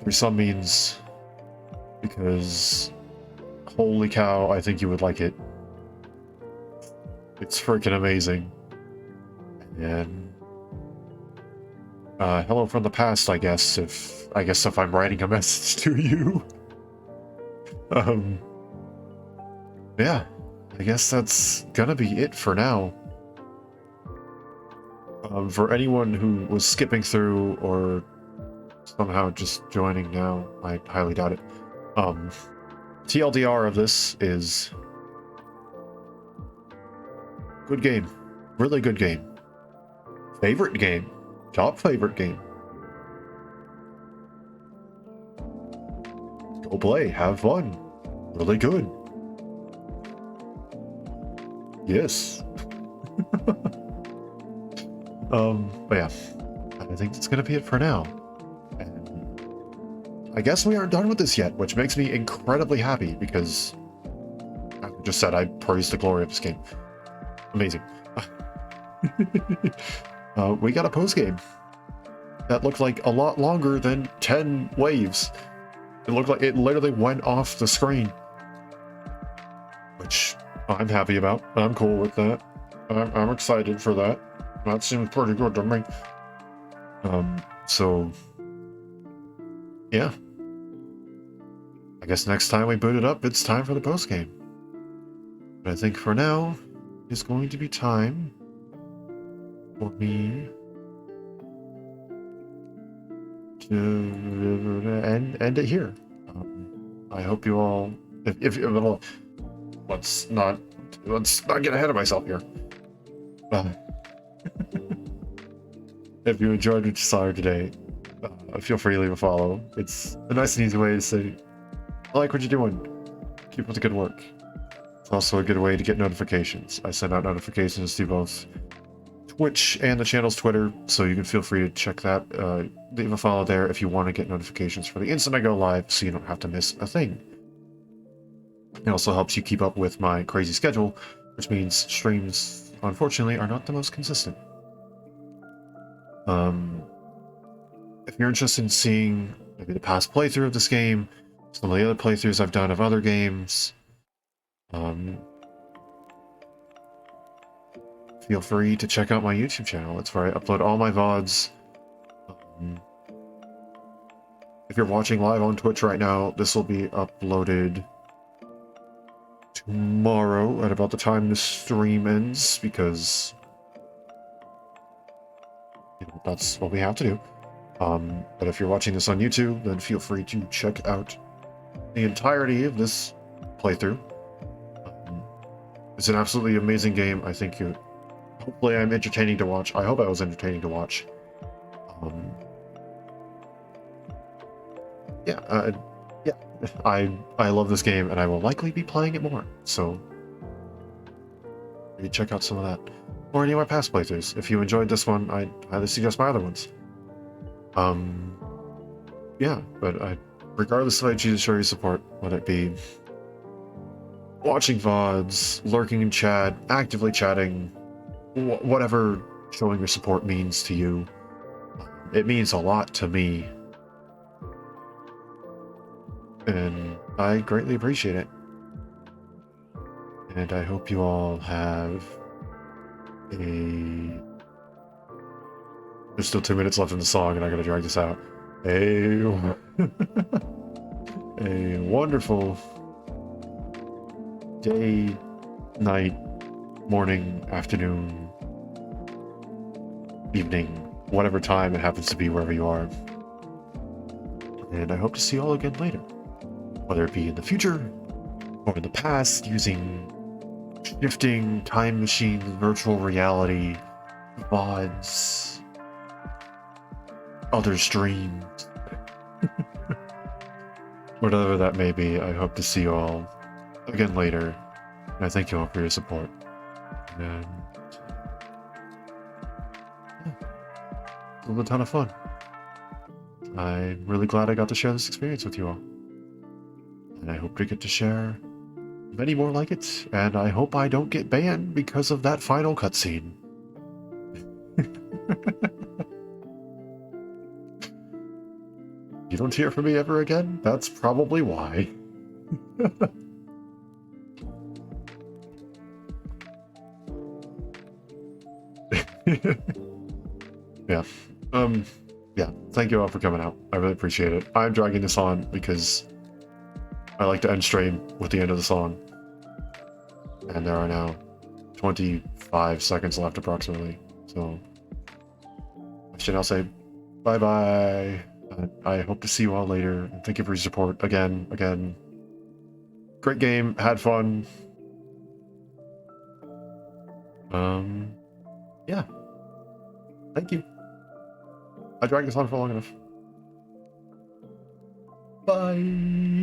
through some means, because holy cow, I think you would like it. It's freaking amazing. And hello from the past, I guess if I'm writing a message to you. Yeah, I guess that's gonna be it for now. For anyone who was skipping through or somehow just joining now, I highly doubt it. TLDR of this is good game, really good game, favorite game, top favorite game. Go play, have fun, really good. Yes. But yeah, I think that's gonna be it for now. And I guess we aren't done with this yet, which makes me incredibly happy because, as I just said, I praise the glory of this game. Amazing. We got a post game that looked like a lot longer than 10 waves. It looked like it literally went off the screen, which I'm happy about. I'm cool with that. I'm excited for that. That seems pretty good to me. So yeah, I guess next time we boot it up, it's time for the post game. But I think for now, it's going to be time for me to end it here. I hope you all, if let's not get ahead of myself here. If you enjoyed what you saw today, feel free to leave a follow. It's a nice and easy way to say, I like what you're doing. Keep up the good work. It's also a good way to get notifications. I send out notifications to both Twitch and the channel's Twitter, so you can feel free to check that. Leave a follow there if you want to get notifications for the instant I go live, so you don't have to miss a thing. It also helps you keep up with my crazy schedule, which means streams, unfortunately, are not the most consistent. If you're interested in seeing maybe the past playthrough of this game, some of the other playthroughs I've done of other games, feel free to check out my YouTube channel. It's where I upload all my VODs. If you're watching live on Twitch right now, this will be uploaded tomorrow at about the time the stream ends, because that's what we have to do. But if you're watching this on YouTube, then feel free to check out the entirety of this playthrough. It's an absolutely amazing game. I think hopefully I'm entertaining to watch. I hope I was entertaining to watch. I love this game, and I will likely be playing it more. So you check out some of that, or any of my past playthroughs. If you enjoyed this one, I highly suggest my other ones. Yeah, but regardless of how you choose to show your support, whether it be watching VODs, lurking in chat, actively chatting, whatever showing your support means to you, it means a lot to me. And I greatly appreciate it. And I hope you all have there's still 2 minutes left in the song, and I gotta drag this out. A wonderful day, night, morning, afternoon, evening, whatever time it happens to be wherever you are. And I hope to see you all again later. Whether it be in the future or in the past, using shifting time machines, virtual reality, VODs, other streams, whatever that may be. I hope to see you all again later, and I thank you all for your support. And yeah, it was a ton of fun. I'm really glad I got to share this experience with you all, and I hope to get to share many more like it, and I hope I don't get banned because of that final cutscene. You don't hear from me ever again? That's probably why. Yeah. Yeah. Thank you all for coming out. I really appreciate it. I'm dragging this on because I like to end stream with the end of the song. And there are now 25 seconds left approximately. So I should now say bye-bye. I hope to see you all later. And thank you for your support again. Great game. Had fun. Yeah. Thank you. I dragged this on for long enough. Bye.